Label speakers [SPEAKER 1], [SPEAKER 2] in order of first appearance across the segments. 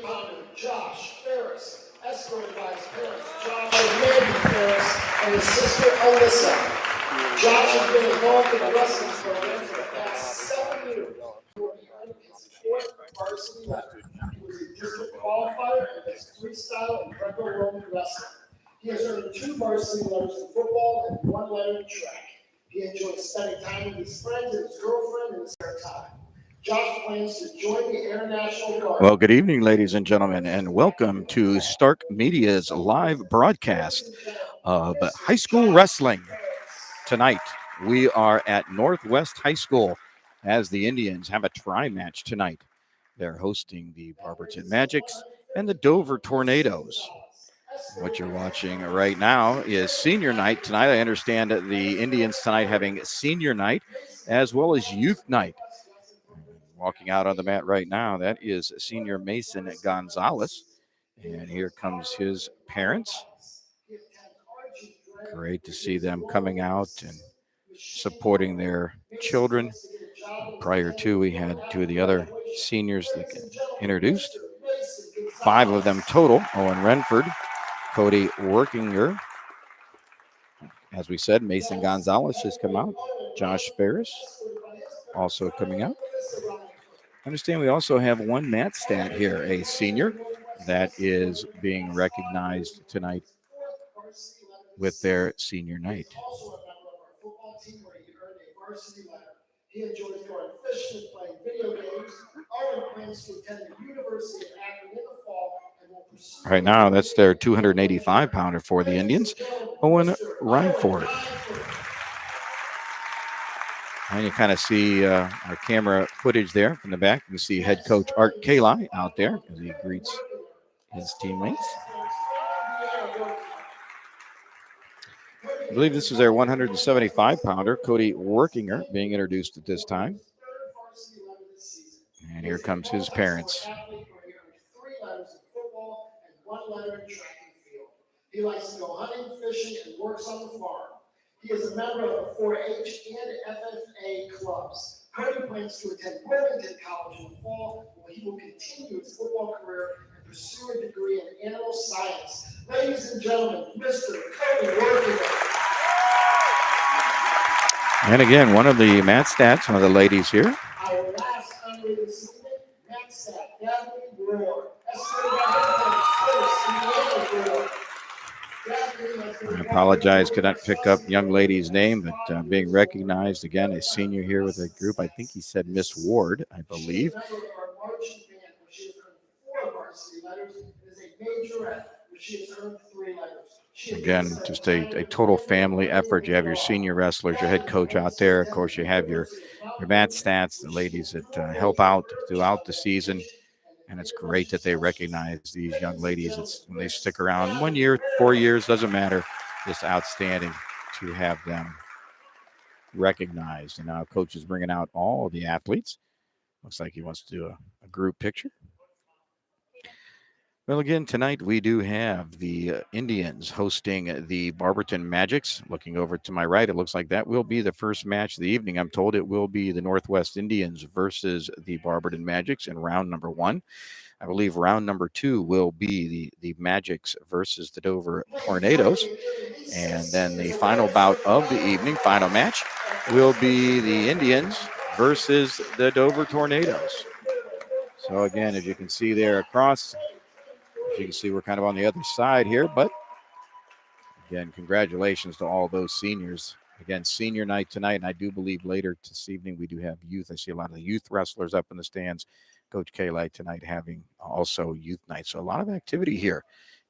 [SPEAKER 1] 30-pounder Josh Ferris, escorted by his parents, Josh and Mandy Ferris, and his sister, Alyssa. Josh has been involved in the wrestling program for the past 7 years. He will be earning his fourth varsity letter. He was a district qualifier and does freestyle and Greco-Roman wrestling. He has earned 2 varsity letters in football and 1 letter in track. He enjoys spending time with his friends and his girlfriend in his spare time. Josh plans to join the International Guard.
[SPEAKER 2] Well, good evening, ladies and gentlemen, and welcome to Stark Media's live broadcast of high school wrestling. Tonight, we are at Northwest High School as the Indians have a tri-match tonight. They're hosting the Barberton Magics and the Dover Tornadoes. What you're watching right now is senior night tonight. I understand that the Indians tonight having senior night as well as youth night. Walking out on the mat right now, that is senior Mason Gonzalez. And here comes his parents. Great to see them coming out and supporting their children. Prior to, we had 2 of the other seniors that introduced. 5 of them total. Owen Renford, Cody Workinger. As we said, Mason Gonzalez has come out. Josh Ferris also coming out. I understand we also have one Matt Stat here, a senior that is being recognized tonight with their senior night.
[SPEAKER 1] He enjoys going fishing and playing video games. Owen plans to attend the University of Akron in the fall and will pursue.
[SPEAKER 2] Right now, that's their 285-pounder for the Indians, Owen Reinford. And you kind of see our camera footage there from the back. You can see head coach Art Kali out there as he greets his teammates. I believe this is their 175-pounder, Cody Workinger, being introduced at this time. And here comes his parents.
[SPEAKER 1] 3 letters in football and 1 letter in track and field. He likes to go hunting, fishing, and works on the farm. He is a member of the 4-H and FFA clubs. Cody plans to attend Barberton College in the fall, where he will continue his football career and pursue a degree in animal science. Ladies and gentlemen, Mr. Cody Workinger.
[SPEAKER 2] And again, one of the Matt Stats, one of the ladies here.
[SPEAKER 1] Our last honoree this evening, Matt Stat, Daphne Brewer.
[SPEAKER 2] I apologize, could not pick up young lady's name, but being recognized again, a senior here with the group. I think he said Miss Ward, I believe. Again, just a total family effort. You have your senior wrestlers, your head coach out there. Of course, you have your Matt Stats, the ladies that help out throughout the season. And it's great that they recognize these young ladies. It's when they stick around 1 year, 4 years, doesn't matter. Just outstanding to have them recognized. And now coach is bringing out all the athletes. Looks like he wants to do a group picture. Well, again, tonight we do have the Indians hosting the Barberton Magics. Looking over to my right, it looks like that will be the first match of the evening. I'm told it will be the Northwest Indians versus the Barberton Magics in round number 1. I believe round number 2 will be the Magics versus the Dover Tornadoes. And then the final bout of the evening, final match, will be the Indians versus the Dover Tornadoes. So again, as you can see there across, as you can see, we're kind of on the other side here, but again, congratulations to all those seniors. Again, senior night tonight, and I do believe later this evening we do have youth. I see a lot of the youth wrestlers up in the stands. Coach Kali tonight having also youth night. So a lot of activity here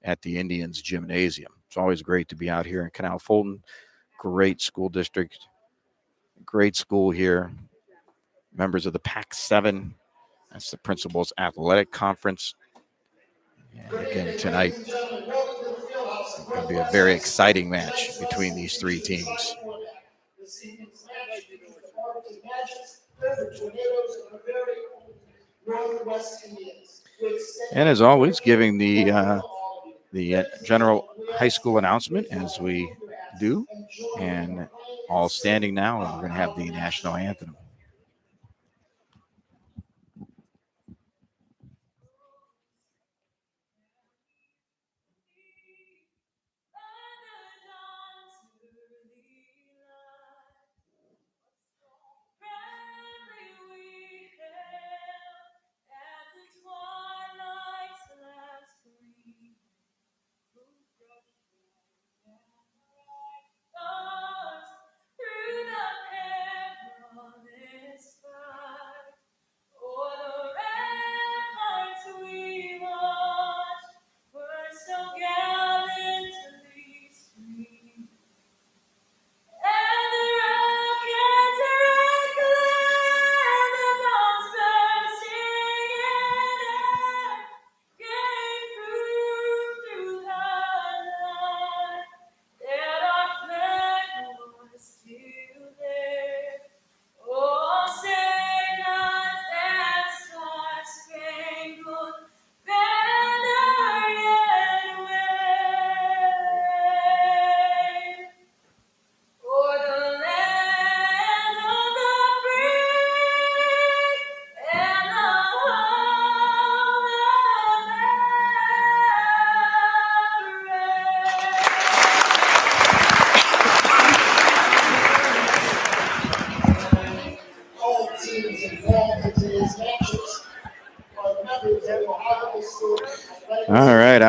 [SPEAKER 2] at the Indians Gymnasium. It's always great to be out here in Canal Fulton. Great school district, great school here. Members of the Pac-7. That's the Principal's Athletic Conference. And again, tonight, it's going to be a very exciting match between these 3 teams. And as always, giving the general high school announcement as we do. And all standing now, and we're going to have the national anthem.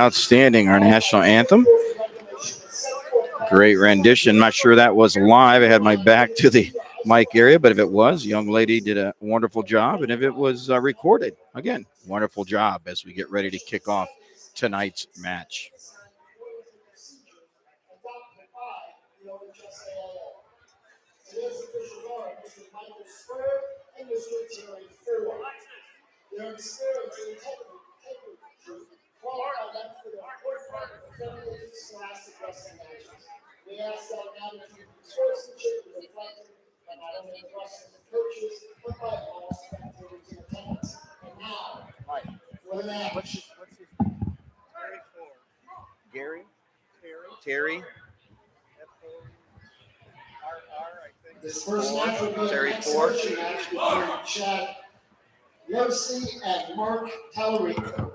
[SPEAKER 2] Outstanding. Our national anthem. Great rendition. Not sure that was live. I had my back to the mic area, but if it was, young lady did a wonderful job. And if it was recorded, again, wonderful job as we get ready to kick off tonight's match.
[SPEAKER 1] Today's officials are Mr. Michael Spur and Mr. Terry Ford. Their experience and integrity qualify them for their fourth part of the feminine scholastic wrestling matches. We ask that attitude and sportsmanship be reflected by not only the wrestlers and coaches, but by all spectators in attendance. And now, for the match.
[SPEAKER 2] What's his Gary? Terry?
[SPEAKER 1] This first match will be an exhibition match between Chad Yossi and Mark Tallarico.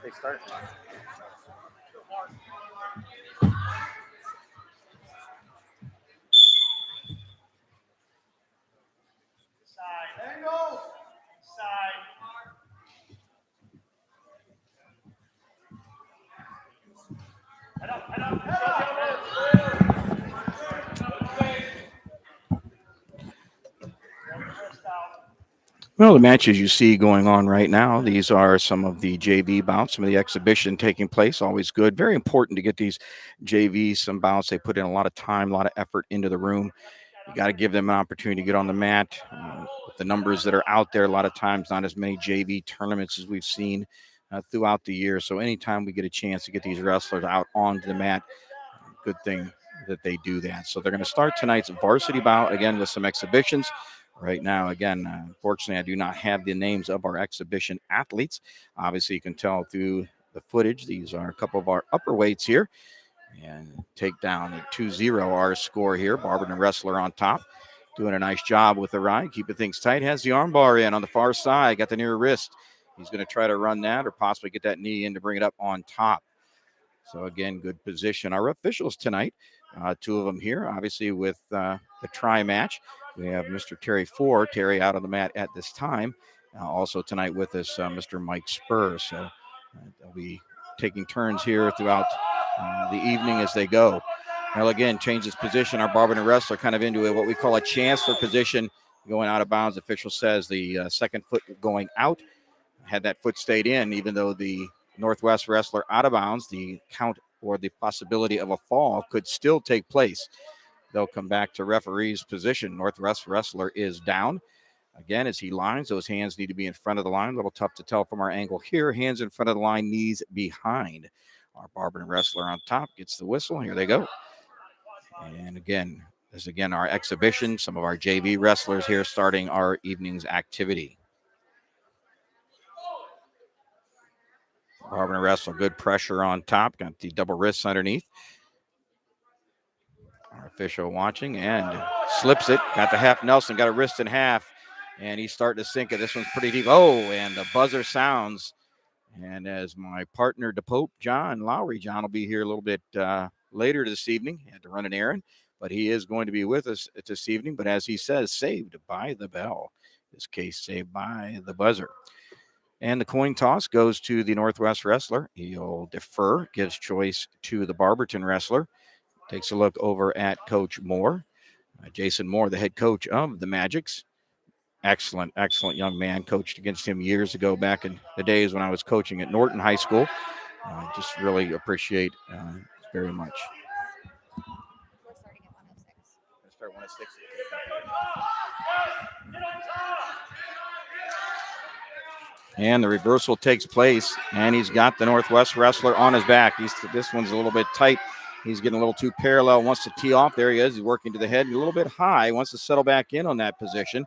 [SPEAKER 2] They start. Well, the matches you see going on right now, these are some of the JV bouts, some of the exhibition taking place. Always good. Very important to get these JVs some bouts. They put in a lot of time, a lot of effort into the room. You got to give them an opportunity to get on the mat. With the numbers that are out there, a lot of times not as many JV tournaments as we've seen throughout the year. So anytime we get a chance to get these wrestlers out onto the mat, good thing that they do that. So they're going to start tonight's varsity bout again with some exhibitions. Right now, again, unfortunately, I do not have the names of our exhibition athletes. Obviously, you can tell through the footage. These are a couple of our upper weights here. And take down a 2-0 our score here. Barberton wrestler on top. Doing a nice job with the ride. Keeping things tight. Has the armbar in on the far side. Got the near wrist. He's going to try to run that or possibly get that knee in to bring it up on top. So, again, good position. Our officials tonight, two of them here, obviously with the try match. We have Mr. Terry Ford, Terry out on the mat at this time. Also tonight with us, Mr. Mike Spur. So they'll be taking turns here throughout the evening as they go. Well, again, changes position. Our Barberton wrestler kind of into what we call a chancellor position, going out of bounds. Official says the second foot going out. Had that foot stayed in, even though the Northwest wrestler out of bounds, the count or the possibility of a fall could still take place. They'll come back to referee's position. Northwest wrestler is down. Again, as he lines, those hands need to be in front of the line. A little tough to tell from our angle here. Hands in front of the line, knees behind. Our Barberton wrestler on top gets the whistle. Here they go. And again, this is again our exhibition. Some of our JV wrestlers here starting our evening's activity. Barberton wrestler, good pressure on top. Got the double wrists underneath. Our official watching and slips it. Got the half Nelson, got a wrist in half. And he's starting to sink it. This one's pretty deep. Oh, and the buzzer sounds. And as my partner, DePope, John Lowry, John will be here a little bit later this evening. He had to run an errand, but he is going to be with us this evening. But as he says, saved by the bell. This case saved by the buzzer. And the coin toss goes to the Northwest wrestler. He'll defer, gives choice to the Barberton wrestler. Takes a look over at Coach Moore. Jason Moore, the head coach of the Magics. Excellent young man. Coached against him years ago back in the days when I was coaching at Norton High School. Just really appreciate very much.
[SPEAKER 3] We're starting at 106.
[SPEAKER 2] Let's start 106. And the reversal takes place, and he's got the Northwest wrestler on his back. This one's a little bit tight. He's getting a little too parallel, wants to tee off. There he is. He's working to the head, a little bit high, wants to settle back in on that position.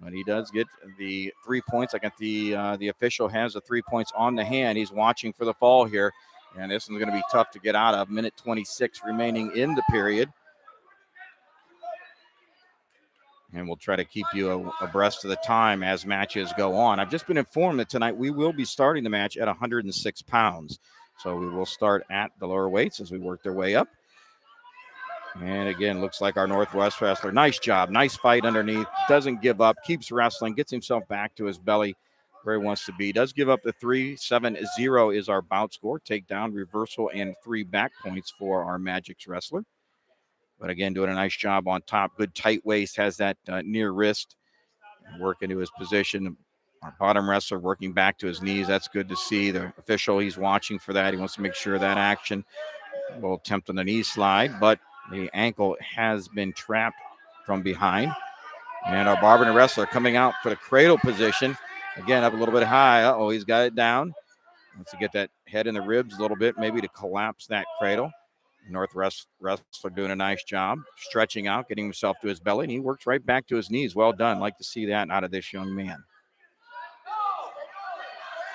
[SPEAKER 2] But he does get the 3 points. I got the official has the 3 points on the hand. He's watching for the fall here, and this one's going to be tough to get out of. Minute 26 remaining in the period. And we'll try to keep you abreast of the time as matches go on. I've just been informed that tonight we will be starting the match at 106 pounds. So we will start at the lower weights as we work their way up. And again, looks like our Northwest wrestler. Nice job. Nice fight underneath. Doesn't give up. Keeps wrestling. Gets himself back to his belly where he wants to be. Does give up the 3-7-0 is our bout score. Takedown, reversal, and 3 back points for our Magic's wrestler. But again, doing a nice job on top. Good tight waist. Has that near wrist. Work into his position. Our bottom wrestler working back to his knees. That's good to see. The official, he's watching for that. He wants to make sure that action will attempt on the knee slide, but the ankle has been trapped from behind. And our Barberton wrestler coming out for the cradle position. Again, up a little bit high. Uh-oh, he's got it down. Wants to get that head in the ribs a little bit, maybe to collapse that cradle. Northwest wrestler doing a nice job, stretching out, getting himself to his belly, and he works right back to his knees. Well done. Like to see that out of this young man.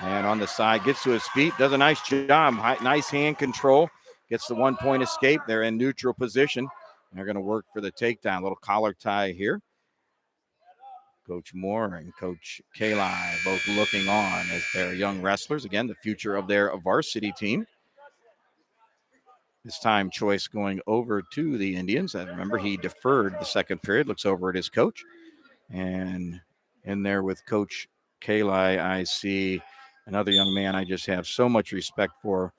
[SPEAKER 2] And on the side, gets to his feet, does a nice job. Nice hand control. Gets the 1-point escape. They're in neutral position. They're going to work for the takedown. Little collar tie here. Coach Moore and Coach Kali both looking on as their young wrestlers. Again, the future of their varsity team. This time choice going over to the Indians. I remember he deferred the second period. Looks over at his coach. And in there with Coach Kali, I see another young man I just have so much respect for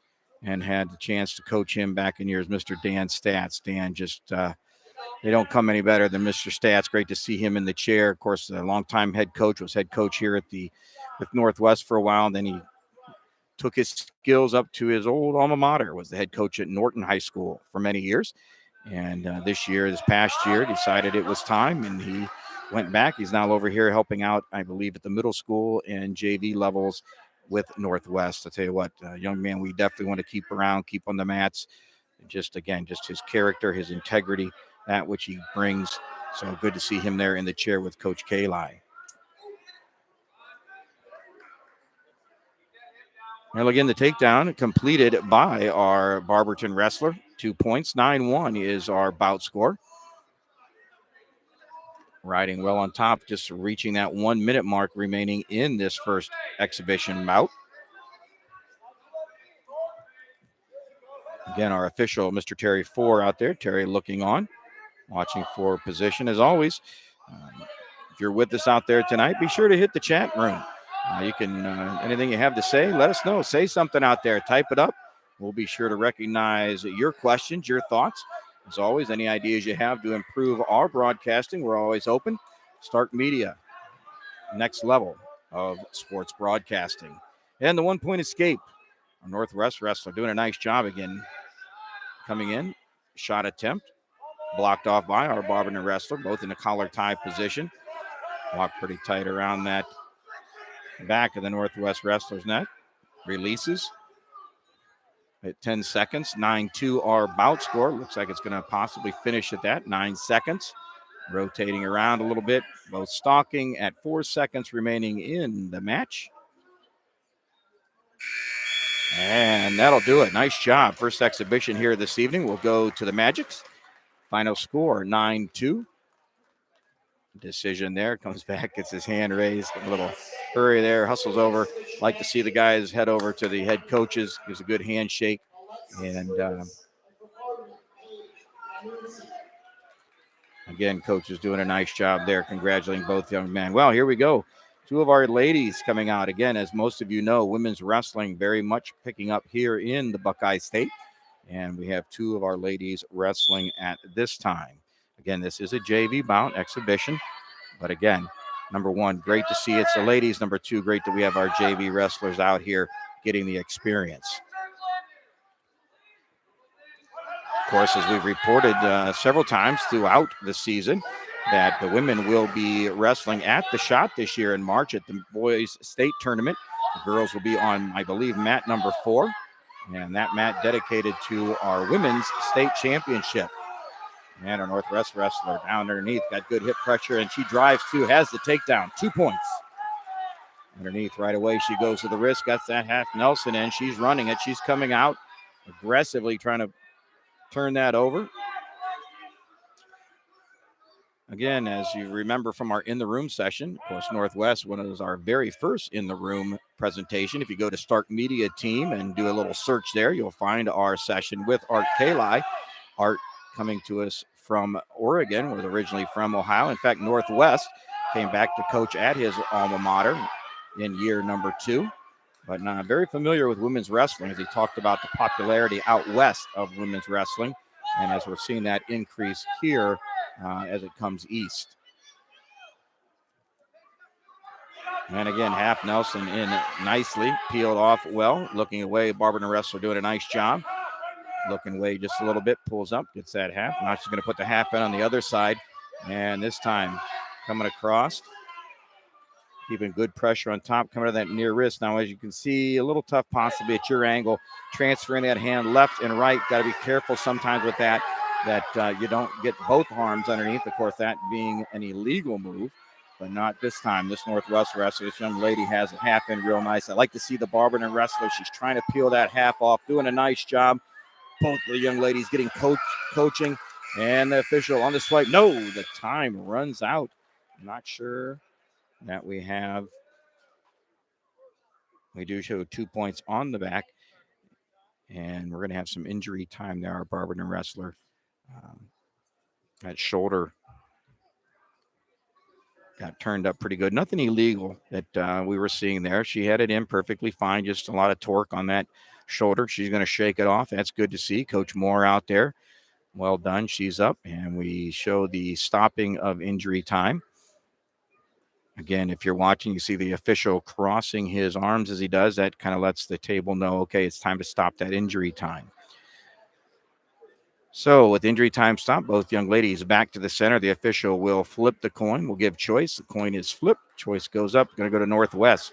[SPEAKER 2] and had the chance to coach him back in years, Mr. Dan Stats. Dan just, they don't come any better than Mr. Stats. Great to see him in the chair. Of course, a longtime head coach, was head coach here with Northwest for a while. And then he took his skills up to his old alma mater, was the head coach at Norton High School for many years. And this past year, decided it was time, and he went back. He's now over here helping out, I believe, at the middle school and JV levels with Northwest. I'll tell you what, young man, we definitely want to keep around, keep on the mats. Just his character, his integrity, that which he brings. So good to see him there in the chair with Coach Kali. Well, again, the takedown completed by our Barberton wrestler. 2 points. 9-1 is our bout score. Riding well on top, just reaching that 1 minute mark remaining in this first exhibition bout. Again, our official, Mr. Terry Four out there. Terry looking on, watching for position as always. If you're with us out there tonight, be sure to hit the chat room. You can, anything you have to say, let us know. Say something out there. Type it up. We'll be sure to recognize your questions, your thoughts. As always, any ideas you have to improve our broadcasting, we're always open. Stark Media, next level of sports broadcasting. And the 1-point escape. Our Northwest wrestler doing a nice job again. Coming in, shot attempt. Blocked off by our Barberton wrestler, both in the collar tie position. Locked pretty tight around that back of the Northwest wrestler's neck. Releases at 10 seconds. 9-2 our bout score. Looks like it's going to possibly finish at that. 9 seconds. Rotating around a little bit. Both stalking at 4 seconds remaining in the match. And that'll do it. Nice job. First exhibition here this evening. We'll go to the Magics. Final score, 9-2. Decision there. Comes back, gets his hand raised. A little hurry there. Hustles over. Like to see the guys head over to the head coaches. Gives a good handshake. And again, coach is doing a nice job there. Congratulating both young men. Well, here we go. Two of our ladies coming out. Again, as most of you know, women's wrestling very much picking up here in the Buckeye State. And we have two of our ladies wrestling at this time. Again, this is a JV bout exhibition. But again, number one, great to see it's the ladies. Number two, great that we have our JV wrestlers out here getting the experience. Of course, as we've reported several times throughout the season, that the women will be wrestling at the Shot this year in March at the boys state tournament. The girls will be on, I believe, mat number 4. And that mat dedicated to our women's state championship. And our Northwest wrestler down underneath got good hip pressure, and she drives too, has the takedown. 2 points. Underneath right away, she goes to the wrist, got that half Nelson in. She's running it. She's coming out aggressively trying to turn that over. Again, as you remember from our In the Room session, of course, Northwest, one of our very first In the Room presentation. If you go to Stark Media Team and do a little search there, you'll find our session with Art Kali. Art coming to us from Oregon, was originally from Ohio. In fact, Northwest came back to coach at his alma mater in year number 2. But very familiar with women's wrestling, as he talked about the popularity out west of women's wrestling. And as we're seeing that increase here as it comes east. And again, half Nelson in nicely, peeled off well, looking away. Barberton wrestler doing a nice job. Looking away just a little bit, pulls up, gets that half. Now she's going to put the half in on the other side. And this time coming across, keeping good pressure on top, coming to that near wrist. Now, as you can see, a little tough possibly at your angle, transferring that hand left and right. Got to be careful sometimes with that you don't get both arms underneath. Of course, that being an illegal move, but not this time. This Northwest wrestler, this young lady has a half in real nice. I like to see the Barberton wrestler. She's trying to peel that half off, doing a nice job. Both of the young ladies getting coaching, and the official on the swipe. No, the time runs out. I'm not sure that we do show 2 points on the back, and we're going to have some injury time there. Our Barberton wrestler, that shoulder got turned up pretty good. Nothing illegal that we were seeing there. She had it in perfectly fine, just a lot of torque on that shoulder. She's going to shake it off. That's good to see. Coach Moore out there. Well done. She's up, and we show the stopping of injury time. Again, if you're watching, you see the official crossing his arms as he does. That kind of lets the table know, okay, it's time to stop that injury time. So with injury time stopped, both young ladies back to the center. The official will flip the coin. We'll give choice. The coin is flipped. Choice goes up. Going to go to Northwest.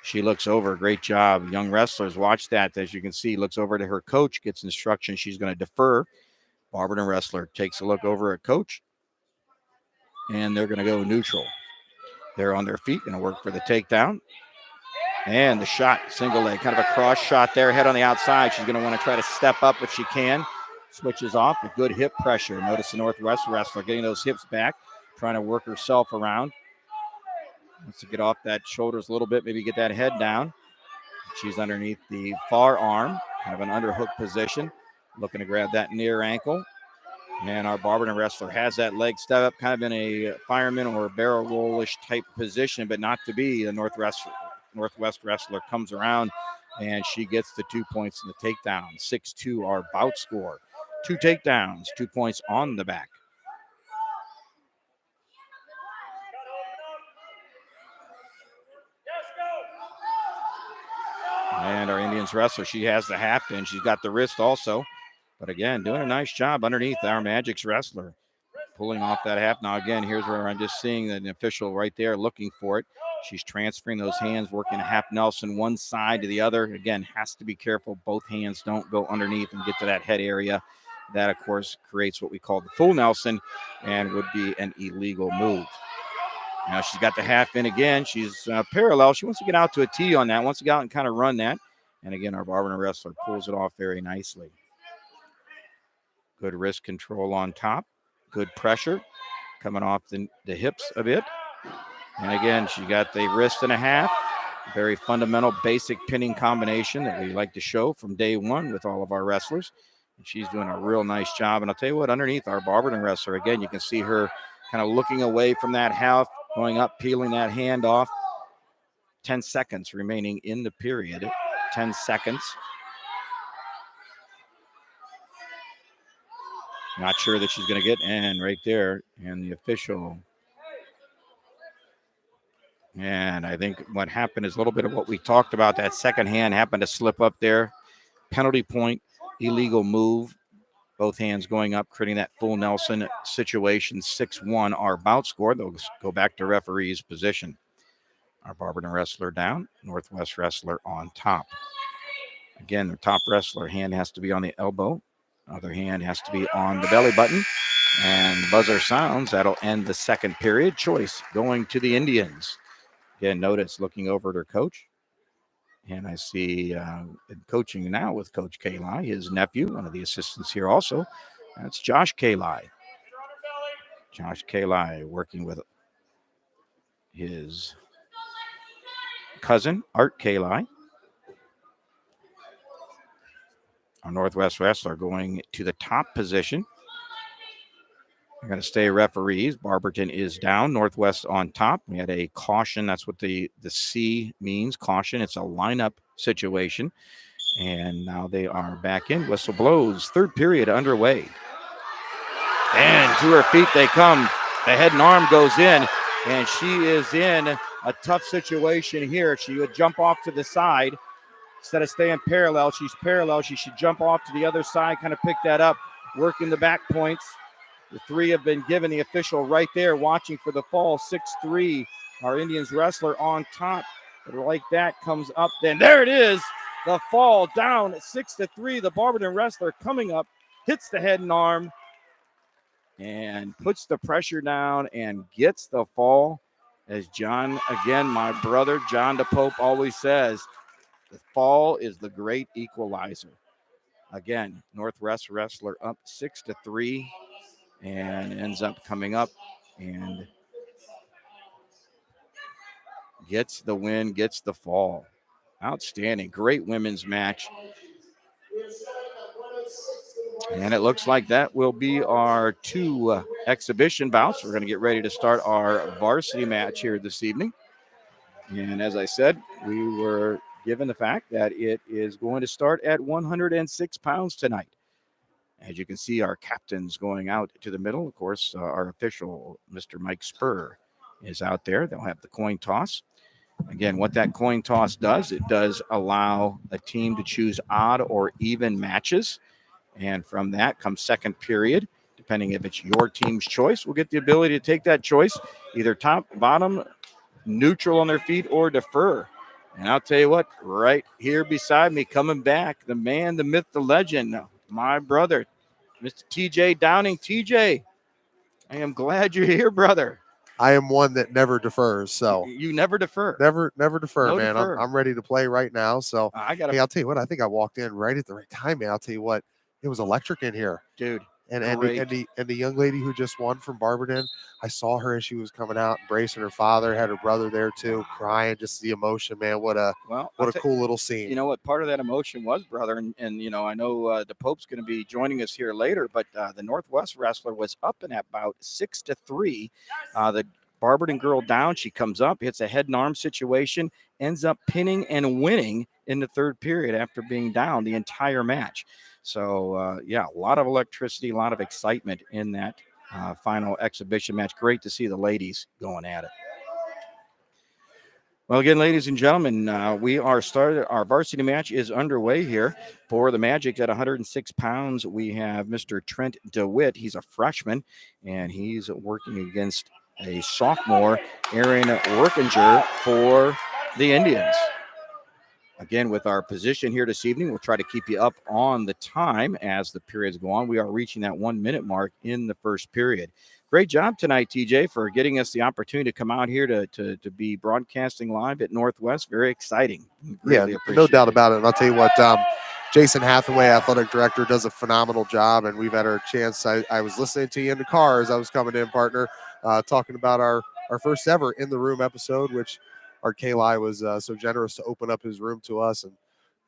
[SPEAKER 2] She looks over. Great job. Young wrestlers, watch that. As you can see, looks over to her coach, gets instruction. She's going to defer. Barberton wrestler takes a look over at coach, and they're going to go neutral. They're on their feet, going to work for the takedown. And the shot, single leg, kind of a cross shot there, head on the outside. She's going to want to try to step up if she can. Switches off, a good hip pressure. Notice the Northwest wrestler getting those hips back, trying to work herself around. Wants to get off that shoulders a little bit, maybe get that head down. She's underneath the far arm, kind of an underhook position, looking to grab that near ankle. And our Barberton wrestler has that leg step up, kind of in a fireman or a barrel roll-ish type position, but not to be. The Northwest wrestler comes around, and she gets the 2 points in the takedown. 6-2 our bout score. 2 takedowns, 2 points on the back. And our Indians wrestler, she has the half in. She's got the wrist also. But again, doing a nice job underneath our Magic's wrestler. Pulling off that half. Now, again, here's where I'm just seeing an official right there looking for it. She's transferring those hands, working a half Nelson one side to the other. Again, has to be careful. Both hands don't go underneath and get to that head area. That, of course, creates what we call the full Nelson and would be an illegal move. Now she's got the half in again. She's parallel. She wants to get out to a T on that. Wants to get out and kind of run that. And again, our Barberton wrestler pulls it off very nicely. Good wrist control on top. Good pressure coming off the hips a bit. And again, she got the wrist and a half. Very fundamental, basic pinning combination that we like to show from day one with all of our wrestlers. And she's doing a real nice job. And I'll tell you what, underneath our Barberton wrestler, again, you can see her kind of looking away from that half, going up, peeling that hand off. 10 seconds remaining in the period. 10 seconds. Not sure that she's going to get, and right there, and the official. And I think what happened is a little bit of what we talked about. That second hand happened to slip up there. Penalty point, illegal move. Both hands going up, creating that full Nelson situation. 6-1, our bout score. They'll go back to referee's position. Our Barberton wrestler down, Northwest wrestler on top. Again, the top wrestler hand has to be on the elbow. Other hand has to be on the belly button. And buzzer sounds. That'll end the second period. Choice going to the Indians. Again, notice looking over at her coach. And I see coaching now with Coach Kali, his nephew, one of the assistants here also. That's Josh Kali. Josh Kalai working with his cousin, Art Kalai. Our Northwest wrestler going to the top position. We're going to stay referees. Barberton is down. Northwest on top. We had a caution. That's what the C means, caution. It's a lineup situation. And now they are back in. Whistle blows. Third period underway. And to her feet they come. The head and arm goes in. And she is in a tough situation here. She would jump off to the side. Instead of staying parallel, she's parallel. She should jump off to the other side, kind of pick that up, working the back points. The three have been given. The official right there watching for the fall. 6'3", our Indians wrestler on top. But like that comes up. Then there it is. The fall down 6-3. The Barberton wrestler coming up, hits the head and arm, and puts the pressure down and gets the fall. As John, again, my brother, John DePope always says, the fall is the great equalizer. Again, Northwest wrestler up 6-3 and ends up coming up and gets the win, gets the fall. Outstanding. Great women's match. And it looks like that will be our two exhibition bouts. We're going to get ready to start our varsity match here this evening. And as I said, we were given the fact that it is going to start at 106 pounds tonight. As you can see, our captains going out to the middle. Of course, our official, Mr. Mike Spur, is out there. They'll have the coin toss. Again, what that coin toss does, it does allow a team to choose odd or even matches. And from that comes second period. Depending if it's your team's choice, we'll get the ability to take that choice, either top, bottom, neutral on their feet, or defer. And I'll tell you what, right here beside me, coming back, the man, the myth, the legend, my brother, Mr. TJ Downing. TJ, I am glad you're here, brother.
[SPEAKER 4] I am one that never defers. So
[SPEAKER 2] you never defer.
[SPEAKER 4] Never defer,
[SPEAKER 2] No
[SPEAKER 4] man.
[SPEAKER 2] defer.
[SPEAKER 4] I'm ready to play right now. So
[SPEAKER 2] hey,
[SPEAKER 4] I'll tell you what, I think I walked in right at the right time, man. I'll tell you what, it was electric in here.
[SPEAKER 2] Dude.
[SPEAKER 4] And the young lady who just won from Barberton, I saw her as she was coming out, embracing her father, had her brother there too, crying, just the emotion, man. What a cool little scene.
[SPEAKER 2] You know what part of that emotion was, brother, and you know, I know the Pope's going to be joining us here later, but the Northwest wrestler was up in about 6-3. The Barberton girl down, she comes up, hits a head and arm situation, ends up pinning and winning in the third period after being down the entire match. So, a lot of electricity, a lot of excitement in that final exhibition match. Great to see the ladies going at it. Well, again, ladies and gentlemen, we are started. Our varsity match is underway here for the Magic at 106 pounds. We have Mr. Trent DeWitt. He's a freshman, and he's working against a sophomore, Aaron Workinger, for the Indians. Again, with our position here this evening, we'll try to keep you up on the time as the periods go on. We are reaching that 1 minute mark in the first period. Great job tonight, TJ, for getting us the opportunity to come out here to be broadcasting live at Northwest. Very exciting.
[SPEAKER 4] Really no doubt about it. And I'll tell you what, Jason Hathaway, athletic director, does a phenomenal job. And we've had our chance. I was listening to you in the car as I was coming in, partner, talking about our first ever In the Room episode, which Art Kalai was so generous to open up his room to us. And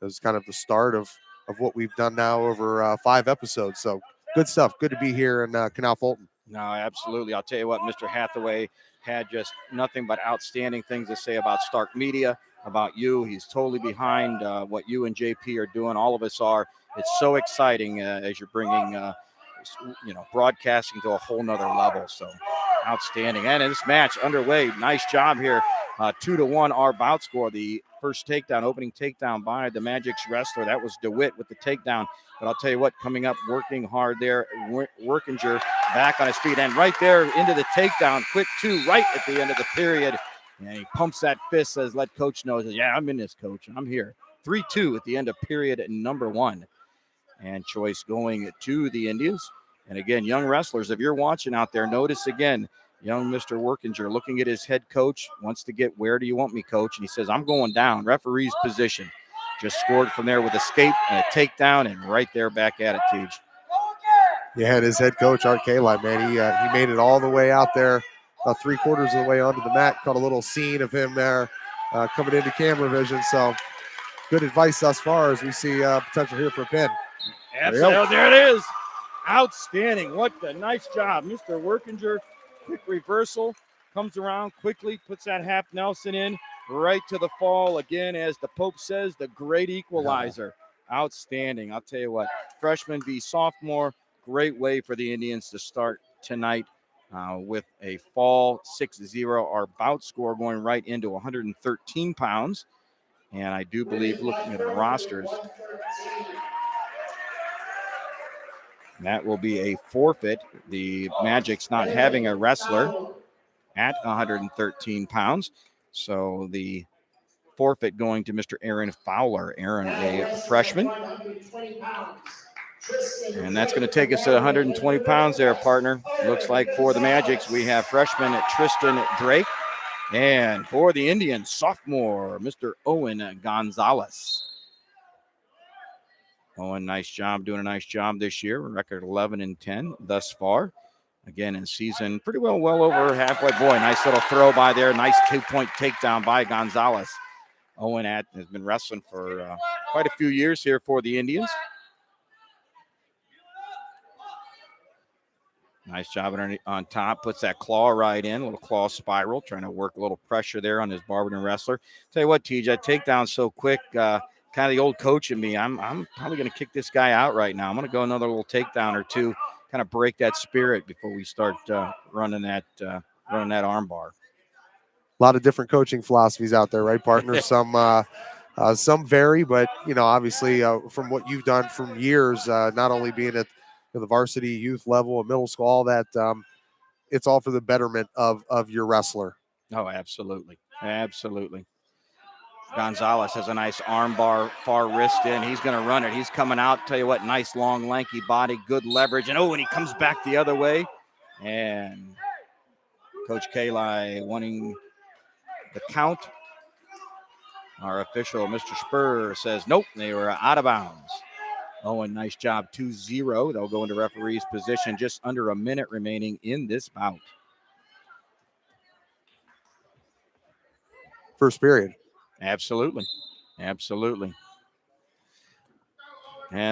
[SPEAKER 4] it was kind of the start of what we've done now over 5 episodes. So good stuff. Good to be here in Canal Fulton.
[SPEAKER 2] No, absolutely. I'll tell you what, Mr. Hathaway had just nothing but outstanding things to say about Stark Media, about you. He's totally behind what you and JP are doing. All of us are. It's so exciting as you're bringing, broadcasting to a whole nother level. So outstanding. And in this match underway, nice job here. 2-1 our bout score. The first takedown, opening takedown by the Magic's wrestler. That was DeWitt with the takedown. But I'll tell you what, coming up, working hard there, Workinger back on his feet. And right there into the takedown, quick 2 right at the end of the period. And he pumps that fist, says, let coach know. Says, yeah, I'm in this, coach. I'm here. 3-2 at the end of period number 1. And choice going to the Indians. And again, young wrestlers, if you're watching out there, notice again, young Mr. Workinger looking at his head coach, wants to get, where do you want me, coach? And he says, I'm going down. Referee's position. Just scored from there with escape and a takedown, and right there back at it, Teach.
[SPEAKER 4] Yeah, and his head coach, Art Kali, man, he made it all the way out there, about 3/4 of the way onto the mat. Caught a little scene of him there coming into camera vision. So good advice thus far as we see potential here for a pin.
[SPEAKER 2] Absolutely. There it is. Outstanding. What a nice job. Mr. Workinger, quick reversal, comes around quickly, puts that half Nelson in, right to the fall. Again, as the Pope says, the great equalizer. Outstanding. I'll tell you what, freshman v. sophomore, great way for the Indians to start tonight with a fall 6-0. Our bout score going right into 113 pounds. And I do believe, looking at the rosters, that will be a forfeit. The Magic's not having a wrestler at 113 pounds. So the forfeit going to Mr. Aaron Fowler. Aaron, a freshman. And that's going to take us to 120 pounds there, partner. Looks like for the Magics, we have freshman Tristan Drake. And for the Indians, sophomore, Mr. Owen Gonzalez. Owen, nice job, doing a nice job this year. Record 11-10 thus far. Again, in season, pretty well over halfway. Boy, nice little throw by there. Nice 2-point takedown by Gonzalez. Owen has been wrestling for quite a few years here for the Indians. Nice job on top. Puts that claw right in, a little claw spiral, trying to work a little pressure there on his Barberton wrestler. Tell you what, TJ, that takedown so quick, kind of the old coach in me. I'm probably going to kick this guy out right now. I'm going to go another little takedown or two, kind of break that spirit before we start running that arm bar.
[SPEAKER 4] A lot of different coaching philosophies out there, right, partner? Some vary, but obviously from what you've done from years, not only being at the varsity, youth level, and middle school, all that, it's all for the betterment of your wrestler.
[SPEAKER 2] Oh, absolutely, absolutely. Gonzalez has a nice arm bar, far wrist in. He's going to run it. He's coming out. Tell you what, nice, long, lanky body, good leverage. And he comes back the other way. And Coach Kali wanting the count. Our official, Mr. Spur, says, nope, they were out of bounds. Owen, nice job, 2-0. They'll go into referee's position, just under a minute remaining in this bout.
[SPEAKER 4] First period.
[SPEAKER 2] Absolutely. And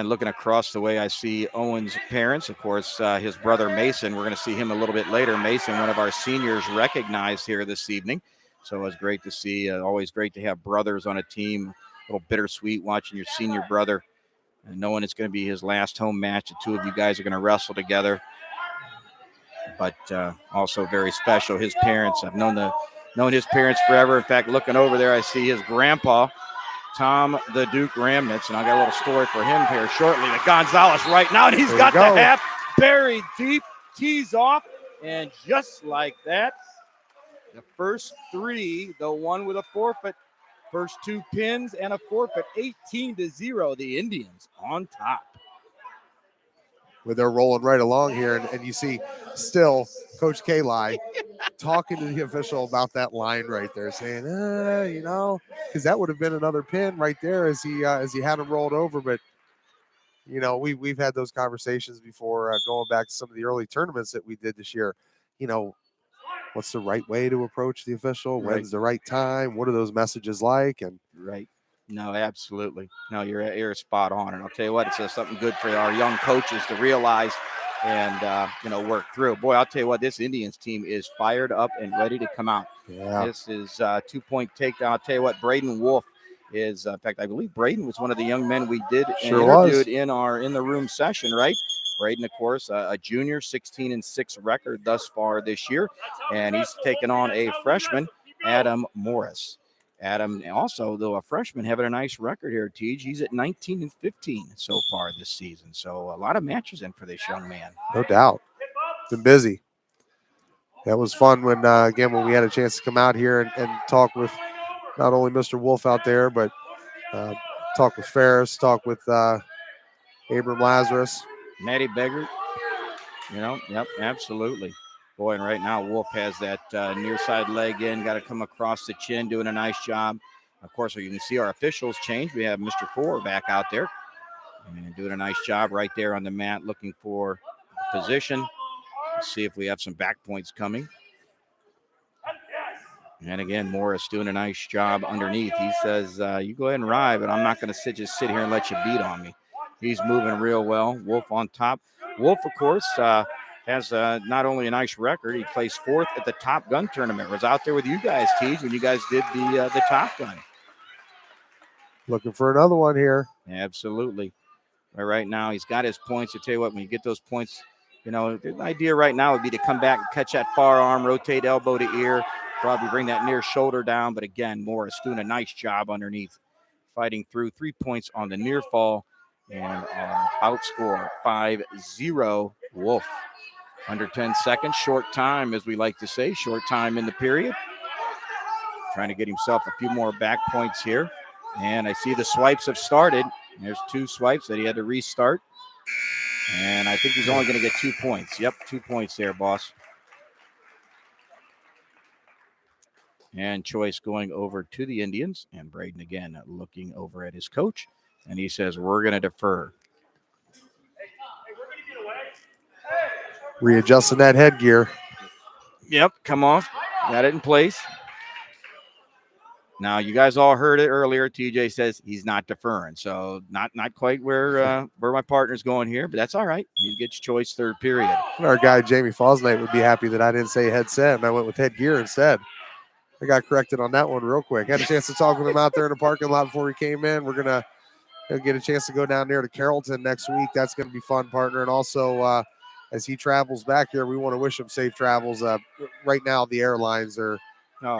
[SPEAKER 2] looking across the way, I see Owen's parents. Of course, his brother Mason. We're going to see him a little bit later. Mason, one of our seniors, recognized here this evening. So it was great to see. Always great to have brothers on a team. A little bittersweet watching your senior brother and knowing it's going to be his last home match. The two of you guys are going to wrestle together. But also very special. His parents, I've known his parents forever. In fact, looking over there, I see his grandpa, Tom the Duke Ramnitz, and I got a little story for him here shortly. The Gonzalez right now, and he's got the half buried deep, tees off, and just like that, the first three, the one with a forfeit, first two pins and a forfeit, 18-0, the Indians on top.
[SPEAKER 4] Where they're rolling right along here, and you see still Coach Kali talking to the official about that line right there, saying, because that would have been another pin right there as he had him rolled over. But we've had those conversations before, going back to some of the early tournaments that we did this year. What's the right way to approach the official?
[SPEAKER 2] Right.
[SPEAKER 4] When's the right time? What are those messages like? And
[SPEAKER 2] right. No, absolutely. No, you're spot on. And I'll tell you what, it's something good for our young coaches to realize and, work through. Boy, I'll tell you what, this Indians team is fired up and ready to come out.
[SPEAKER 4] Yeah.
[SPEAKER 2] This is 2-point takedown. I'll tell you what, Braden Wolf is, in fact, I believe Braden was one of the young men we did interviewed in our in the room session, right? Braden, of course, a junior, 16-6 record thus far this year. And he's taken on a freshman, Adam Morris. Adam, also, though a freshman, having a nice record here, Tej. He's at 19-15 so far this season. So a lot of matches in for this young man.
[SPEAKER 4] No doubt. Been busy. That was fun when we had a chance to come out here and talk with not only Mr. Wolf out there, but talk with Ferris, talk with Abram Lazarus.
[SPEAKER 2] Matty Beggart. Yep, absolutely. Boy, and right now Wolf has that near side leg in, got to come across the chin, doing a nice job. Of course, you can see our officials change. We have Mr. Four back out there and doing a nice job right there on the mat, looking for position. Let's see if we have some back points coming. And again, Morris doing a nice job underneath. He says, you go ahead and ride, but I'm not going to just sit here and let you beat on me. He's moving real well. Wolf on top. Wolf, of course, has not only a nice record, he placed 4th at the Top Gun tournament. Was out there with you guys, Teej, when you guys did the Top Gun.
[SPEAKER 4] Looking for another one here.
[SPEAKER 2] Absolutely. Right now, he's got his points. I tell you what, when you get those points, the idea right now would be to come back and catch that far arm, rotate elbow to ear, probably bring that near shoulder down. But again, Morris doing a nice job underneath, fighting through 3 points on the near fall and outscore 5-0 Wolf. Under 10 seconds, short time, as we like to say, short time in the period. Trying to get himself a few more back points here. And I see the swipes have started. There's 2 swipes that he had to restart. And I think he's only going to get 2 points. Yep, 2 points there, boss. And choice going over to the Indians. And Braden again looking over at his coach. And he says, we're going to defer.
[SPEAKER 4] Readjusting that headgear.
[SPEAKER 2] Yep, come off. Got it in place. Now, you guys all heard it earlier. TJ says he's not deferring. So not quite where my partner's going here, but that's all right. He gets choice 3rd period.
[SPEAKER 4] Our guy, Jamie Fosnight, would be happy that I didn't say headset and I went with headgear instead. I got corrected on that one real quick. Had a chance to talk with him out there in the parking lot before we came in. We're going to get a chance to go down there to Carrollton next week. That's going to be fun, partner. And also, as he travels back here, we want to wish him safe travels. Right now, the airlines are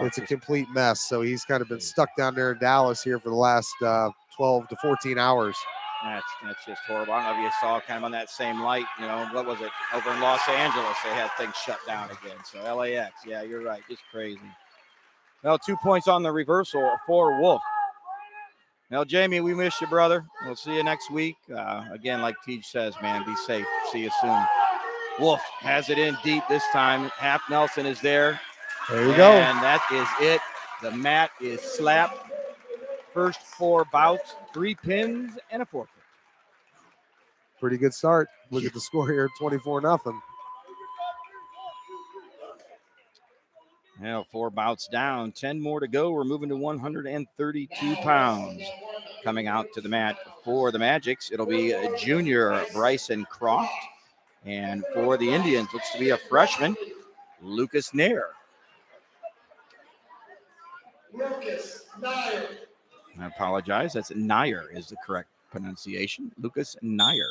[SPEAKER 4] it's a complete mess. So he's kind of been stuck down there in Dallas here for the last 12 to 14 hours.
[SPEAKER 2] That's just horrible. I don't know if you saw kind of on that same light, what was it? Over in Los Angeles, they had things shut down again. So LAX, yeah, you're right. Just crazy. Well, 2 points on the reversal for Wolf. Well, Jamie, we miss you, brother. We'll see you next week. Again, like Teej says, man, be safe. See you soon. Wolf has it in deep this time. Half Nelson is there.
[SPEAKER 4] There you go.
[SPEAKER 2] And that is it. The mat is slapped. First 4 bouts, 3 pins, and a forfeit.
[SPEAKER 4] Pretty good start. Look at the score here, 24-0.
[SPEAKER 2] Now 4 bouts down, 10 more to go. We're moving to 132 pounds. Coming out to the mat for the Magics, it'll be a junior Bryson Croft. And for the Indians, looks to be a freshman, Lucas Nair.
[SPEAKER 1] Lucas Nair.
[SPEAKER 2] I apologize. That's Nair is the correct pronunciation. Lucas Nair.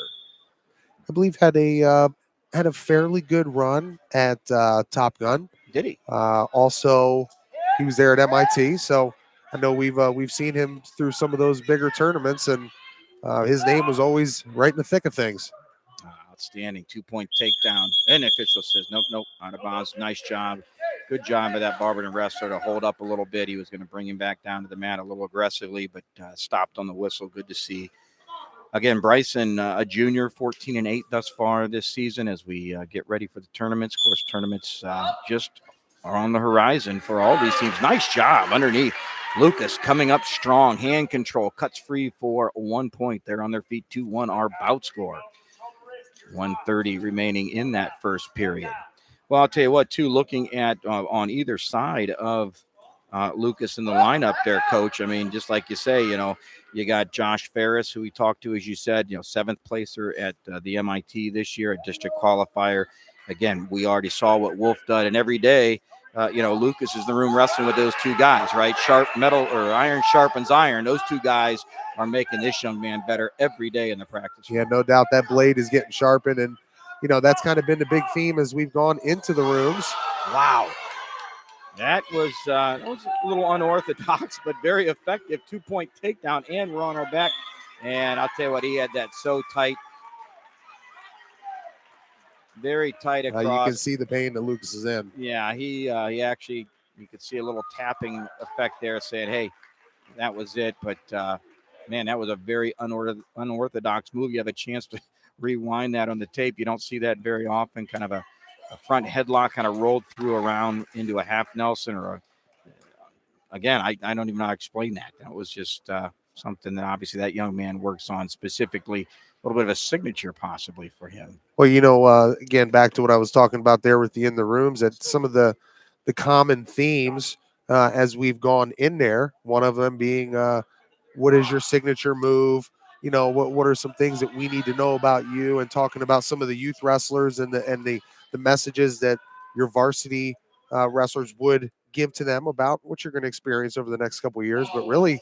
[SPEAKER 4] I believe had a fairly good run at Top Gun.
[SPEAKER 2] Did he?
[SPEAKER 4] Also, he was there at MIT, so I know we've seen him through some of those bigger tournaments, and his name was always right in the thick of things.
[SPEAKER 2] Outstanding 2-point takedown. And the official says, nope, out of bounds. Nice job. Good job by that Barberton wrestler to hold up a little bit. He was going to bring him back down to the mat a little aggressively, but stopped on the whistle. Good to see. Again, Bryson, a junior, 14-8 thus far this season as we get ready for the tournaments. Of course, tournaments just are on the horizon for all these teams. Nice job underneath. Lucas coming up strong. Hand control. Cuts free for 1 point. They're on their feet. 2-1 our bout score. 1:30 remaining in that first period. Well, I'll tell you what, too, looking at on either side of Lucas in the lineup there, Coach. I mean, just like you say, you got Josh Ferris, who we talked to, as you said, 7th placer at the MIT this year, a district qualifier. Again, we already saw what Wolf did, and every day, Lucas is in the room wrestling with those 2 guys, right? Sharp metal or iron sharpens iron. Those 2 guys are making this young man better every day in the practice.
[SPEAKER 4] Yeah, no doubt that blade is getting sharpened, and that's kind of been the big theme as we've gone into the rooms.
[SPEAKER 2] Wow. That was a little unorthodox, but very effective 2-point takedown, and we're on our back. And I'll tell you what, he had that so tight. Very tight across.
[SPEAKER 4] You can see the pain that Lucas is in.
[SPEAKER 2] Yeah, he actually, you could see a little tapping effect there saying, hey, that was it. But, man, that was a very unorthodox move. You have a chance to rewind that on the tape. You don't see that very often, kind of a front headlock kind of rolled through around into a half Nelson or again, I don't even know how to explain that. That was just something that obviously that young man works on specifically, a little bit of a signature possibly for him.
[SPEAKER 4] Well, again, back to what I was talking about there with the in the rooms, that some of the common themes as we've gone in there. One of them being, what is your signature move? What are some things that we need to know about you, and talking about some of the youth wrestlers and the messages that your varsity wrestlers would give to them about what you're going to experience over the next couple of years. But really,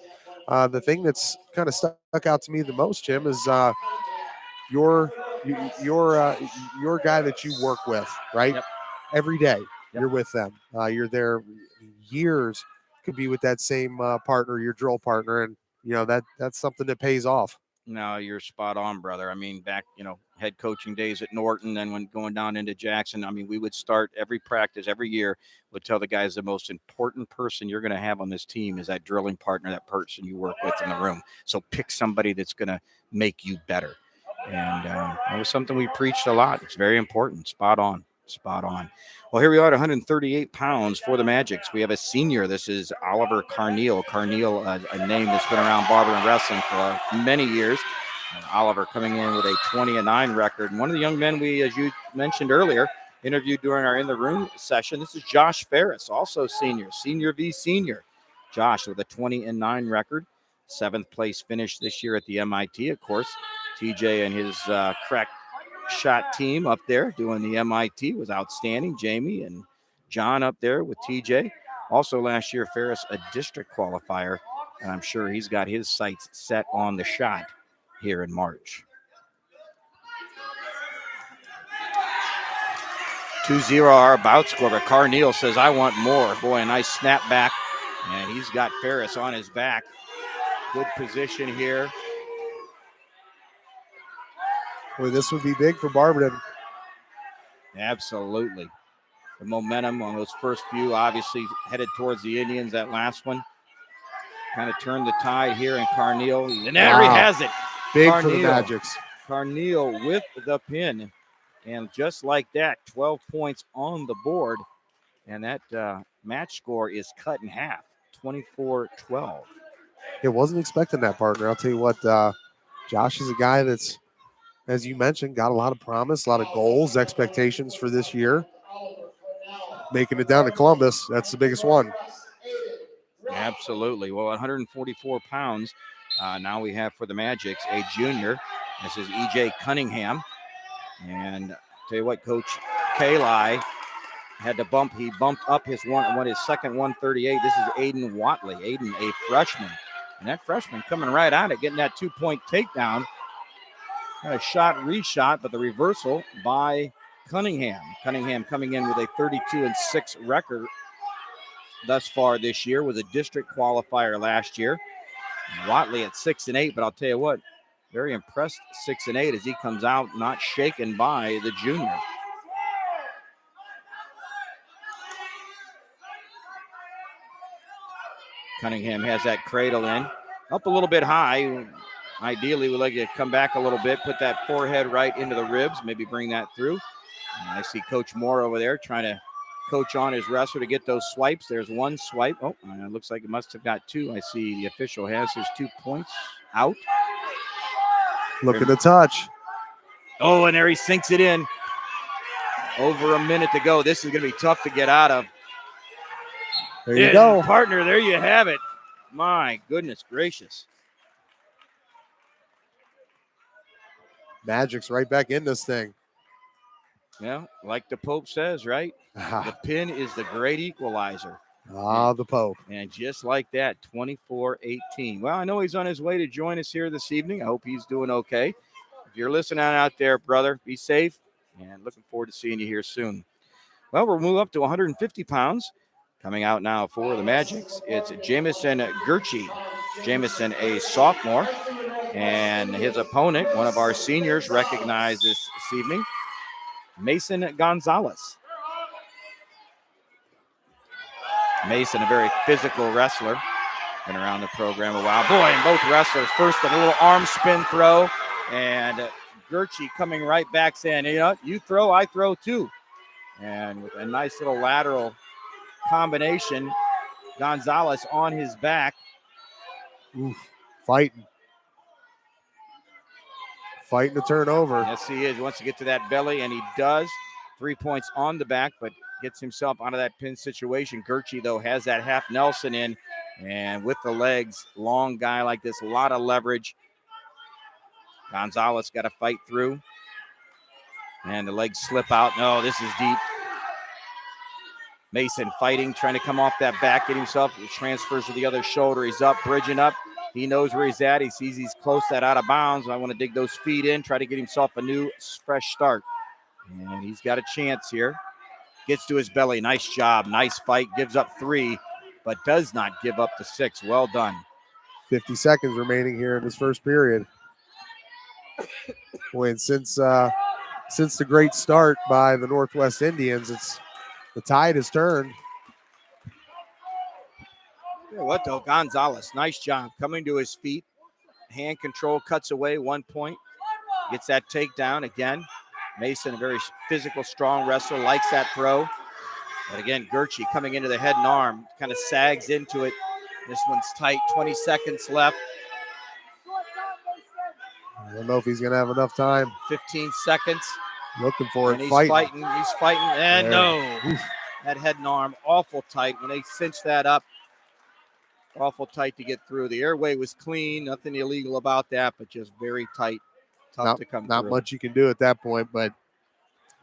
[SPEAKER 4] the thing that's kind of stuck out to me the most, Jim, is your your guy that you work with, right?
[SPEAKER 2] Yep.
[SPEAKER 4] Every day
[SPEAKER 2] Yep.
[SPEAKER 4] you're with them. You're there years. Could be with that same partner, your drill partner, and that's something that pays off.
[SPEAKER 2] No, you're spot on, brother. I mean, back, head coaching days at Norton, then when going down into Jackson, I mean, we would start every practice every year, would tell the guys the most important person you're going to have on this team is that drilling partner, that person you work with in the room. So pick somebody that's going to make you better. And that was something we preached a lot. It's very important. Spot on. Spot on. Well, here we are at 138 pounds for the Magics. We have a senior. This is Oliver Carneal. Carneal, a name that's been around Barberton wrestling for many years. Oliver coming in with a 20-9 record. And one of the young men we, as you mentioned earlier, interviewed during our In the Room session, this is Josh Ferris, also senior v senior. Josh with a 20-9 record. 7th place finish this year at the MIT, of course. TJ and his crack shot team up there doing the MIT was outstanding. Jamie and John up there with TJ. Also last year, Ferris, a district qualifier, and I'm sure he's got his sights set on the shot here in March. 2-0 our bout score, but Carneal says, I want more. Boy, a nice snap back, and he's got Ferris on his back. Good position here.
[SPEAKER 4] Boy, this would be big for Barberton.
[SPEAKER 2] Absolutely. The momentum on those first few, obviously headed towards the Indians. That last one kind of turned the tide here in Carneal. And there he has it.
[SPEAKER 4] Big for the Magics.
[SPEAKER 2] Carneal with the pin. And just like that, 12 points on the board. And that match score is cut in half, 24-12.
[SPEAKER 4] It wasn't expecting that, partner. I'll tell you what, Josh is a guy that's, as you mentioned, got a lot of promise, a lot of goals, expectations for this year. Making it down to Columbus, that's the biggest one.
[SPEAKER 2] Absolutely. Well, 144 pounds now we have for the Magics, a junior. This is E.J. Cunningham. And I'll tell you what, Coach Kali had to bump. He bumped up his second 138. This is Aiden Watley. Aiden, a freshman. And that freshman coming right at it, getting that 2-point takedown. Kind of reshot, but the reversal by Cunningham. Cunningham coming in with a 32-6 record thus far this year, was a district qualifier last year. Watley at 6-8, but I'll tell you what, very impressed 6-8 as he comes out not shaken by the junior. Cunningham has that cradle in. Up a little bit high. Ideally, we'd like to come back a little bit, put that forehead right into the ribs, maybe bring that through. And I see Coach Moore over there trying to coach on his wrestler to get those swipes. There's one swipe. Oh, it looks like it must have got two. I see the official has his 2 points out.
[SPEAKER 4] Look at the touch.
[SPEAKER 2] Oh, and there he sinks it in. Over a minute to go. This is going to be tough to get out of.
[SPEAKER 4] There you go.
[SPEAKER 2] Partner, there you have it. My goodness gracious.
[SPEAKER 4] Magic's right back in this thing.
[SPEAKER 2] Yeah, like the Pope says, right? The pin is the great equalizer.
[SPEAKER 4] The Pope.
[SPEAKER 2] And just like that, 24-18. Well, I know he's on his way to join us here this evening. I hope he's doing okay. If you're listening out there, brother, be safe. And looking forward to seeing you here soon. Well, we'll move up to 150 pounds. Coming out now for the Magics, it's Jamison Gurchie. Jamison, a sophomore. And his opponent, one of our seniors, recognized this evening, Mason Gonzalez. Mason, a very physical wrestler. Been around the program a while. Boy, and both wrestlers. First, a little arm spin throw. And Gurchie coming right back saying, you throw, I throw too. And with a nice little lateral combination, Gonzalez on his back. Oof.
[SPEAKER 4] Fighting to turn over.
[SPEAKER 2] Yes, he is. He wants to get to that belly, and he does. 3 points on the back, but gets himself out of that pin situation. Gertchie, though, has that half Nelson in, and with the legs, long guy like this, a lot of leverage. Gonzalez got to fight through, and the legs slip out. No, this is deep. Mason fighting, trying to come off that back, get himself, he transfers to the other shoulder. He's up, bridging up. He knows where he's at. He sees he's close to that out of bounds. I want to dig those feet in, try to get himself a new, fresh start. And he's got a chance here. Gets to his belly. Nice job. Nice fight. Gives up 3, but does not give up the 6. Well done.
[SPEAKER 4] 50 seconds remaining here in this first period. When since the great start by the Northwest Indians, the tide has turned.
[SPEAKER 2] Yeah, what though? Gonzalez, nice job coming to his feet. Hand control, cuts away 1 point. Gets that takedown again. Mason, a very physical, strong wrestler, likes that throw. But again, Gertchie coming into the head and arm, kind of sags into it. This one's tight, 20 seconds left.
[SPEAKER 4] I don't know if he's going to have enough time.
[SPEAKER 2] 15 seconds.
[SPEAKER 4] Looking for it.
[SPEAKER 2] He's fighting, and
[SPEAKER 4] there.
[SPEAKER 2] No. That head and arm, awful tight. When they cinch that up, awful tight to get through. The airway was clean, nothing illegal about that, but just very tight. Tough to come
[SPEAKER 4] not
[SPEAKER 2] through.
[SPEAKER 4] much you can do at that point, but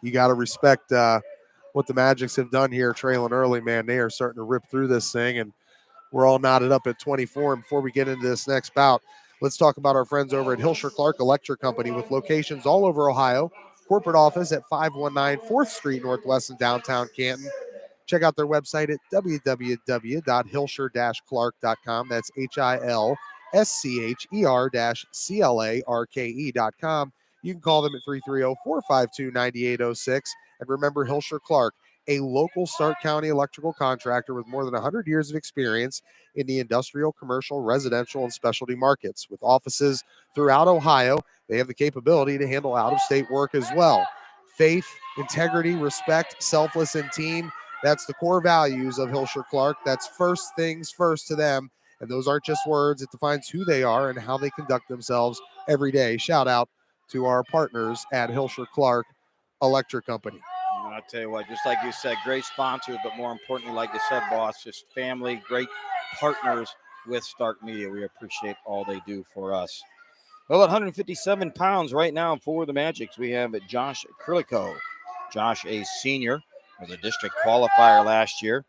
[SPEAKER 4] you got to respect what the Magics have done here, trailing early, man. They are starting to rip through this thing, and we're all knotted up at 24. And before we get into this next bout, let's talk about our friends over at Hilscher Clark Electric Company with locations all over Ohio. Corporate office at 519 4th Street Northwest in downtown Canton. Check out their website at www.hilscher-clark.com. That's HILSCHER-CLARKE.com. You can call them at 330-452-9806. And remember, Hilscher Clark, a local Stark County electrical contractor with more than 100 years of experience in the industrial, commercial, residential, and specialty markets. With offices throughout Ohio, they have the capability to handle out-of-state work as well. Faith, integrity, respect, selfless, and team. That's the core values of Hilscher Clark. That's first things first to them. And those aren't just words. It defines who they are and how they conduct themselves every day. Shout out to our partners at Hilscher Clark Electric Company.
[SPEAKER 2] I'll tell you what, just like you said, great sponsors, but more importantly, like you said, boss, just family, great partners with Stark Media. We appreciate all they do for us. Well, at 157 pounds right now for the Magics, we have Josh Kurliko. Josh, a senior, was a district qualifier last year.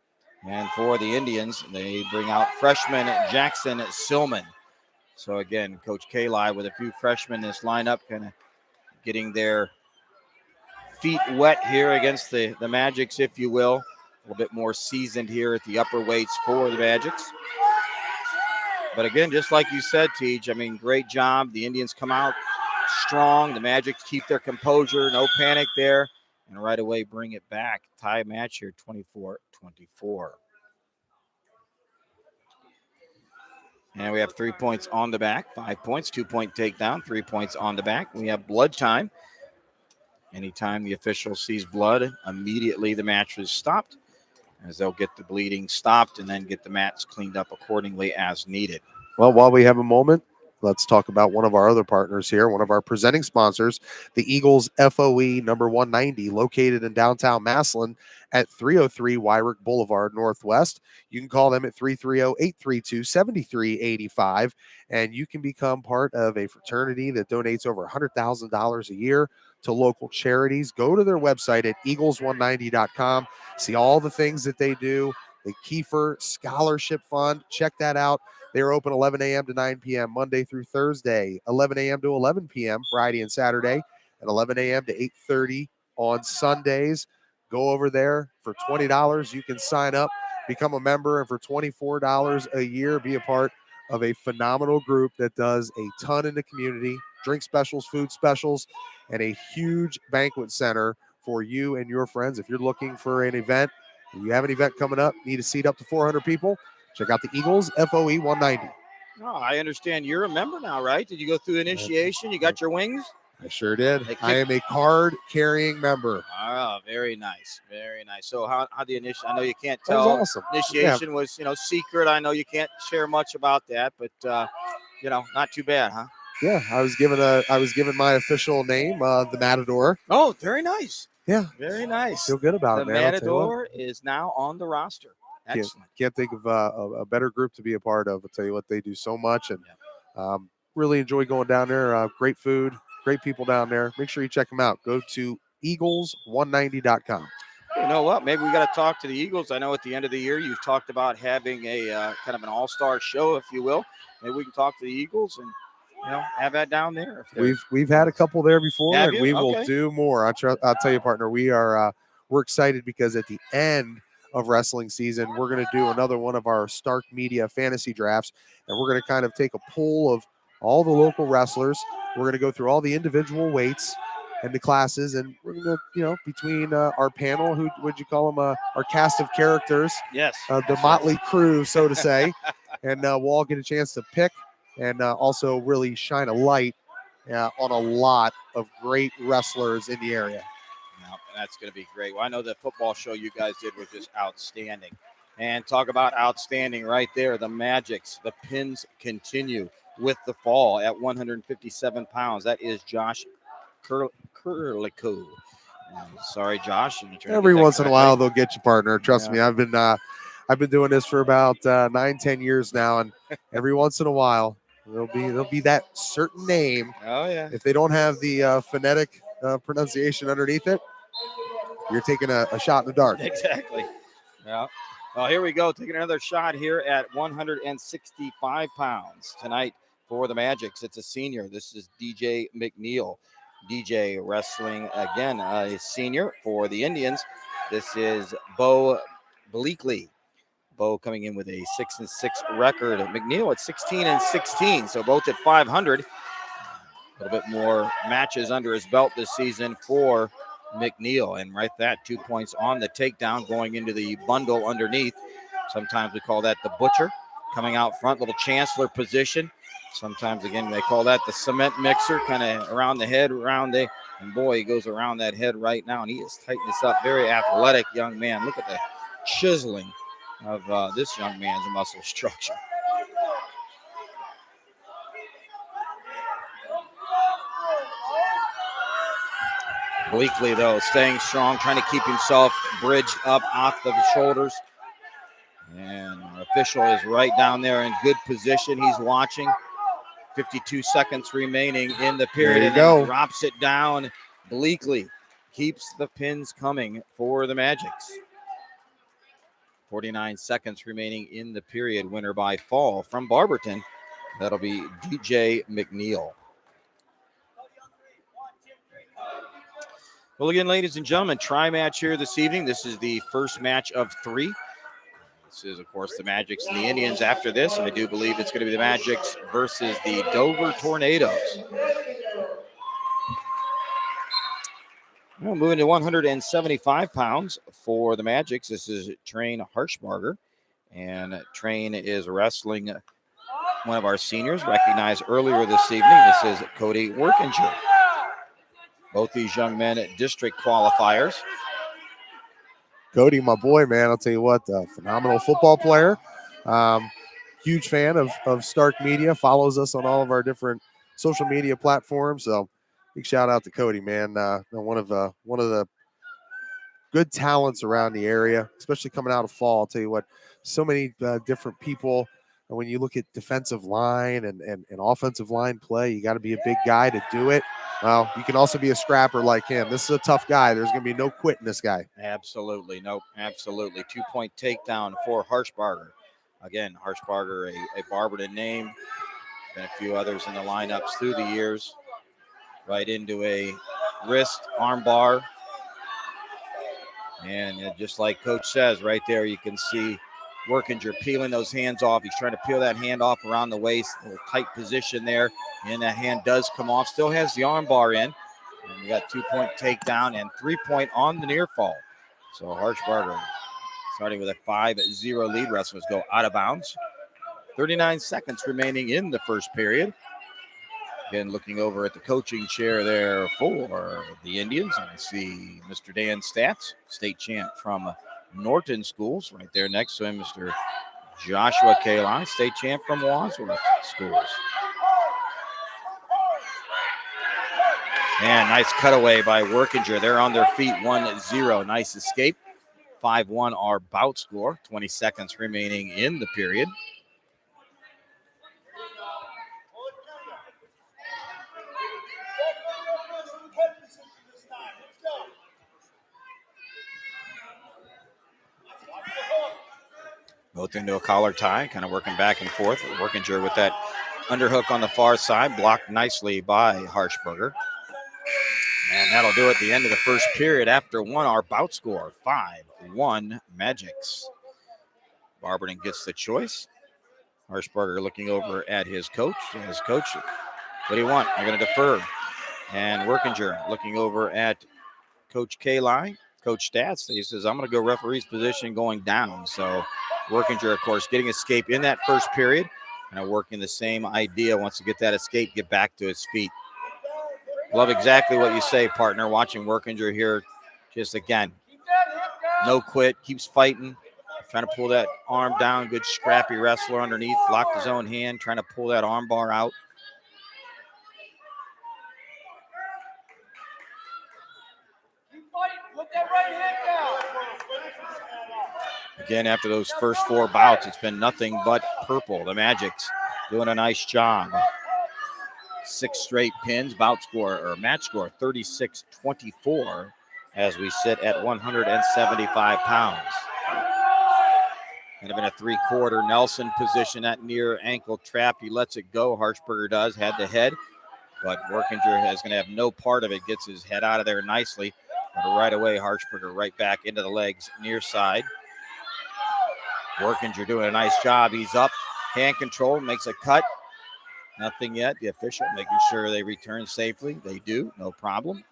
[SPEAKER 2] And for the Indians, they bring out freshman Jackson Silman. So again, Coach Kali with a few freshmen in this lineup, kind of getting their feet wet here against the Magics, if you will. A little bit more seasoned here at the upper weights for the Magics. But again, just like you said, Teej, I mean, great job. The Indians come out strong. The Magics keep their composure. No panic there. And right away bring it back. Tie match here, 24-24. And we have 3 points on the back, 5 points, 2 point takedown, 3 points on the back. We have blood time. Anytime the official sees blood, immediately the match is stopped, as they'll get the bleeding stopped and then get the mats cleaned up accordingly as needed.
[SPEAKER 4] Well, while we have a moment, let's talk about one of our other partners here, one of our presenting sponsors, the Eagles FOE number 190, located in downtown Massillon at 303 Wyrick Boulevard Northwest. You can call them at 330-832-7385, and you can become part of a fraternity that donates over $100,000 a year to local charities. Go to their website at eagles190.com. See all the things that they do. The Kiefer Scholarship Fund. Check that out. They're open 11 a.m. to 9 p.m. Monday through Thursday, 11 a.m. to 11 p.m. Friday and Saturday, and 11 a.m. to 8:30 on Sundays. Go over there for $20. You can sign up, become a member, and for $24 a year, be a part of a phenomenal group that does a ton in the community, drink specials, food specials, and a huge banquet center for you and your friends. If you're looking for an event, you have an event coming up, need to seat up to 400 people, check out the Eagles FOE 190.
[SPEAKER 2] Oh, I understand you're a member now, right? Did you go through initiation? You got your wings?
[SPEAKER 4] I sure did. I am a card-carrying member.
[SPEAKER 2] Oh, very nice. Very nice. So how the initiation, I know you can't
[SPEAKER 4] That was
[SPEAKER 2] tell.
[SPEAKER 4] awesome.
[SPEAKER 2] Initiation was, secret. I know you can't share much about that, but not too bad, huh?
[SPEAKER 4] Yeah, I was given my official name, the Matador.
[SPEAKER 2] Oh, very nice.
[SPEAKER 4] Yeah,
[SPEAKER 2] Very nice.
[SPEAKER 4] feel good about
[SPEAKER 2] The
[SPEAKER 4] it, man. I'll tell you what.
[SPEAKER 2] Matador is now on the roster. Excellent.
[SPEAKER 4] Can't think of a better group to be a part of. I'll tell you what, they do so much, and really enjoy going down there. Great food, great people down there. Make sure you check them out. Go to eagles190.com.
[SPEAKER 2] You know what? Maybe we got to talk to the Eagles. I know at the end of the year you've talked about having a kind of an all-star show, if you will. Maybe we can talk to the Eagles and have that down there.
[SPEAKER 4] We've had a couple there before,
[SPEAKER 2] Have
[SPEAKER 4] and
[SPEAKER 2] you?
[SPEAKER 4] we will
[SPEAKER 2] Okay.
[SPEAKER 4] do more. I'll tell you, partner. We're excited because at the end of wrestling season, we're going to do another one of our Stark Media fantasy drafts, and we're going to kind of take a poll of all the local wrestlers. We're going to go through all the individual weights and the classes, and we're going to, between our panel, who would you call them, our cast of characters,
[SPEAKER 2] Yes.
[SPEAKER 4] the motley crew, so to say, and we'll all get a chance to pick and also really shine a light on a lot of great wrestlers in the area.
[SPEAKER 2] No, that's going to be great. Well, I know the football show you guys did was just outstanding. And talk about outstanding right there. The Magics, the pins continue with the fall at 157 pounds. That is Josh Kurliku. Sorry, Josh.
[SPEAKER 4] Every once in a while, they'll get you, partner. Trust me. I've been doing this for about 9-10 years now, and every once in a while, there'll be that certain name.
[SPEAKER 2] Oh yeah.
[SPEAKER 4] If they don't have the phonetic pronunciation underneath it, you're taking a shot in the dark.
[SPEAKER 2] Exactly. Yeah. Well, here we go. Taking another shot here at 165 pounds tonight for the Magics. It's a senior. This is DJ McNeil. DJ wrestling again, a senior for the Indians. This is Bo Bleakley. Bo coming in with a 6-6 record. McNeil at 16-16, so both at 500. A little bit more matches under his belt this season for McNeil, and right that 2 points on the takedown going into the bundle underneath. Sometimes we call that the butcher coming out front, little chancellor position. Sometimes again they call that the cement mixer, kind of around the head, and boy, he goes around that head right now, and he is tightening this up. Very athletic young man. Look at the chiseling of this young man's muscle structure. Bleakley, though, staying strong, trying to keep himself bridged up off the shoulders. And our official is right down there in good position. He's watching. 52 seconds remaining in the period.
[SPEAKER 4] There you go.
[SPEAKER 2] Drops it down. Bleakley keeps the pins coming for the Magics. 49 seconds remaining in the period. Winner by fall from Barberton. That'll be DJ McNeil. Well, again, ladies and gentlemen, tri-match here this evening. This is the first match of 3. This is, of course, the Magics and the Indians. After this, I do believe it's going to be the Magics versus the Dover Tornadoes. Well, moving to 175 pounds for the Magics. This is Train Harshbarger. And Train is wrestling one of our seniors, recognized earlier this evening. This is Cody Workinger. Both these young men at district qualifiers.
[SPEAKER 4] Cody, my boy, man, I'll tell you what, phenomenal football player. Huge fan of Stark Media, follows us on all of our different social media platforms. So big shout out to Cody, man. One of the good talents around the area, especially coming out of fall. I'll tell you what, so many different people. And when you look at defensive line and offensive line play, you got to be a big guy to do it. Well, you can also be a scrapper like him. This is a tough guy. There's going to be no quitting this guy.
[SPEAKER 2] Absolutely. Nope. Absolutely. 2-point takedown for Harshbarger. Again, Harshbarger, a Barberton name. Been a few others in the lineups through the years. Right into a wrist arm bar. And just like Coach says right there, you can see Workinger peeling those hands off. He's trying to peel that hand off around the waist. A little tight position there. And that hand does come off. Still has the arm bar in. And we got 2-point takedown and 3-point on the near fall. So Harshbarger starting with a 5-0 lead. Wrestlers go out of bounds. 39 seconds remaining in the first period. Again, looking over at the coaching chair there for the Indians. I see Mr. Dan Statz, state champ from Norton Schools. Right there next to him, Mr. Joshua Kalon, state champ from Wadsworth Schools. And nice cutaway by Workinger. They're on their feet 1-0. Nice escape. 5-1 our bout score. 20 seconds remaining in the period. Both into a collar tie, kind of working back and forth. Workinger with that underhook on the far side, blocked nicely by Harshberger. And that'll do it at the end of the first period. After one, our bout score, 5-1 Magics. Barberton gets the choice. Harshberger looking over at his coach. His coach, what do you want? I'm going to defer. And Workinger looking over at Coach Kali, Coach Stats. He says, I'm going to go referee's position going down. So Workinger, of course, getting escape in that first period. And working the same idea. Wants to get that escape, get back to his feet. Love exactly what you say, partner. Watching Workinger here, just again, no quit, keeps fighting, trying to pull that arm down. Good scrappy wrestler underneath, locked his own hand, trying to pull that arm bar out. Again, after those first four bouts, it's been nothing but purple. The Magics doing a nice job. 6 straight pins, bout score or match score 36-24 as we sit at 175 pounds. Kind of in a 3/4 Nelson position, that near ankle trap. He lets it go. Harshberger does, head to head, but Workinger is going to have no part of it. Gets his head out of there nicely. But right away, Harshberger right back into the legs, near side. Workinger doing a nice job. He's up, hand control, makes a cut. Nothing yet. The official making sure they return safely. They do, no problem.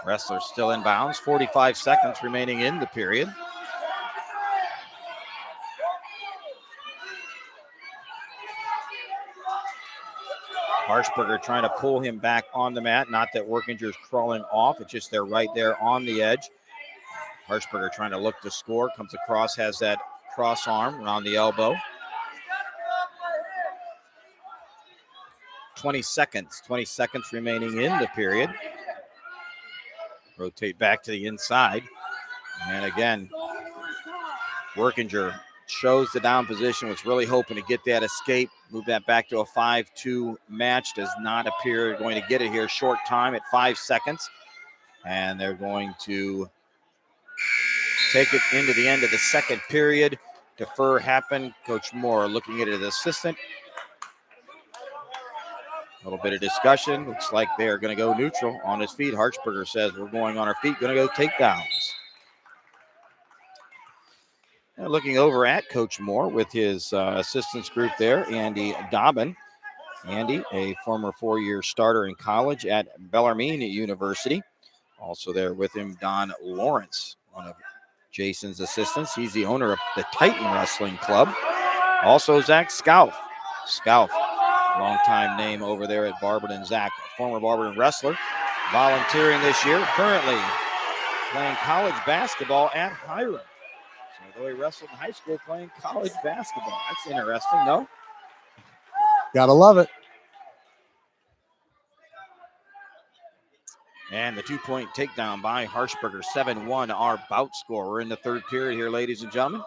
[SPEAKER 2] Wrestler still in bounds. 45 seconds remaining in the period. Harshberger trying to pull him back on the mat. Not that Workinger's crawling off. It's just they're right there on the edge. Harshberger trying to look to score. Comes across, has that cross arm around the elbow. 20 seconds remaining in the period. Rotate back to the inside. And again, Workinger shows the down position, was really hoping to get that escape. Move that back to a 5-2 match. Does not appear going to get it here. Short time at 5 seconds. And they're going to take it into the end of the second period. Defer happened. Coach Moore looking at his assistant. A little bit of discussion. Looks like they're going to go neutral on his feet. Harshberger says we're going on our feet, going to go takedowns. And looking over at Coach Moore with his assistants group there, Andy Dobbin. Andy, a former 4-year starter in college at Bellarmine University. Also there with him, Don Lawrence, one of Jason's assistants. He's the owner of the Titan Wrestling Club. Also Zach Scalf. Scalf, longtime name over there at Barberton. Zach, former Barberton wrestler, volunteering this year, currently playing college basketball at Hiram. So though he wrestled in high school, playing college basketball. That's interesting, no?
[SPEAKER 4] Gotta love it.
[SPEAKER 2] And the 2-point takedown by Harshberger, 7-1 our bout score. We're in the third period here, ladies and gentlemen.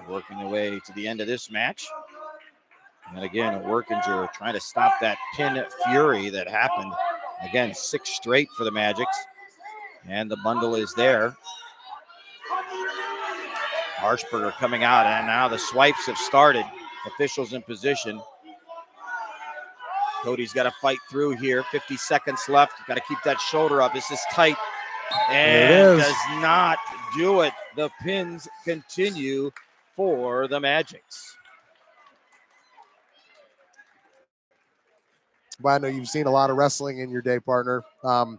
[SPEAKER 2] We're working the way to the end of this match. And again, Workinger trying to stop that pin fury that happened. Again, 6 straight for the Magics. And the bundle is there. Harshberger coming out, and now the swipes have started. Officials in position. Cody's got to fight through here. 50 seconds left. Got to keep that shoulder up. This is tight. And does not do it. The pins continue for the Magics.
[SPEAKER 4] Well, I know you've seen a lot of wrestling in your day, partner. The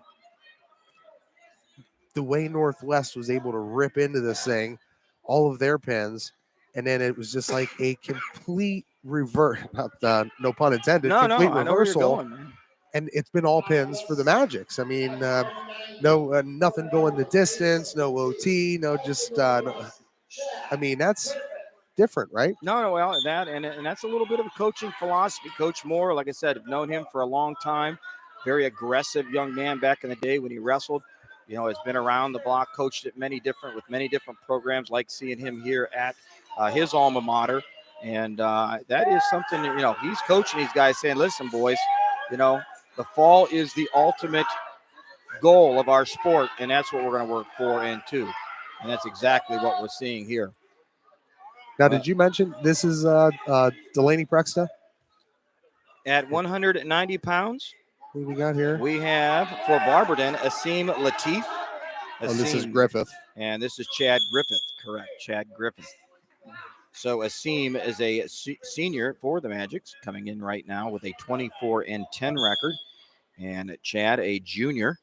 [SPEAKER 4] way Northwest was able to rip into this thing, all of their pins, and then it was just like a complete revert. No pun intended. Complete reversal.
[SPEAKER 2] I know where you're going, man.
[SPEAKER 4] And it's been all pins for the Magics. I mean, nothing going the distance, no OT, no just. I mean, that's different, right?
[SPEAKER 2] No, well, that and that's a little bit of a coaching philosophy. Coach Moore, like I said, I've known him for a long time. very aggressive young man back in the day when he wrestled. Has been around the block, coached at many different programs. Like seeing him here at his alma mater, and that is something. He's coaching these guys, saying, "Listen, boys, the fall is the ultimate goal of our sport, and that's what we're going to work for and to." And that's exactly what we're seeing here.
[SPEAKER 4] Now, did you mention this is Delaney Prexta?
[SPEAKER 2] At 190 pounds,
[SPEAKER 4] Who we got here?
[SPEAKER 2] we have for Barberton, Asim Latif.
[SPEAKER 4] This is Griffith.
[SPEAKER 2] And this is Chad Griffith, correct, Chad Griffith. So Asim is a senior for the Magics, coming in right now with a 24-10 record. And Chad, a junior.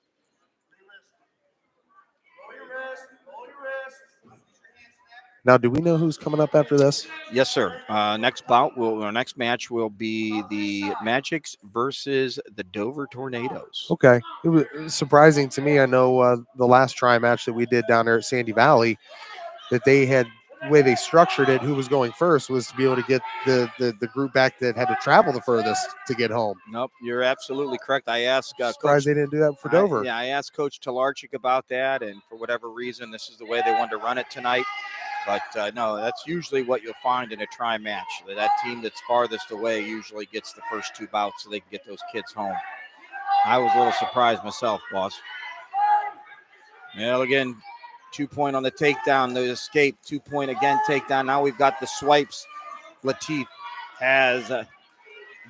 [SPEAKER 4] Now, do we know who's coming up after this?
[SPEAKER 2] Yes, sir. Next match will be the Magics versus the Dover Tornadoes.
[SPEAKER 4] Okay. It was surprising to me. I know the last try match that we did down there at Sandy Valley, that they had, the way they structured it, who was going first was to be able to get the group back that had to travel the furthest to get home.
[SPEAKER 2] Nope, you're absolutely correct. I asked
[SPEAKER 4] Surprised
[SPEAKER 2] Coach.
[SPEAKER 4] They didn't do that for Dover.
[SPEAKER 2] I asked Coach Talarchik about that, and for whatever reason, this is the way they wanted to run it tonight. But no, that's usually what you'll find in a try match. That team that's farthest away usually gets the first two bouts so they can get those kids home. I was a little surprised myself, boss. Well, again, 2-point on the takedown, the escape, 2-point again takedown. Now we've got the swipes. Latif has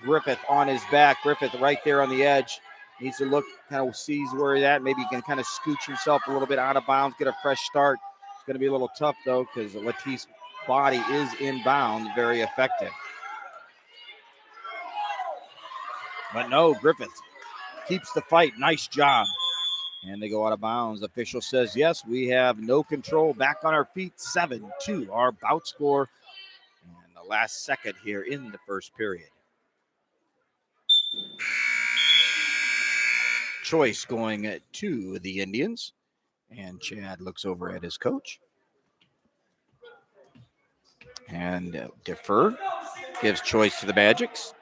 [SPEAKER 2] Griffith on his back. Griffith right there on the edge. Needs to look, kind of sees where he's at. Maybe he can kind of scooch himself a little bit out of bounds, get a fresh start. It's going to be a little tough, though, because Latif's body is inbound, very effective. But no, Griffith keeps the fight. Nice job. And they go out of bounds. The official says, yes, we have no control. Back on our feet, 7-2, our bout score. And the last second here in the first period. Choice going to the Indians. And Chad looks over at his coach. And defer. Gives choice to the Magics.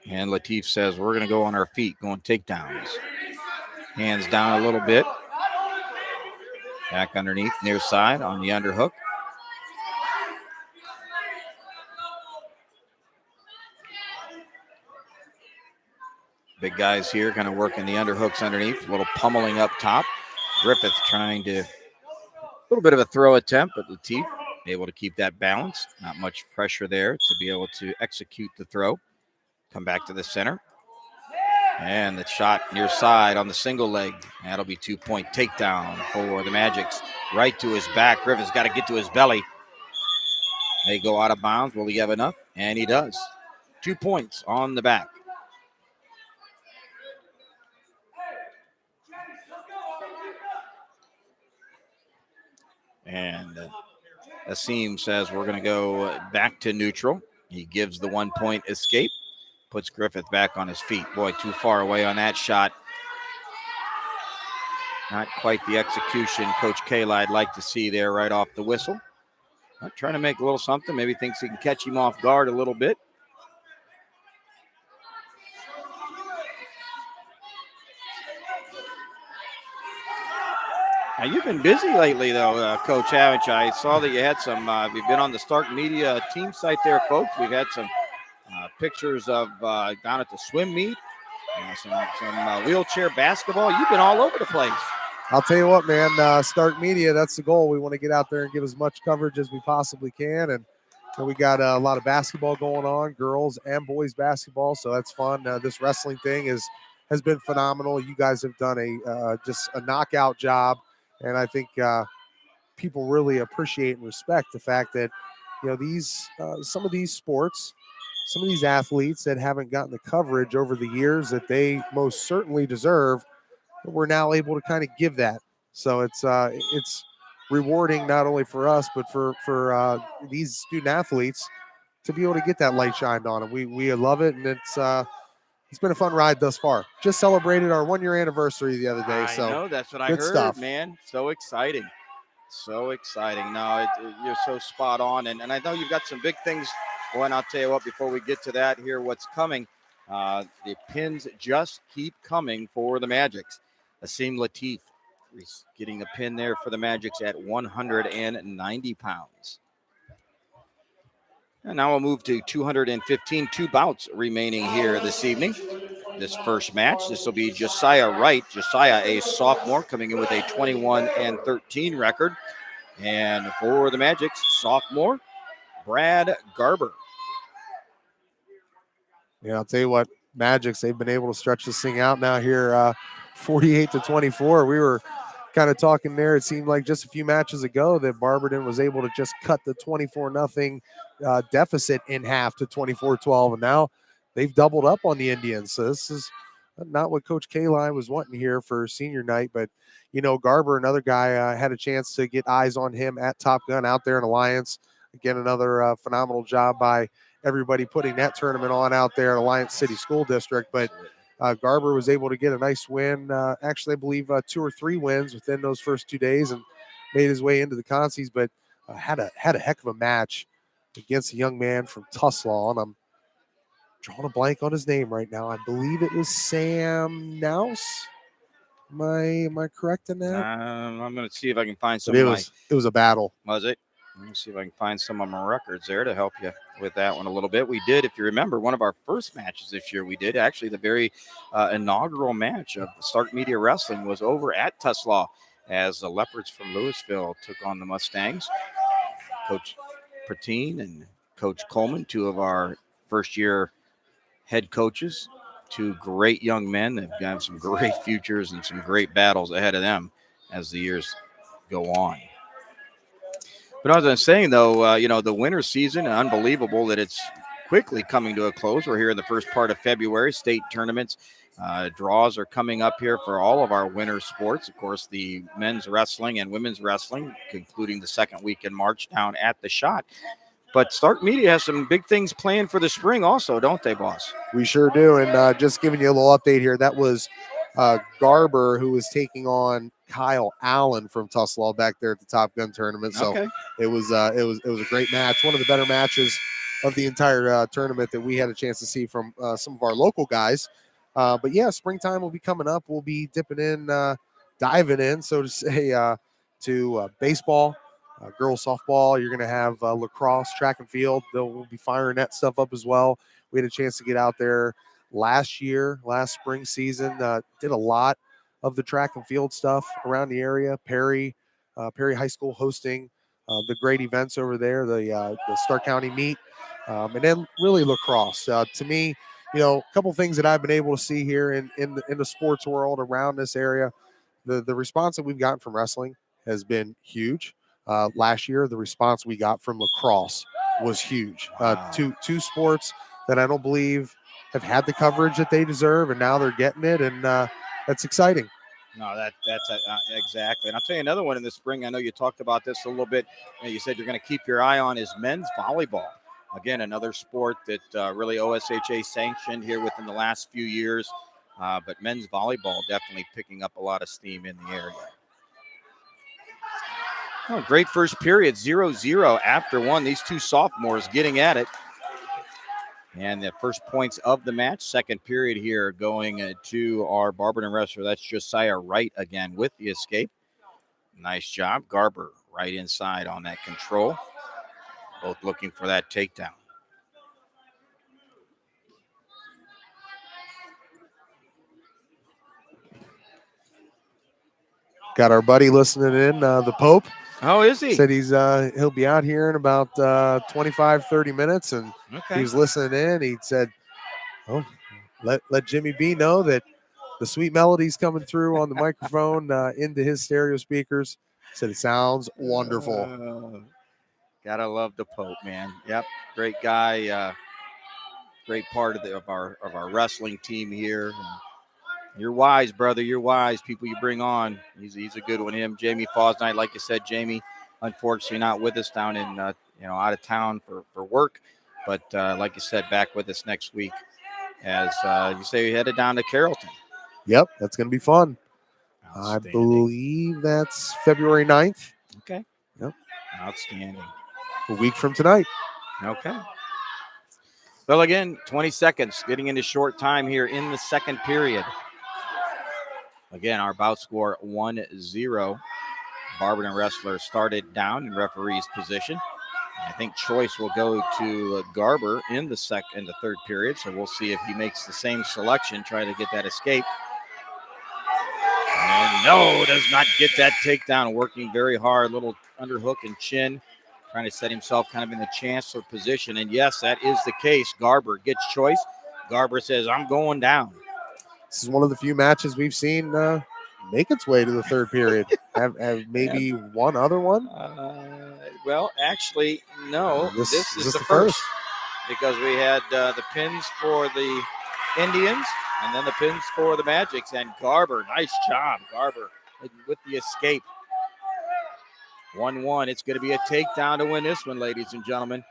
[SPEAKER 2] And Latif says, we're going to go on our feet, going takedowns. Hands down a little bit. Back underneath, near side on the underhook. Big guys here kind of working the underhooks underneath. A little pummeling up top. Griffith trying to, a little bit of a throw attempt, but Latif able to keep that balance. Not much pressure there to be able to execute the throw. Come back to the center. And the shot near side on the single leg. That'll be 2-point takedown for the Magics. Right to his back. Griffith's got to get to his belly. They go out of bounds. Will he have enough? And he does. 2 points on the back. And Asim says we're going to go back to neutral. He gives the 1-point escape. Puts Griffith back on his feet. Boy, too far away on that shot. Not quite the execution Coach Kayla I'd like to see there right off the whistle. But trying to make a little something. Maybe thinks he can catch him off guard a little bit. Now, you've been busy lately, though, Coach, haven't you? I saw that you had some, you've been on the Stark Media team site there, folks. We've had some pictures of down at the swim meet, some wheelchair basketball. You've been all over the place.
[SPEAKER 4] I'll tell you what, man, Stark Media, that's the goal. We want to get out there and give as much coverage as we possibly can. And we got a lot of basketball going on, girls and boys basketball, so that's fun. This wrestling thing has been phenomenal. You guys have done just a knockout job, and I think people really appreciate and respect the fact that these some of these sports, some of these athletes that haven't gotten the coverage over the years that they most certainly deserve, we're now able to kind of give that. So it's rewarding not only for us, but for these student athletes to be able to get that light shined on them. We love it, and it's been a fun ride thus far. Just celebrated our 1-year anniversary the other day. So
[SPEAKER 2] I know, that's what I
[SPEAKER 4] good
[SPEAKER 2] heard,
[SPEAKER 4] stuff.
[SPEAKER 2] Man. So exciting. So exciting. No, you're so spot on. And I know you've got some big things going. I'll tell you what, before we get to that here, what's coming. The pins just keep coming for the Magics. Asim Latif is getting the pin there for the Magics at 190 pounds. And now we'll move to 215, 2 bouts remaining here this evening. This first match, this will be Josiah Wright. Josiah, a sophomore, coming in with a 21-13 record. And for the Magics, sophomore, Brad Garber.
[SPEAKER 4] Yeah, I'll tell you what, Magics, they've been able to stretch this thing out now here, 48-24. We were kind of talking there. It seemed like just a few matches ago that Barberton was able to just cut the 24-0 deficit in half to 24-12, and now they've doubled up on the Indians. So this is not what Coach Kali was wanting here for senior night, but Garber, another guy, had a chance to get eyes on him at Top Gun out there in Alliance. Again, another phenomenal job by everybody putting that tournament on out there at Alliance City School District. But Garber was able to get a nice win. Actually, I believe 2 or 3 wins within those first 2 days, and made his way into the consies. But had a heck of a match against a young man from Tuslaw, and I'm drawing a blank on his name right now. I believe it was Sam Nouse. Am I correct in that?
[SPEAKER 2] I'm going to see if I can find some.
[SPEAKER 4] It was a battle.
[SPEAKER 2] Was it? Let me see if I can find some of my records there to help you with that one a little bit. We did, if you remember, one of our first matches this year, we did actually the very inaugural match of Stark Media Wrestling was over at Tuslaw as the Leopards from Louisville took on the Mustangs. Coach Pertine and Coach Coleman, 2 of our first-year head coaches, 2 great young men that have some great futures and some great battles ahead of them as the years go on. But as I was saying, though, the winter season, unbelievable that it's quickly coming to a close. We're here in the first part of February. State tournaments, draws are coming up here for all of our winter sports. Of course, the men's wrestling and women's wrestling, concluding the second week in March down at the Shot. But Stark Media has some big things planned for the spring also, don't they, boss?
[SPEAKER 4] We sure do. And just giving you a little update here, that was Garber, who was taking on Kyle Allen from Tuslaw back there at the Top Gun tournament. So it was a great match, one of the better matches of the entire tournament that we had a chance to see from some of our local guys. But yeah, springtime will be coming up. We'll be dipping in, diving in, so to say, to baseball, girls softball. You're going to have lacrosse, track and field. We'll be firing that stuff up as well. We had a chance to get out there last spring season, did a lot of the track and field stuff around the area. Perry High School hosting the great events over there, the Stark County meet, and then really lacrosse. To me, a couple things that I've been able to see here in the sports world around this area, the response that we've gotten from wrestling has been huge. Last year, the response we got from lacrosse was huge.
[SPEAKER 2] Wow.
[SPEAKER 4] Two sports that I don't believe have had the coverage that they deserve, and now they're getting it, and that's exciting.
[SPEAKER 2] No, that's exactly. And I'll tell you another one in the spring. I know you talked about this a little bit. You said you're going to keep your eye on is men's volleyball. Again, another sport that really OSHA sanctioned here within the last few years. But men's volleyball definitely picking up a lot of steam in the area. Oh, great first period, 0-0 after one. These 2 sophomores getting at it. And the first points of the match, second period here, going to our Barberton wrestler. That's Josiah Wright again with the escape. Nice job. Garber right inside on that control. Both looking for that takedown.
[SPEAKER 4] Got our buddy listening in, the Pope.
[SPEAKER 2] Oh, is he?
[SPEAKER 4] Said he'll be out here in about 25, 30 minutes, and he was listening in. He said, "Oh, let Jimmy B know that the sweet melodies coming through on the microphone into his stereo speakers." He said it sounds wonderful.
[SPEAKER 2] Gotta love the Pope, man. Yep, great guy. Great part of our wrestling team here. You're wise, brother. You're wise. People you bring on. He's a good one. Him, Jamie Fosnight, like you said, Jamie, unfortunately not with us down in out of town for work, but like you said, back with us next week as you say we headed down to Carrollton.
[SPEAKER 4] Yep, that's gonna be fun. I believe that's February 9th.
[SPEAKER 2] Okay.
[SPEAKER 4] Yep.
[SPEAKER 2] Outstanding.
[SPEAKER 4] A week from tonight.
[SPEAKER 2] Okay. Well, again, 20 seconds getting into short time here in the second period. Again, our bout score 1-0. Barberton wrestler started down in referee's position. I think choice will go to Garber in the third period, so we'll see if he makes the same selection, try to get that escape. And no, does not get that takedown, working very hard, little underhook and chin, trying to set himself kind of in the chancellor position. And yes, that is the case. Garber gets choice. Garber says, I'm going down.
[SPEAKER 4] This is one of the few matches we've seen make its way to the third period. have maybe one other one?
[SPEAKER 2] Well, actually, no. This is the first. Because we had the pins for the Indians and then the pins for the Magics. And Garber, nice job, Garber, with the escape. 1-1. It's going to be a takedown to win this one, ladies and gentlemen.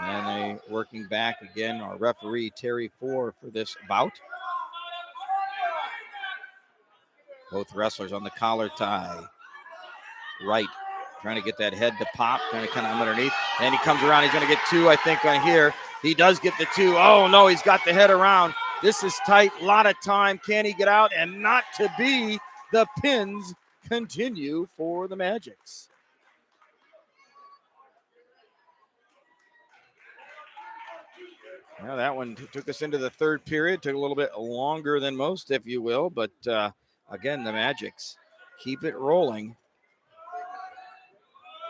[SPEAKER 2] And they working back again. Our referee, Terry Ford, for this bout. Both wrestlers on the collar tie. Right. Trying to get that head to pop, trying to kind of come underneath. And he comes around. He's going to get two, I think, on here. He does get the two. Oh, no, he's got the head around. This is tight. A lot of time. Can he get out? And not to be. The pins continue for the Magics. Well, that one took us into the third period. Took a little bit longer than most, if you will. But, again, the Magics keep it rolling.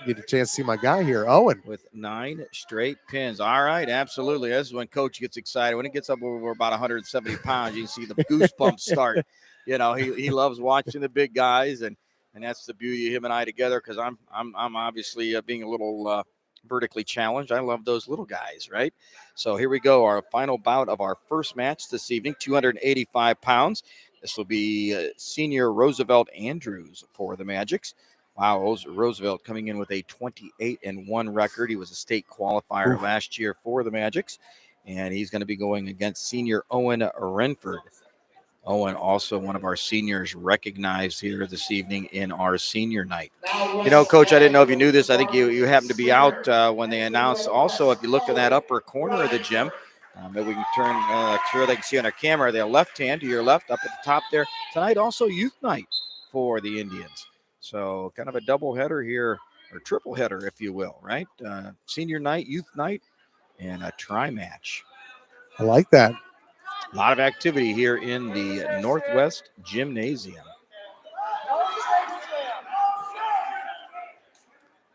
[SPEAKER 4] Get a chance to see my guy here, Owen.
[SPEAKER 2] With 9 straight pins. All right, absolutely. This is when Coach gets excited. When it gets up over about 170 pounds, you can see the goosebumps start. You know, he loves watching the big guys, and that's the beauty of him and I together, because I'm obviously being a little vertically challenged. I love those little guys, right? So here we go, our final bout of our first match this evening, 285 pounds. This will be senior Roosevelt Andrews for the Magics. Wow, Roosevelt coming in with a 28-1 record. He was a state qualifier last year for the Magics, and he's going to be going against senior Owen Renford. Owen, also one of our seniors, recognized here this evening in our senior night. You know, Coach, I didn't know if you knew this. I think you happened to be out when they announced. Also, if you look in that upper corner of the gym, maybe we can turn sure they can see on our camera, the left hand to your left up at the top there. Tonight, also youth night for the Indians. So kind of a double header here, or triple header, if you will, right? Senior night, youth night, and a tri-match.
[SPEAKER 4] I like that.
[SPEAKER 2] A lot of activity here in the Northwest Gymnasium.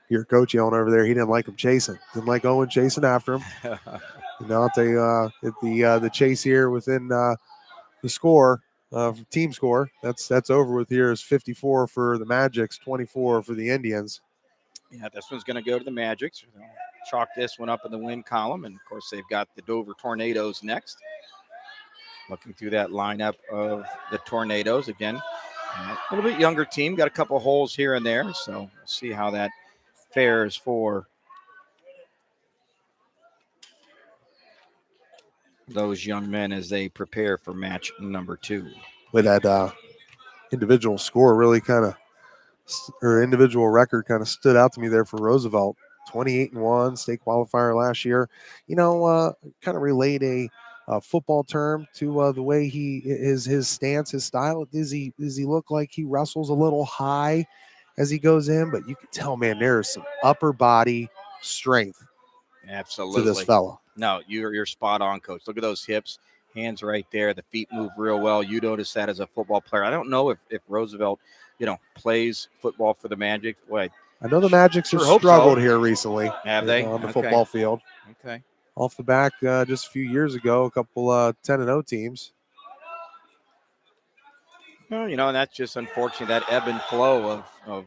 [SPEAKER 4] Your coach yelling over there, he didn't like him chasing. Didn't like Owen chasing after him. I'll tell you, the chase here within the score, team score, that's over with here is 54 for the Magics, 24 for the Indians.
[SPEAKER 2] Yeah, this one's going to go to the Magics. Chalk this one up in the win column, and of course they've got the Dover Tornadoes next. Looking through that lineup of the Tornadoes again, a little bit younger team, got a couple holes here and there, so we'll see how that fares for those young men as they prepare for match number 2.
[SPEAKER 4] With that individual score really kind of, or individual record kind of stood out to me there for Roosevelt. 28-1, state qualifier last year. Kind of relate a football term to the way his stance, his style. Does he look like he wrestles a little high as he goes in? But you can tell, man, there is some upper body strength.
[SPEAKER 2] Absolutely.
[SPEAKER 4] To this fella.
[SPEAKER 2] No, you're spot on, Coach. Look at those hips, hands right there. The feet move real well. You notice that as a football player. I don't know if Roosevelt, plays football for the Magic. Boy,
[SPEAKER 4] I know the Magics have struggled here recently.
[SPEAKER 2] Have they?
[SPEAKER 4] On the football field.
[SPEAKER 2] Okay.
[SPEAKER 4] Off the back just a few years ago, a couple 10-0 teams.
[SPEAKER 2] Well, and that's just unfortunate, that ebb and flow of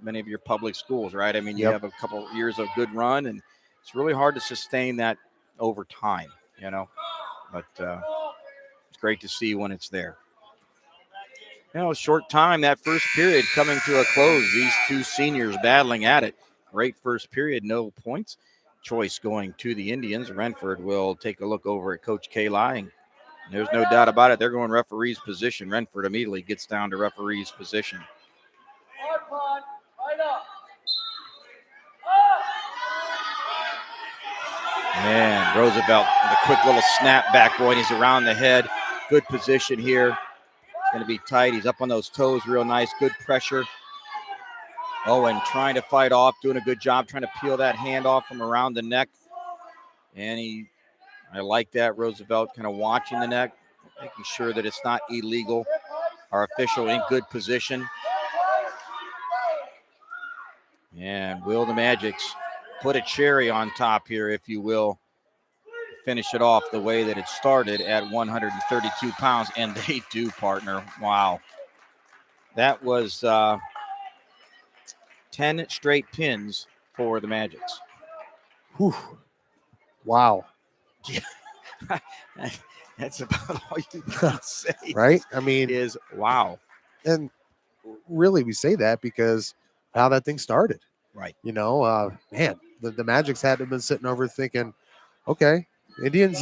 [SPEAKER 2] many of your public schools, right? I mean, you have a couple years of good run, and it's really hard to sustain that over time, But it's great to see when it's there. Short time, that first period coming to a close. These two seniors battling at it. Great first period, no points. Choice going to the Indians. Renford will take a look over at Coach Kayla, and there's no doubt about it. They're going referee's position. Renford immediately gets down to referee's position. And Roosevelt with a quick little snap back, boy, and he's around the head. Good position here. It's going to be tight. He's up on those toes real nice. Good pressure. Owen trying to fight off, doing a good job trying to peel that hand off from around the neck. And I like that. Roosevelt kind of watching the neck, making sure that it's not illegal. Our official in good position. And will the Magics put a cherry on top here, if you will, finish it off the way that it started at 132 pounds? And they do, partner. Wow. That was 10 straight pins for the Magics.
[SPEAKER 4] Whew. Wow.
[SPEAKER 2] That's about all you can say.
[SPEAKER 4] Right? I mean,
[SPEAKER 2] is wow.
[SPEAKER 4] And really, we say that because how that thing started.
[SPEAKER 2] Right.
[SPEAKER 4] You know, man, the Magics had to have been sitting over thinking, okay, Indians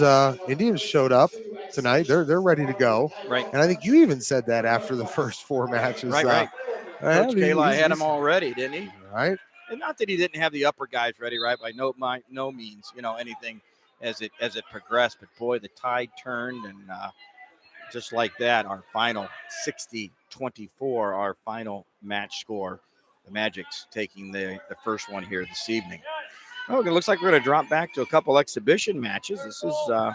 [SPEAKER 4] showed up tonight. They're ready to go.
[SPEAKER 2] Right.
[SPEAKER 4] And I think you even said that after the first 4 matches.
[SPEAKER 2] Right. Coach Kayla had him all ready, didn't he?
[SPEAKER 4] Right.
[SPEAKER 2] And not that he didn't have the upper guys ready, right? By no means, anything as it progressed. But boy, the tide turned, and just like that, our final 60-24, our final match score. The Magics taking the first one here this evening. Oh, it looks like we're going to drop back to a couple exhibition matches. This is a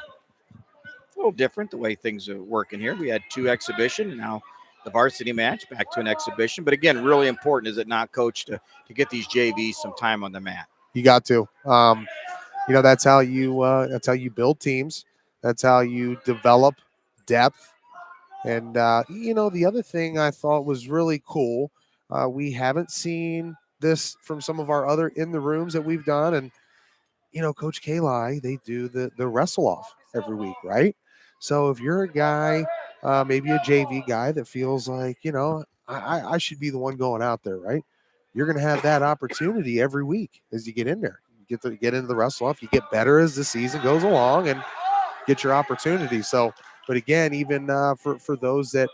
[SPEAKER 2] little different the way things are working here. We had 2 exhibition, and now the varsity match back to an exhibition. But again, really important, is it not, Coach, to get these JVs some time on the mat?
[SPEAKER 4] You got to. That's how you build teams. That's how you develop depth. And the other thing I thought was really cool, we haven't seen this from some of our other in the rooms that we've done. And Coach Kayla, they do the wrestle off every week, right? So if you're a guy, maybe a JV guy that feels like, I should be the one going out there, right? You're going to have that opportunity every week as you get in there. You get into the wrestle off. You get better as the season goes along and get your opportunity. So, but again, even for those that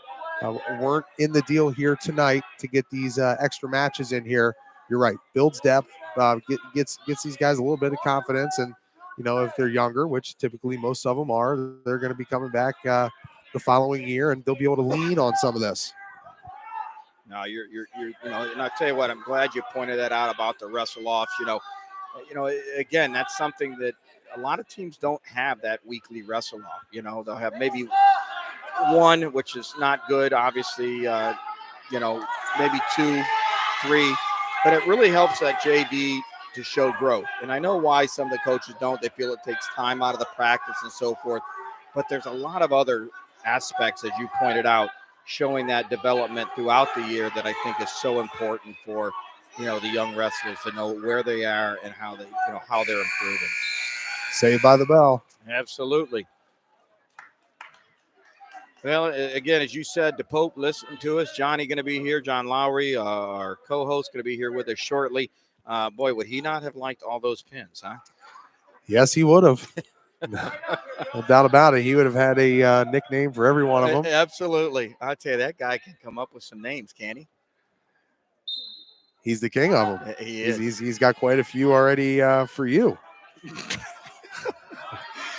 [SPEAKER 4] weren't in the deal here tonight to get these extra matches in here, you're right. Builds depth, gets these guys a little bit of confidence, and if they're younger, which typically most of them are, they're going to be coming back the following year, and they'll be able to lean on some of this.
[SPEAKER 2] No, you're and I'll tell you what, I'm glad you pointed that out about the wrestle offs. Again, that's something that a lot of teams don't have, that weekly wrestle off. They'll have maybe one, which is not good, obviously, maybe 2, 3, but it really helps that JV to show growth. And I know why some of the coaches don't. They feel it takes time out of the practice and so forth, but there's a lot of other aspects, as you pointed out, showing that development throughout the year that I think is so important for, the young wrestlers to know where they are and how they're improving.
[SPEAKER 4] Saved by the bell.
[SPEAKER 2] Absolutely. Well, again, as you said, the Pope listened to us. Johnny going to be here. John Lowry, our co-host, going to be here with us shortly. Boy, would he not have liked all those pins, huh?
[SPEAKER 4] Yes, he would have. No doubt about it. He would have had a nickname for every one of them.
[SPEAKER 2] Absolutely. I tell you, that guy can come up with some names, can he?
[SPEAKER 4] He's the king of them.
[SPEAKER 2] He is.
[SPEAKER 4] He's got quite a few already for you.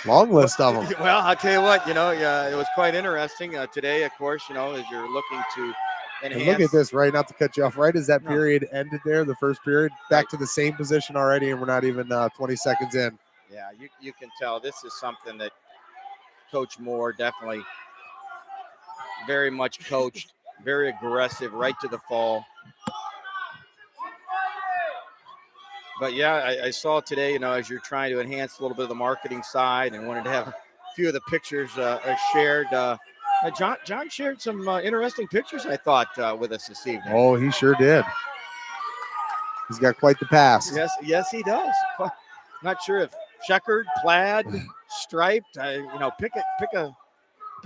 [SPEAKER 4] Long list of them.
[SPEAKER 2] Well, I'll tell you what, it was quite interesting today, of course, as you're looking to enhance.
[SPEAKER 4] And look at this, right? Not to cut you off, right as that period ended there, the first period, back to the same position already, and we're not even 20 seconds in.
[SPEAKER 2] Yeah, you can tell this is something that Coach Moore definitely very much coached, very aggressive, right to the fall. But yeah, I saw today, as you're trying to enhance a little bit of the marketing side and wanted to have a few of the pictures shared. John shared some interesting pictures, I thought, with us this evening.
[SPEAKER 4] Oh, he sure did. He's got quite the past.
[SPEAKER 2] Yes, he does. Not sure if checkered, plaid, striped. Pick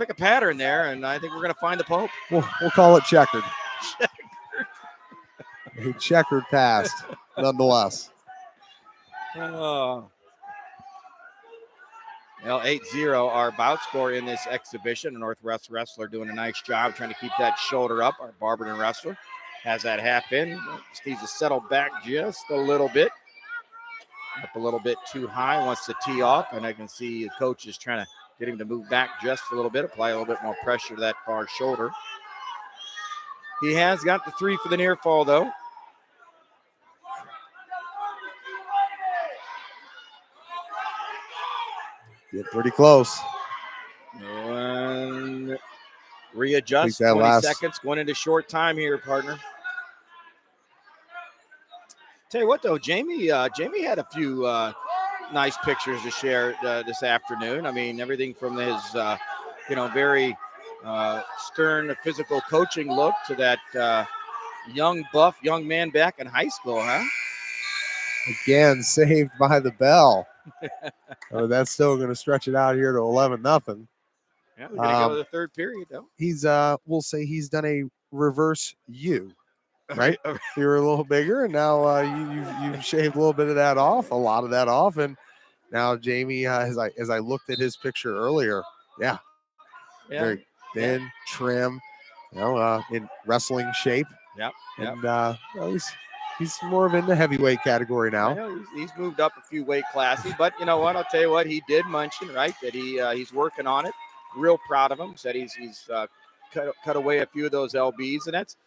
[SPEAKER 2] a pattern there, and I think we're going to find the Pope.
[SPEAKER 4] We'll call it checkered. A checkered past, nonetheless.
[SPEAKER 2] Well, 8-0, our bout score in this exhibition. The Northwest wrestler doing a nice job trying to keep that shoulder up. Our Barberton wrestler has that half in. Just needs to settle back just a little bit. Up a little bit too high, wants to tee off, and I can see the coach is trying to get him to move back just a little bit, apply a little bit more pressure to that far shoulder. He has got the 3 for the near fall, though.
[SPEAKER 4] Get pretty close.
[SPEAKER 2] And readjust.
[SPEAKER 4] That
[SPEAKER 2] 20
[SPEAKER 4] last-
[SPEAKER 2] seconds going into short time here, partner. Tell you what, though, Jamie had a few nice pictures to share this afternoon. I mean, everything from his, very stern physical coaching look to that young, buff young man back in high school, huh?
[SPEAKER 4] Again, saved by the bell. That's still going to stretch it out here to 11-0.
[SPEAKER 2] Yeah, we're gonna go to the third period, though.
[SPEAKER 4] He's we'll say he's done a reverse U, right? You were a little bigger, and now you've shaved a little bit of that off, a lot of that off, and now Jamie, as I looked at his picture earlier, very thin, trim, in wrestling shape.
[SPEAKER 2] Yep.
[SPEAKER 4] And he's more of in the heavyweight category now.
[SPEAKER 2] I know he's moved up a few weight classes, but you know what? I'll tell you what, he did mention, right, that he's working on it. Real proud of him. Said he's cut away a few of those lbs, and that's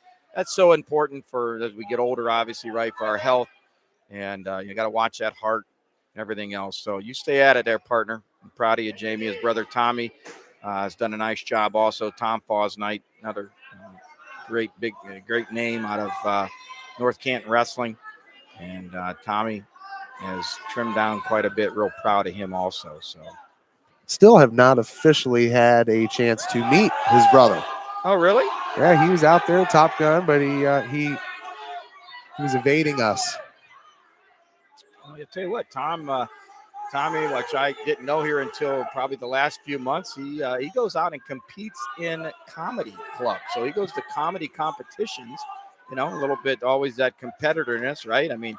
[SPEAKER 2] so important for as we get older, obviously, right, for our health. And you got to watch that heart and everything else. So you stay at it there, partner. I'm proud of you, Jamie. His brother Tommy has done a nice job also. Tom Fosnight, another great name out of North Canton Wrestling. And Tommy has trimmed down quite a bit. Real proud of him also. So
[SPEAKER 4] still have not officially had a chance to meet his brother.
[SPEAKER 2] Oh, really?
[SPEAKER 4] Yeah, he was out there at Top Gun, but he was evading us.
[SPEAKER 2] I'll tell you what, Tommy, which I didn't know here until probably the last few months, he goes out and competes in comedy clubs. So he goes to comedy competitions, a little bit always that competitorness, right? I mean,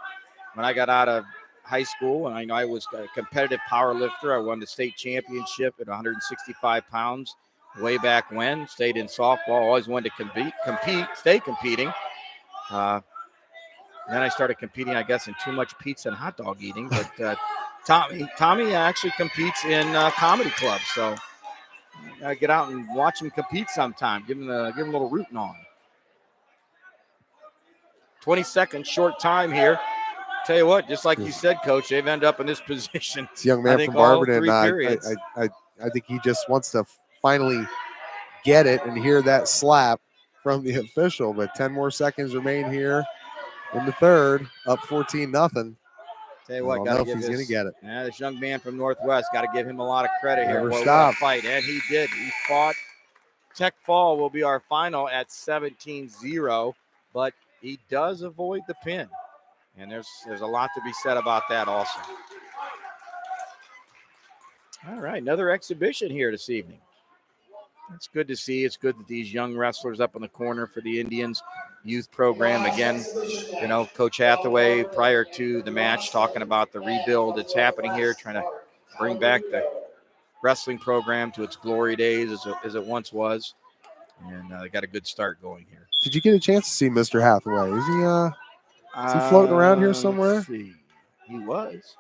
[SPEAKER 2] when I got out of high school, and I was a competitive power lifter. I won the state championship at 165 pounds way back when. Stayed in softball, always wanted to stay competing. Then I started competing, I guess, in too much pizza and hot dog eating. But Tommy actually competes in comedy clubs, so I get out and watch him compete sometime. Give him a little rooting on. 20 seconds, short time here. Tell you what, just like you said, Coach, they've ended up in this position.
[SPEAKER 4] This young man from Barberton, I think he just wants to finally get it and hear that slap from the official. But 10 more seconds remain here in the third, up 14-0.
[SPEAKER 2] Tell you what,
[SPEAKER 4] I don't know if he's going to get it.
[SPEAKER 2] Yeah, this young man from Northwest, got to give him a lot of credit here.
[SPEAKER 4] Never
[SPEAKER 2] Boy,
[SPEAKER 4] stopped.
[SPEAKER 2] Fight, and he did. He fought. Tech Fall will be our final at 17-0, but he does avoid the pin. And there's a lot to be said about that also. All right, another exhibition here this evening. It's good to see. It's good that these young wrestlers up in the corner for the Indians youth program. Again, Coach Hathaway, prior to the match, talking about the rebuild that's happening here, trying to bring back the wrestling program to its glory days as it once was. And they got a good start going here.
[SPEAKER 4] Did you get a chance to see Mr. Hathaway? Is he floating around here somewhere?
[SPEAKER 2] Let's see. He was.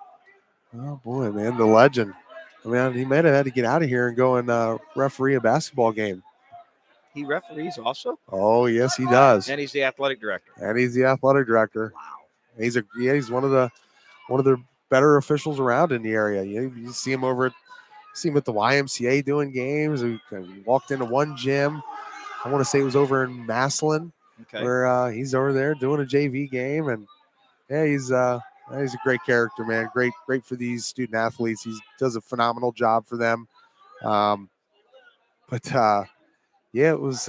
[SPEAKER 4] Oh, boy, man, the legend. I mean, he might have had to get out of here and go and referee a basketball game.
[SPEAKER 2] He referees also?
[SPEAKER 4] Oh, yes, he does.
[SPEAKER 2] And he's the athletic director.
[SPEAKER 4] Wow. He's one of the better officials around in the area. You see him at the YMCA doing games. We walked into one gym. I want to say it was over in Massillon.
[SPEAKER 2] Okay.
[SPEAKER 4] Where he's over there doing a JV game, and he's a great character, man. Great for these student athletes. He does a phenomenal job for them. It was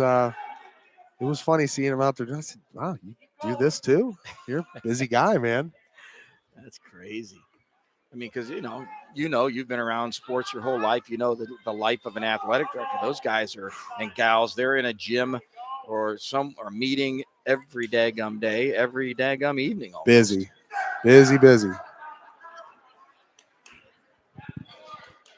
[SPEAKER 4] funny seeing him out there. I said, "Wow, you do this too? You're a busy guy, man."
[SPEAKER 2] That's crazy. I mean, because you've been around sports your whole life. You know the life of an athletic director. Those guys and gals, they're in a gym or meeting every daggum day, every daggum evening. Almost.
[SPEAKER 4] Busy.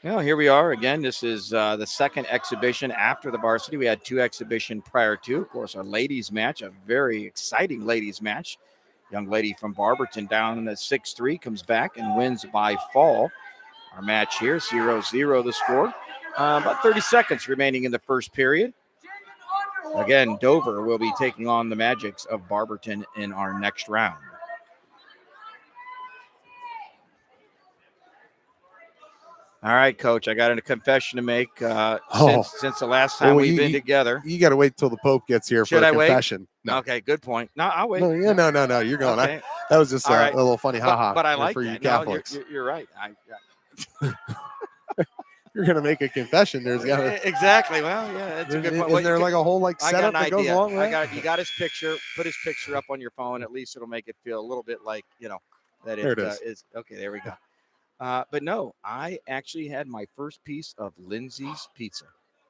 [SPEAKER 2] Here we are again. This is the second exhibition after the varsity. We had two exhibitions prior to, of course, our ladies match, a very exciting ladies match young lady from Barberton down at 6'3", comes back and wins by fall. Our match here, 0-0 the score. About 30 seconds remaining in the first period. Again, Dover will be taking on the Magics of Barberton in our next round. All right, Coach, I got a confession to make since the last time we've been together.
[SPEAKER 4] You got to wait till the Pope gets here for a confession.
[SPEAKER 2] No. Okay, good point. No, I'll wait.
[SPEAKER 4] No, no. You're going.
[SPEAKER 2] Okay.
[SPEAKER 4] That was just
[SPEAKER 2] right.
[SPEAKER 4] a little funny ha-ha.
[SPEAKER 2] But I like
[SPEAKER 4] for
[SPEAKER 2] that.
[SPEAKER 4] you Catholics.
[SPEAKER 2] No, you're right.
[SPEAKER 4] You're going to make a confession. There's got to...
[SPEAKER 2] Exactly. Well, yeah, that's a good point.
[SPEAKER 4] Is there like a whole setup that goes along with that?
[SPEAKER 2] You got his picture. Put his picture up on your phone. At least it'll make it feel a little bit like, that
[SPEAKER 4] it
[SPEAKER 2] is. Okay, there we go. But no, I actually had my first piece of Lindsay's Pizza.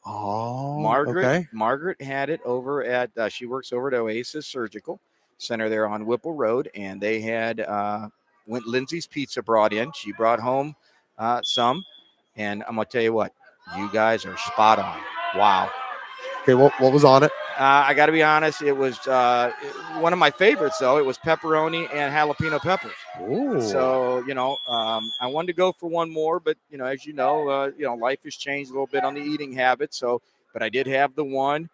[SPEAKER 4] Oh,
[SPEAKER 2] Margaret had it over at, she works over at Oasis Surgical Center there on Whipple Road, and they had Lindsay's Pizza brought in. She brought home some, and I'm going to tell you what, you guys are spot on. Wow.
[SPEAKER 4] Okay, what was on it?
[SPEAKER 2] I got to be honest, it was one of my favorites, though. It was pepperoni and jalapeno peppers.
[SPEAKER 4] Ooh.
[SPEAKER 2] So, I wanted to go for one more, but, as you know, life has changed a little bit on the eating habits. So, but I did have the one.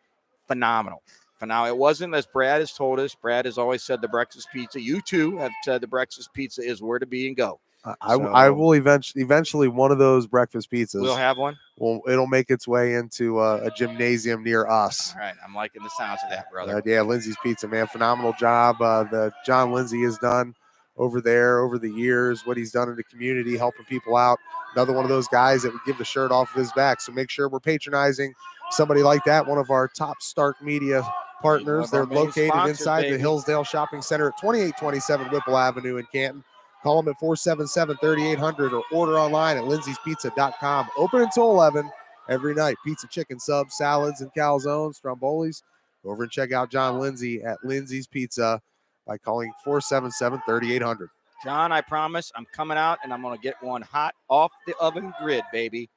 [SPEAKER 2] Phenomenal. It wasn't, as Brad has told us. Brad has always said the breakfast pizza. You too have said the breakfast pizza is where to be and go.
[SPEAKER 4] I will eventually one of those breakfast pizzas.
[SPEAKER 2] We'll have one.
[SPEAKER 4] Well, it'll make its way into a gymnasium near us.
[SPEAKER 2] All right, I'm liking the sounds of that, brother.
[SPEAKER 4] Yeah, Lindsay's Pizza, man, phenomenal job that John Lindsay has done over there over the years. What he's done in the community, helping people out. Another one of those guys that would give the shirt off of his back. So make sure we're patronizing somebody like that. One of our top Stark Media partners. They're located inside the Hillsdale Shopping Center at 2827 Whipple Avenue in Canton. Call them at 477-3800 or order online at lindsays.pizza.com. Open until 11 every night. Pizza, chicken, subs, salads, and calzones, strombolis. Go over and check out John Lindsay at Lindsay's Pizza by calling 477-3800.
[SPEAKER 2] John, I promise I'm coming out and I'm going to get one hot off the oven grid, baby.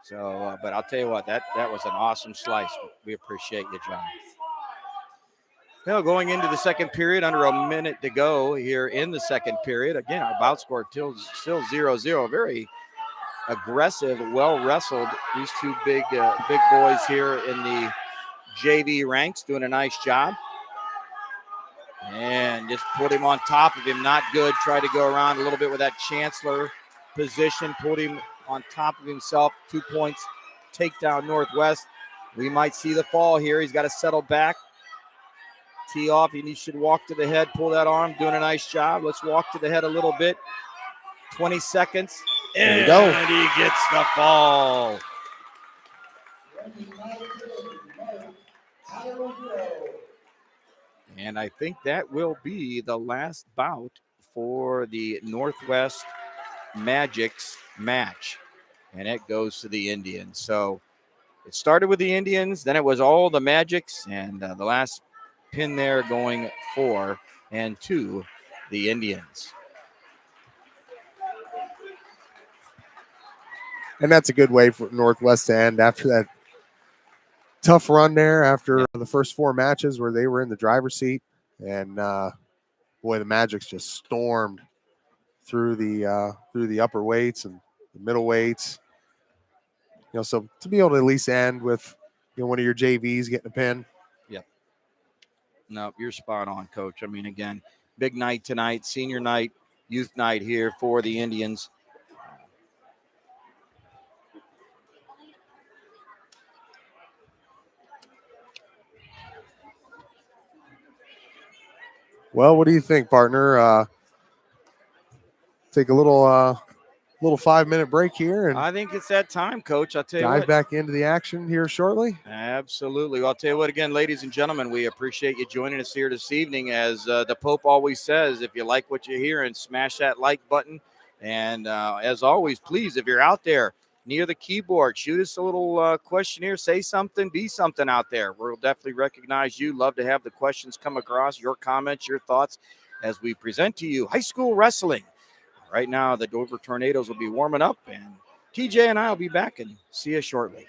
[SPEAKER 2] So, but I'll tell you what, that was an awesome slice. We appreciate you, John. Well, going into the second period, under a minute to go here in the second period. Again, our bout score still 0-0. Very aggressive, well wrestled. These two big boys here in the JV ranks doing a nice job. And just put him on top of him. Not good. Tried to go around a little bit with that Chancellor position. Put him on top of himself. 2 points. Takedown Northwest. We might see the fall here. He's got to settle back. Tee off, and he should walk to the head, pull that arm, doing a nice job. Let's walk to the head a little bit. 20 seconds.
[SPEAKER 4] There we go.
[SPEAKER 2] And he gets the fall. And I think that will be the last bout for the Northwest Magic's match. And it goes to the Indians. So it started with the Indians, then it was all the Magics, and the last pin there going for and to the Indians.
[SPEAKER 4] And that's a good way for Northwest to end after that tough run there after the first four matches where they were in the driver's seat. And boy, the Magics just stormed through the upper weights and the middle weights. So to be able to at least end with one of your JVs getting a pin.
[SPEAKER 2] No, you're spot on, Coach. I mean, again, big night tonight, senior night, youth night here for the Indians.
[SPEAKER 4] Well, what do you think, partner? Take a little 5-minute break here, and
[SPEAKER 2] I think it's that time, Coach. I'll tell you
[SPEAKER 4] dive
[SPEAKER 2] what.
[SPEAKER 4] back into the action here shortly.
[SPEAKER 2] Absolutely. Well, I'll tell you what, again, ladies and gentlemen, we appreciate you joining us here this evening. As the Pope always says, if you like what you hear, and smash that like button. And as always, please, if you're out there near the keyboard, shoot us a little questionnaire, say something, be something out there. We'll definitely recognize you. Love to have the questions come across, your comments, your thoughts, as we present to you high school wrestling. Right now, the Dover Tornadoes will be warming up, and TJ and I will be back and see you shortly.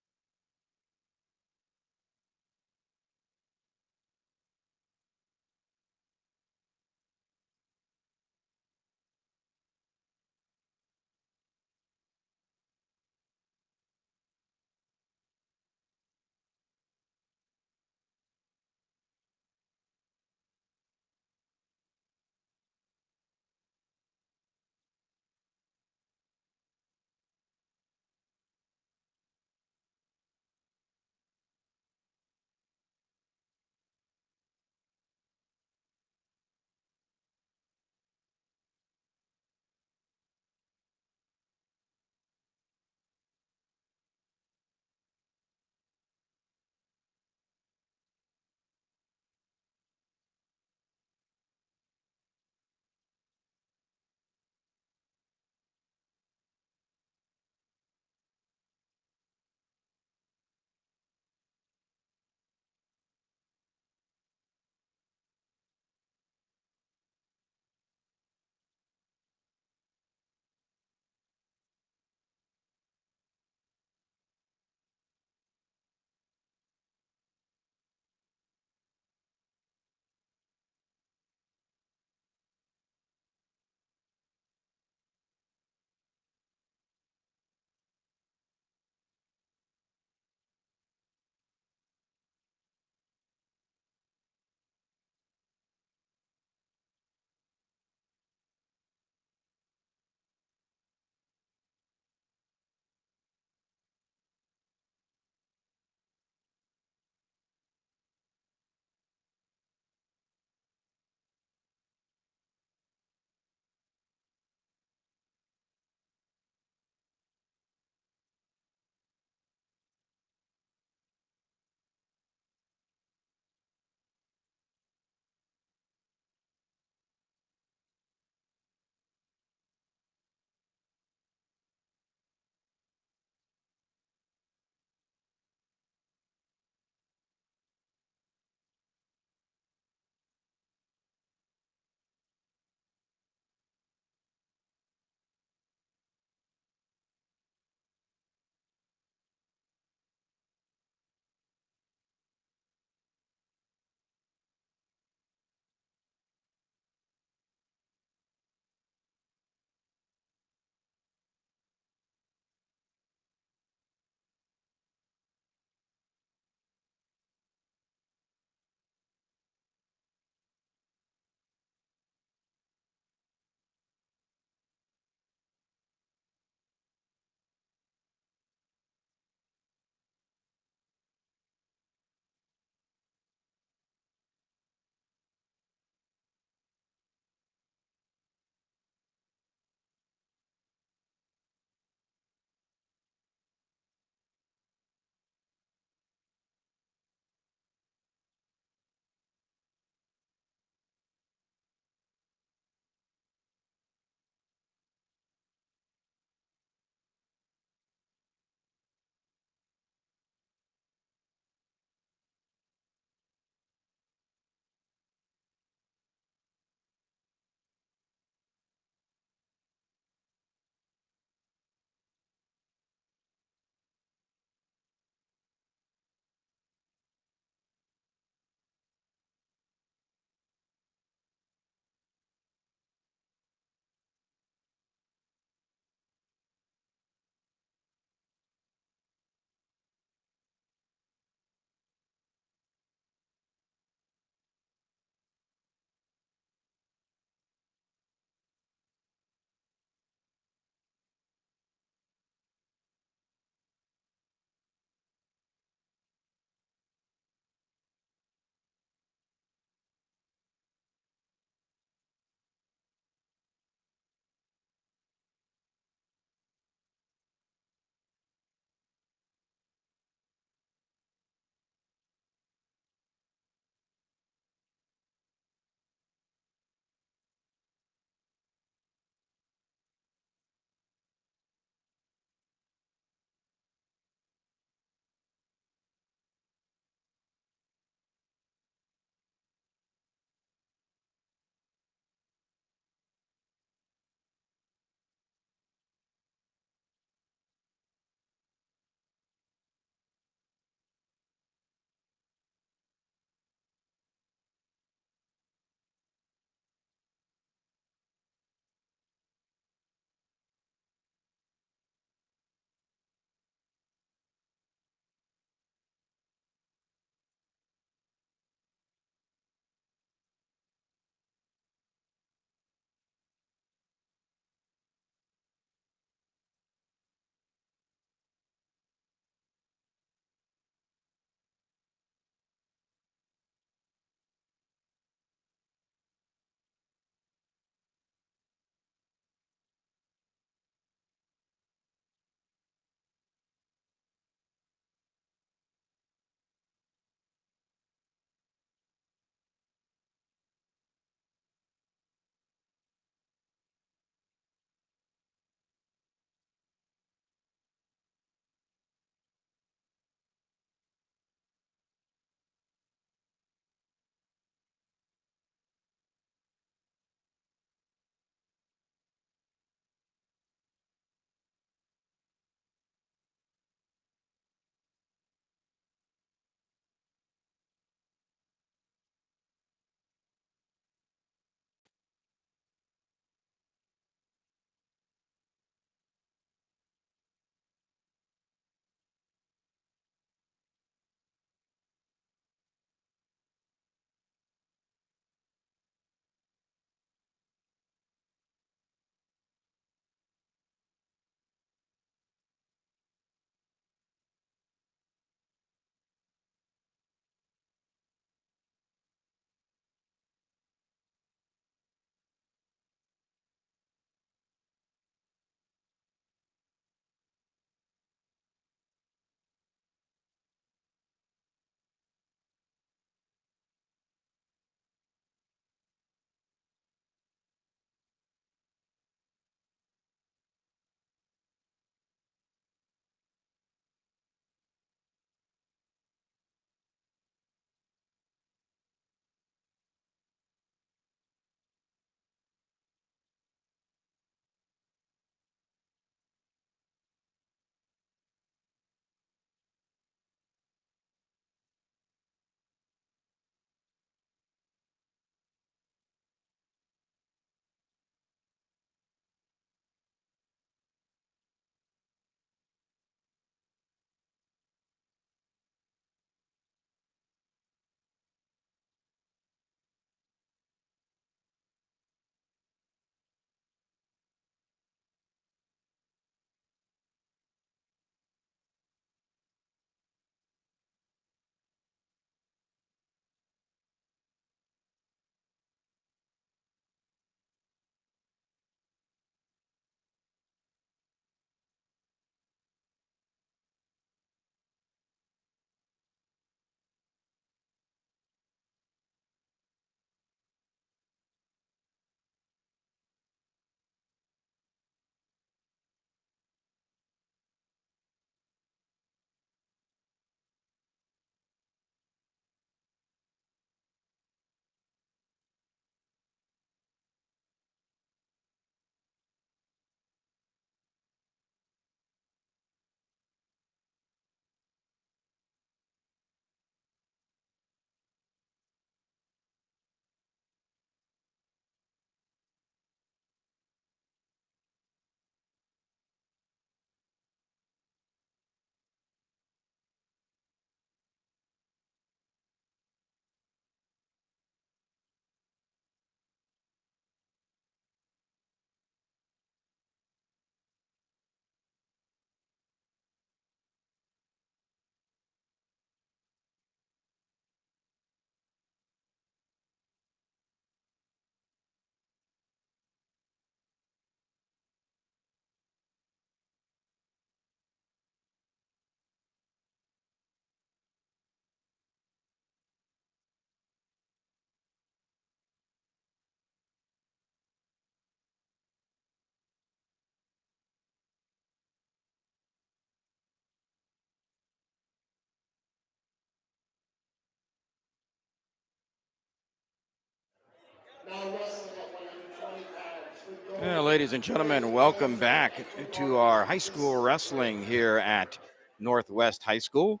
[SPEAKER 2] Well, ladies and gentlemen, welcome back to our high school wrestling here at Northwest High School.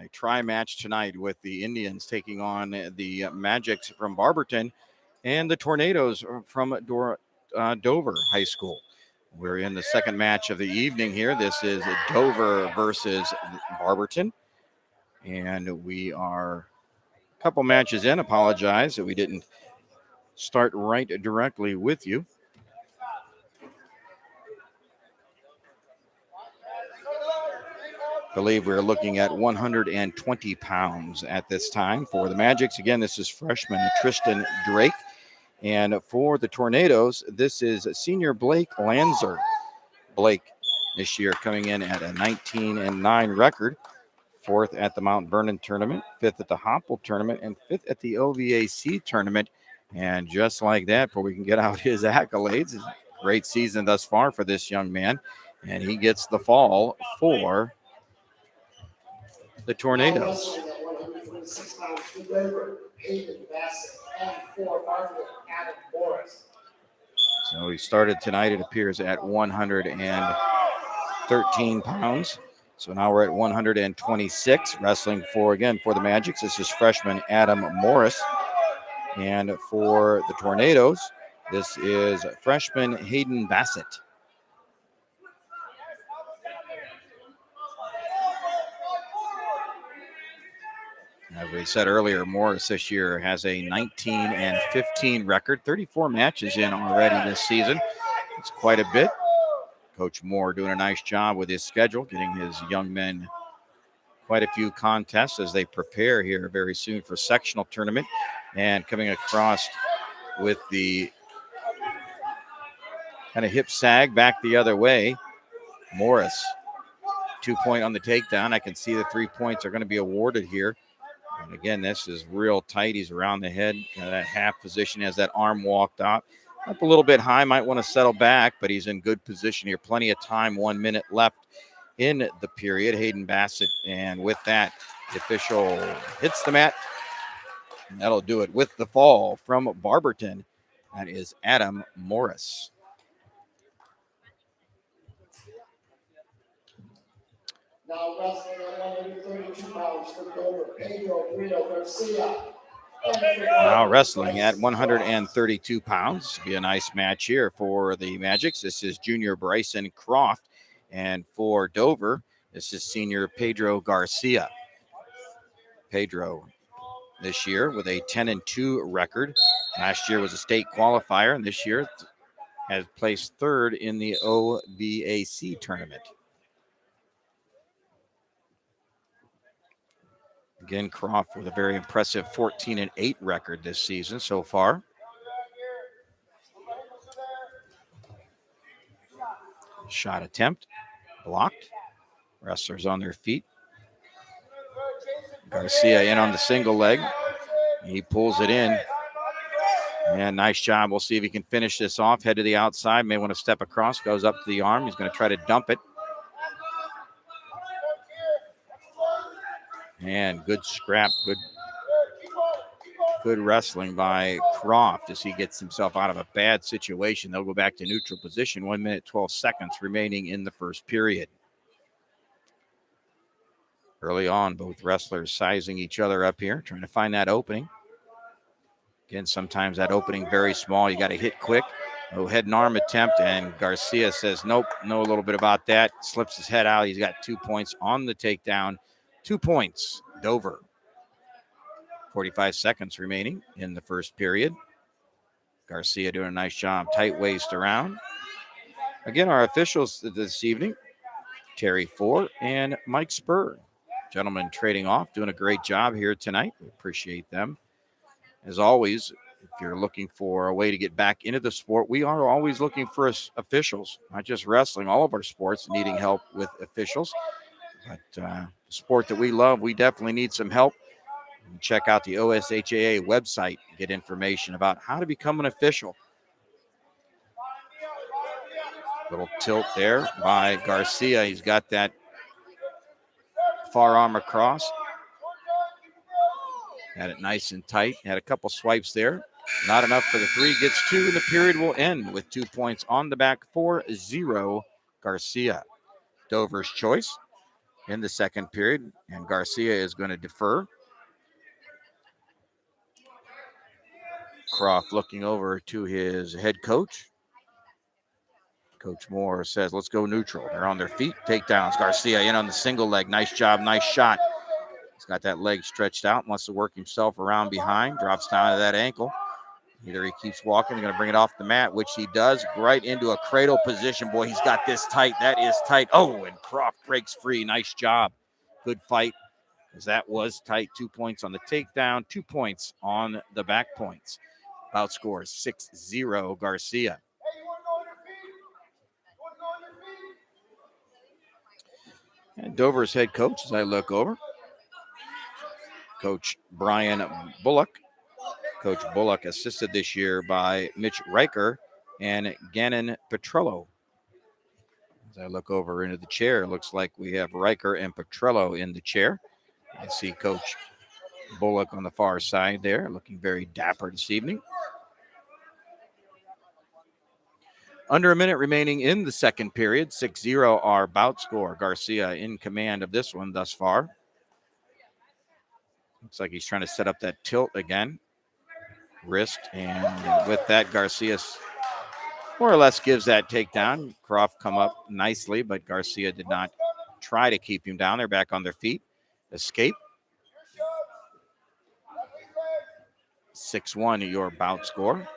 [SPEAKER 2] A tri-match tonight with the Indians taking on the Magics from Barberton and the Tornadoes from Dover High School. We're in the second match of the evening here. This is Dover versus Barberton. And we are a couple matches in. Apologize that we didn't start right directly with you. I believe we're looking at 120 pounds at this time for the Magics. Again, this is freshman Tristan Drake. And for the Tornadoes, this is senior Blake Lanzer. Blake this year coming in at a 19-9 record. 4th at the Mount Vernon tournament, 5th at the Hopple tournament, and 5th at the OVAC tournament. And just like that, before we can get out his accolades, great season thus far for this young man. And he gets the fall for the Tornadoes. So he started tonight, it appears, at 113 pounds. So now we're at 126, wrestling for the Magics. This is freshman Adam Morris. And for the Tornadoes, this is freshman Hayden Bassett. As we said earlier, Morris this year has a 19-15 record, 34 matches in already this season. It's quite a bit. Coach Moore doing a nice job with his schedule, getting his young men quite a few contests as they prepare here very soon for sectional tournament. And coming across with the kind of hip sag back the other way, Morris, 2-point on the takedown. I can see the 3 points are going to be awarded here. And again, this is real tight. He's around the head, kind of that half position as that arm walked out. Up a little bit high, might want to settle back, but he's in good position here. Plenty of time, 1 minute left in the period. Hayden Bassett, and with that, the official hits the mat. And that'll do it with the fall from Barberton. That is Adam Morris.
[SPEAKER 1] Now wrestling at 132 pounds for Dover, Pedro Garcia.
[SPEAKER 2] Now wrestling at 132 pounds. Be a nice match here for the Magics. This is junior Bryson Croft. And for Dover, this is senior Pedro Garcia. Pedro this year with a 10-2 record. Last year was a state qualifier, and this year has placed 3rd in the OVAC tournament. Again, Croft with a very impressive 14-8 record this season so far. Shot attempt, blocked. Wrestlers on their feet. Garcia in on the single leg. He pulls it in. And nice job. We'll see if he can finish this off. Head to the outside. May want to step across. Goes up to the arm. He's going to try to dump it. And good scrap, good wrestling by Croft as he gets himself out of a bad situation. They'll go back to neutral position. 1 minute, 12 seconds remaining in the first period. Early on, both wrestlers sizing each other up here, trying to find that opening. Again, sometimes that opening very small. You got to hit quick. No head and arm attempt, and Garcia says, nope, know a little bit about that. Slips his head out. He's got 2 points on the takedown. 2 points, Dover. 45 seconds remaining in the first period. Garcia doing a nice job. Tight waist around. Again, our officials this evening, Terry Ford and Mike Spur. Gentlemen trading off, doing a great job here tonight. We appreciate them. As always, if you're looking for a way to get back into the sport, we are always looking for officials, not just wrestling, all of our sports needing help with officials. But the sport that we love, we definitely need some help. Check out the OSHAA website, get information about how to become an official. Little tilt there by Garcia. He's got that far arm across. Had it nice and tight. Had a couple swipes there. Not enough for the three. Gets two, and the period will end with 2 points on the back, 4-0 Garcia. Dover's choice in the second period, and Garcia is going to defer. Croft looking over to his head coach. Coach Moore says, let's go neutral. They're on their feet. Takedowns. Garcia in on the single leg. Nice job. Nice shot. He's got that leg stretched out. Wants to work himself around behind. Drops down to that ankle. Either he keeps walking. They're going to bring it off the mat, which he does. Right into a cradle position. Boy, he's got this tight. That is tight. Oh, and Croft breaks free. Nice job. Good fight, as that was tight. 2 points on the takedown. 2 points on the back points. Bout score 6-0 Garcia. And Dover's head coach, as I look over, Coach Brian Bullock. Coach Bullock assisted this year by Mitch Riker and Gannon Petrello. As I look over into the chair, it looks like we have Riker and Petrello in the chair. I see Coach Bullock on the far side there, looking very dapper this evening. Under a minute remaining in the second period. 6-0 our bout score. Garcia in command of this one thus far. Looks like he's trying to set up that tilt again. Wrist, and with that, Garcia more or less gives that takedown. Croft come up nicely, but Garcia did not try to keep him down. They're back on their feet. Escape. 6-1 your bout score.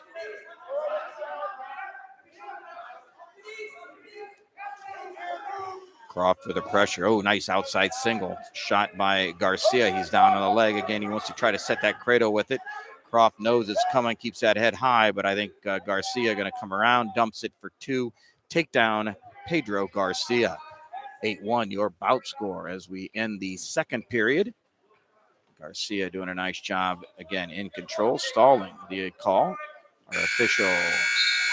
[SPEAKER 2] Croft with the pressure. Oh, nice outside single shot by Garcia. He's down on the leg again. He wants to try to set that cradle with it. Croft knows it's coming, keeps that head high, but I think Garcia going to come around, dumps it for two. Takedown, Pedro Garcia. 8-1 your bout score as we end the second period. Garcia doing a nice job again in control, stalling the call. Our official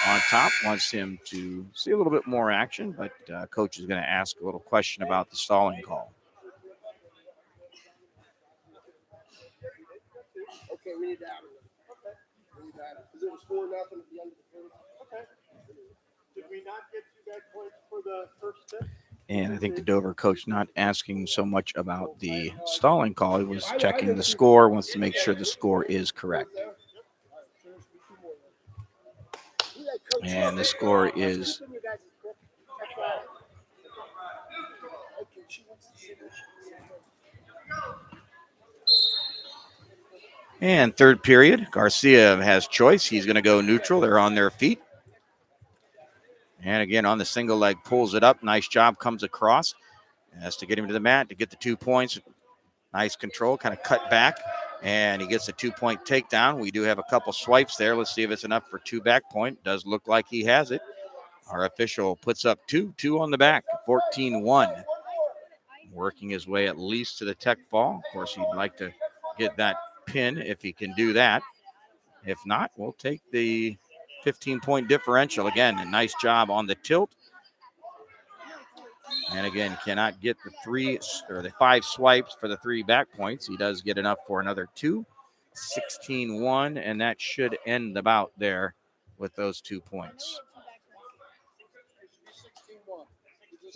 [SPEAKER 2] on top wants him to see a little bit more action, but coach is going to ask a little question about the stalling call.
[SPEAKER 1] Okay, we need to add it. We need to add it. Because it was 4-0 at the end of the period. Okay. Did we not get 2 bad points for the first tip?
[SPEAKER 2] And I think the Dover coach not asking so much about the stalling call. He was checking the score, wants to make sure the score is correct. And the score is and third period. Garcia has choice. He's going to go neutral. They're on their feet. And again, on the single leg, pulls it up. Nice job, comes across. Has to get him to the mat to get the 2 points. Nice control, kind of cut back. And he gets a 2-point takedown. We do have a couple swipes there. Let's see if it's enough for 2 back point. Does look like he has it. Our official puts up 2 on the back, 14-1. Working his way at least to the tech fall. Of course, he'd like to get that pin if he can do that. If not, we'll take the 15-point differential. Again, a nice job on the tilt. And again, cannot get the 5 swipes for the 3 back points. He does get enough for another 2. 16-1, and that should end the bout there with those 2 points.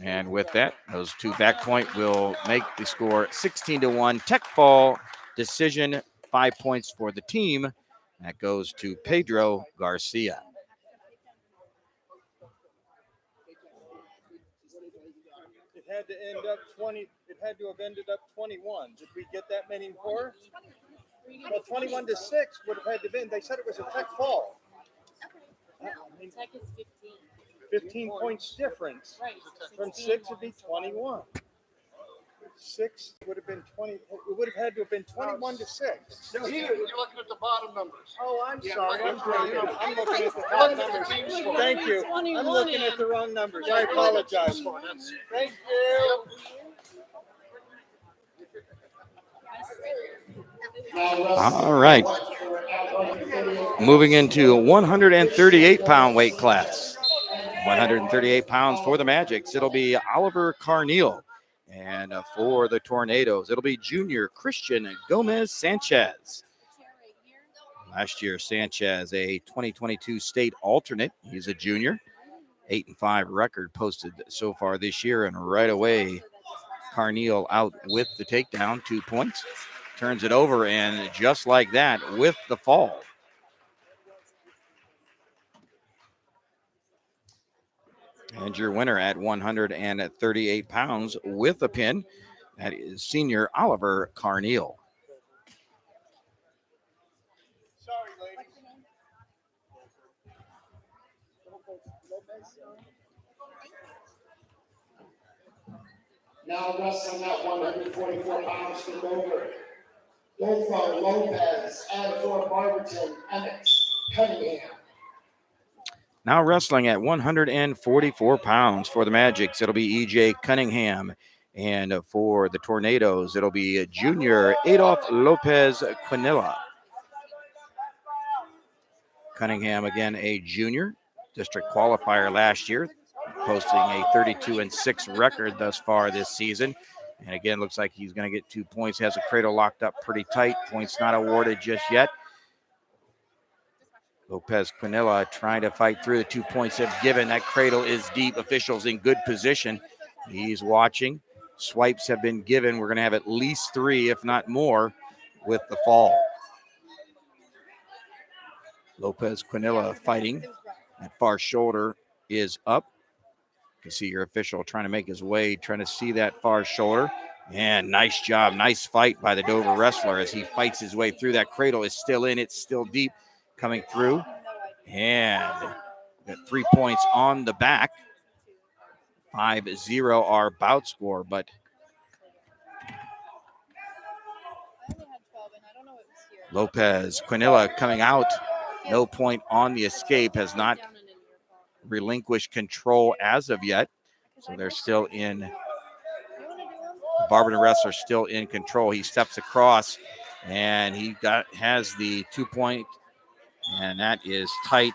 [SPEAKER 2] And with that, those 2 back point will make the score 16-1. Tech fall decision, 5 points for the team. That goes to Pedro Garcia.
[SPEAKER 5] It had to end up 20. It had to have ended up 21. Did we get that many more? Well, 21-6 would have had to been. They said it was a tech fall.
[SPEAKER 3] Okay. No, tech is 15.
[SPEAKER 5] 15 points difference.
[SPEAKER 3] Right.
[SPEAKER 5] From 6 would be 21. 6 would have been 20. It would have had to have been 21-6.
[SPEAKER 1] No, you're looking at the bottom numbers.
[SPEAKER 5] Oh, I'm sorry. I'm looking at the top numbers. Thank you. I'm looking at the wrong numbers. I apologize. Thank you.
[SPEAKER 2] All right. Moving into 138-pound weight class. 138 pounds for the Magics. It'll be Oliver Carneal. And for the Tornadoes, it'll be junior Christian Gomez Sanchez. Last year, Sanchez, a 2022 state alternate. He's a junior. 8-5 record posted so far this year. And right away, Carneal out with the takedown, 2 points. Turns it over, and just like that, with the fall. And your winner at 138 pounds with a pin, that is senior Oliver Carneal.
[SPEAKER 5] Sorry, ladies.
[SPEAKER 1] Now wrestling at 144 pounds for Dover. Dolfo Lopez, and for Barberton, Emmett Cunningham.
[SPEAKER 2] Now wrestling at 144 pounds for the Magics, it'll be E.J. Cunningham. And for the Tornadoes, it'll be junior Adolf Lopez Quinilla. Cunningham, again, a junior, district qualifier last year, posting a 32-6 record thus far this season. And again, looks like he's going to get 2 points. Has a cradle locked up pretty tight. Points not awarded just yet. Lopez Quinilla trying to fight through. The 2 points have given. That cradle is deep. Officials in good position. He's watching. Swipes have been given. We're going to have at least 3, if not more, with the fall. Lopez Quinilla fighting. That far shoulder is up. You can see your official trying to make his way, trying to see that far shoulder. And nice job. Nice fight by the Dover wrestler as he fights his way through. That cradle is still in. It's still deep. Coming through, and got 3 points on the back. 5-0 our bout score, but Lopez Quinilla coming out. No point on the escape. Has not relinquished control as of yet. So they're still in. The Barberton wrestler still in control. He steps across, and he has the 2 point. And that is tight.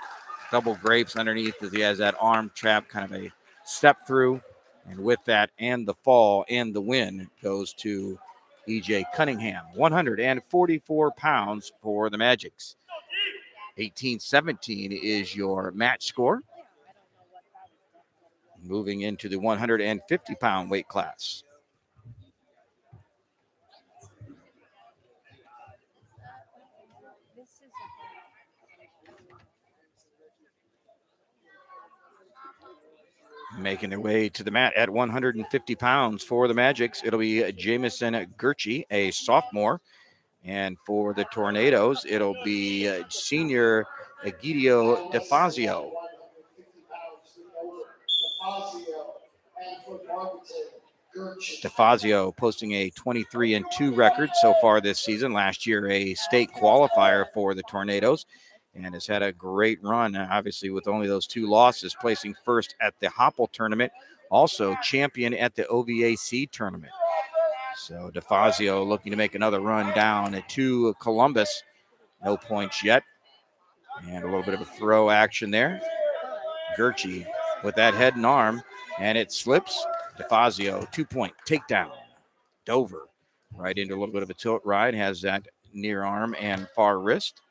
[SPEAKER 2] Double grapes underneath as he has that arm trap, kind of a step through. And with that and the fall and the win goes to E.J. Cunningham. 144 pounds for the Magics. 18-17 is your match score. Moving into the 150-pound weight class. Making their way to the mat at 150 pounds for the Magics, it'll be Jamison Gurchie, a sophomore. And for the Tornadoes, it'll be senior Egidio DeFazio. DeFazio posting a 23-2 record so far this season. Last year, a state qualifier for the Tornadoes. And has had a great run, obviously, with only those 2 losses, placing first at the Hopple tournament, also champion at the OVAC tournament. So DeFazio looking to make another run down to Columbus. No points yet. And a little bit of a throw action there. Gurchie with that head and arm, and it slips. DeFazio, 2-point takedown. Dover right into a little bit of a tilt ride, has that near arm and far wrist.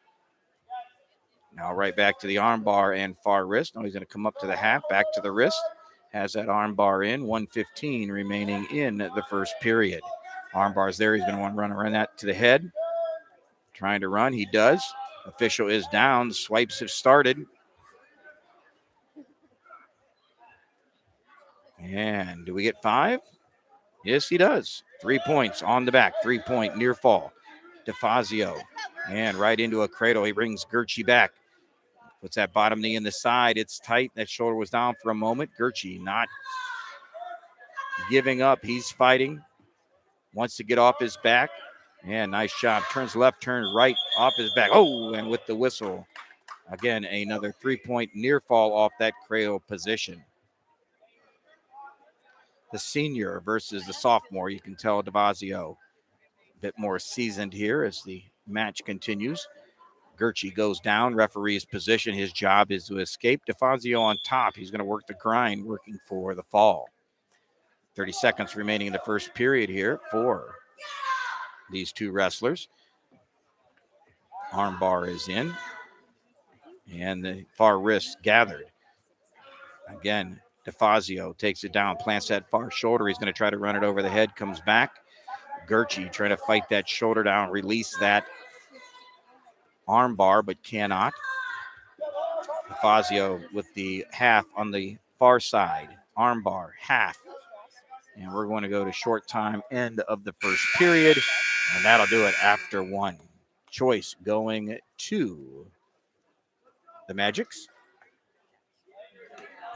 [SPEAKER 2] Now right back to the arm bar and far wrist. Now he's going to come up to the half, back to the wrist. Has that arm bar in. 1:15 remaining in the first period. Arm bar's there. He's going to want to run around that to the head. Trying to run. He does. Official is down. Swipes have started. And do we get 5? Yes, he does. 3 points on the back. 3-point near fall. DeFazio. And right into a cradle. He brings Gurchie back. Puts that bottom knee in the side. It's tight. That shoulder was down for a moment. Gurchie not giving up. He's fighting. Wants to get off his back. And nice job. Turns left, turns right off his back. Oh, and with the whistle. Again, another 3-point near fall off that cradle position. The senior versus the sophomore. You can tell DeFazio a bit more seasoned here as the match continues. Gurchie goes down, referee's position. His job is to escape. DeFazio on top. He's going to work the grind, working for the fall. 30 seconds remaining in the first period here for these 2 wrestlers. Armbar is in. And the far wrist gathered. Again, DeFazio takes it down, plants that far shoulder. He's going to try to run it over the head, comes back. Gertchie trying to fight that shoulder down, release that armbar, but cannot. DeFazio with the half on the far side. Armbar, half. And we're going to go to short time, end of the first period. And that'll do it after one. Choice going to the Magics.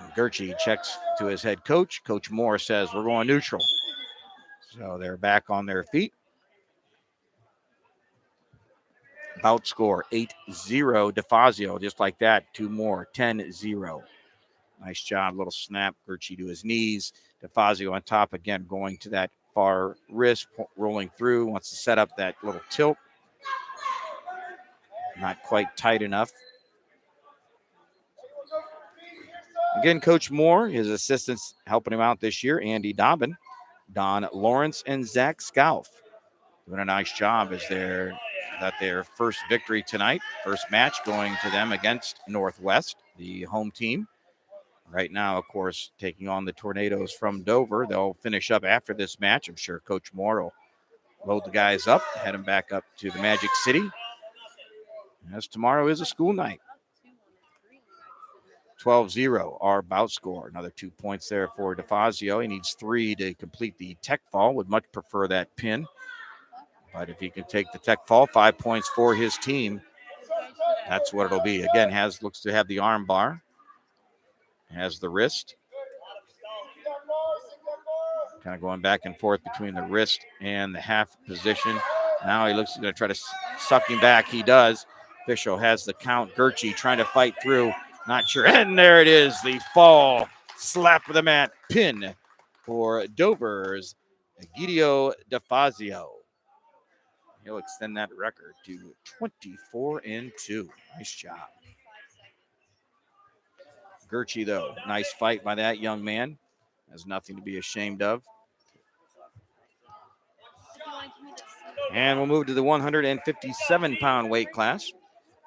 [SPEAKER 2] And Gertchie checks to his head coach. Coach Moore says, we're going neutral. So they're back on their feet. Bout score 8-0 DeFazio, just like that. Two more, 10-0. Nice job, little snap. Gertchie to his knees. DeFazio on top again, going to that far wrist, rolling through. Wants to set up that little tilt. Not quite tight enough. Again, Coach Moore, his assistants helping him out this year, Andy Dobbin, Don Lawrence, and Zach Scalf. Doing a nice job as they're at their first victory tonight. First match going to them against Northwest, the home team. Right now, of course, taking on the Tornadoes from Dover. They'll finish up after this match. I'm sure Coach Moore will load the guys up, head them back up to the Magic City, as tomorrow is a school night. 12-0, our bout score. Another 2 points there for DeFazio. He needs 3 to complete the tech fall. Would much prefer that pin. But if he can take the tech fall, 5 points for his team. That's what it'll be. Again, looks to have the arm bar. Has the wrist. Kind of going back and forth between the wrist and the half position. Now he looks going to try to suck him back. He does. Official has the count. Gertchie trying to fight through. Not sure. And there it is. The fall. Slap of the mat. Pin for Dover's Egidio DeFazio. He'll extend that record to 24-2. Nice job. Gertchie, though, nice fight by that young man. Has nothing to be ashamed of. And we'll move to the 157-pound weight class.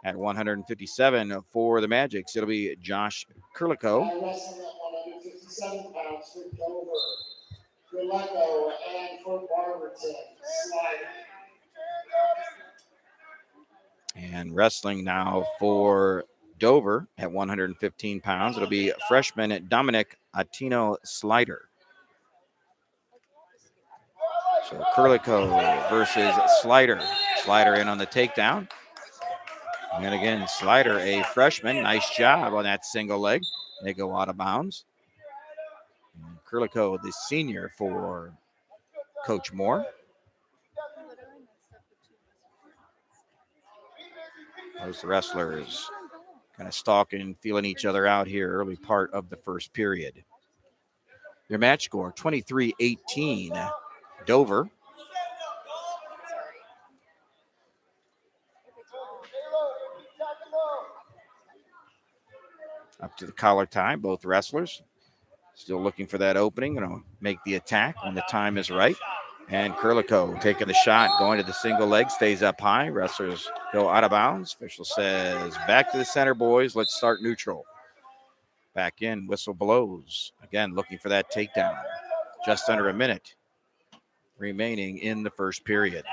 [SPEAKER 2] At 157 for the Magics, it'll be Josh Kurliko.
[SPEAKER 1] Wrestling at 157 pounds for Dover. Kurliko, and for Barberton, Slider.
[SPEAKER 2] And wrestling now for Dover at 115 pounds. It'll be freshman Dominic Attino Slider. So Kurliko versus Slider. Slider in on the takedown. And again, Slider, a freshman. Nice job on that single leg. They go out of bounds. And Kurliko, the senior for Coach Moore. Those wrestlers kind of stalking, feeling each other out here early part of the first period. Their match score, 23-18, Dover. Up to the collar tie, both wrestlers. Still looking for that opening. Going to make the attack when the time is right. And Kurliko taking the shot, going to the single leg, stays up high. Wrestlers go out of bounds. Official says, back to the center, boys. Let's start neutral. Back in, whistle blows. Again, looking for that takedown. Just under a minute remaining in the first period.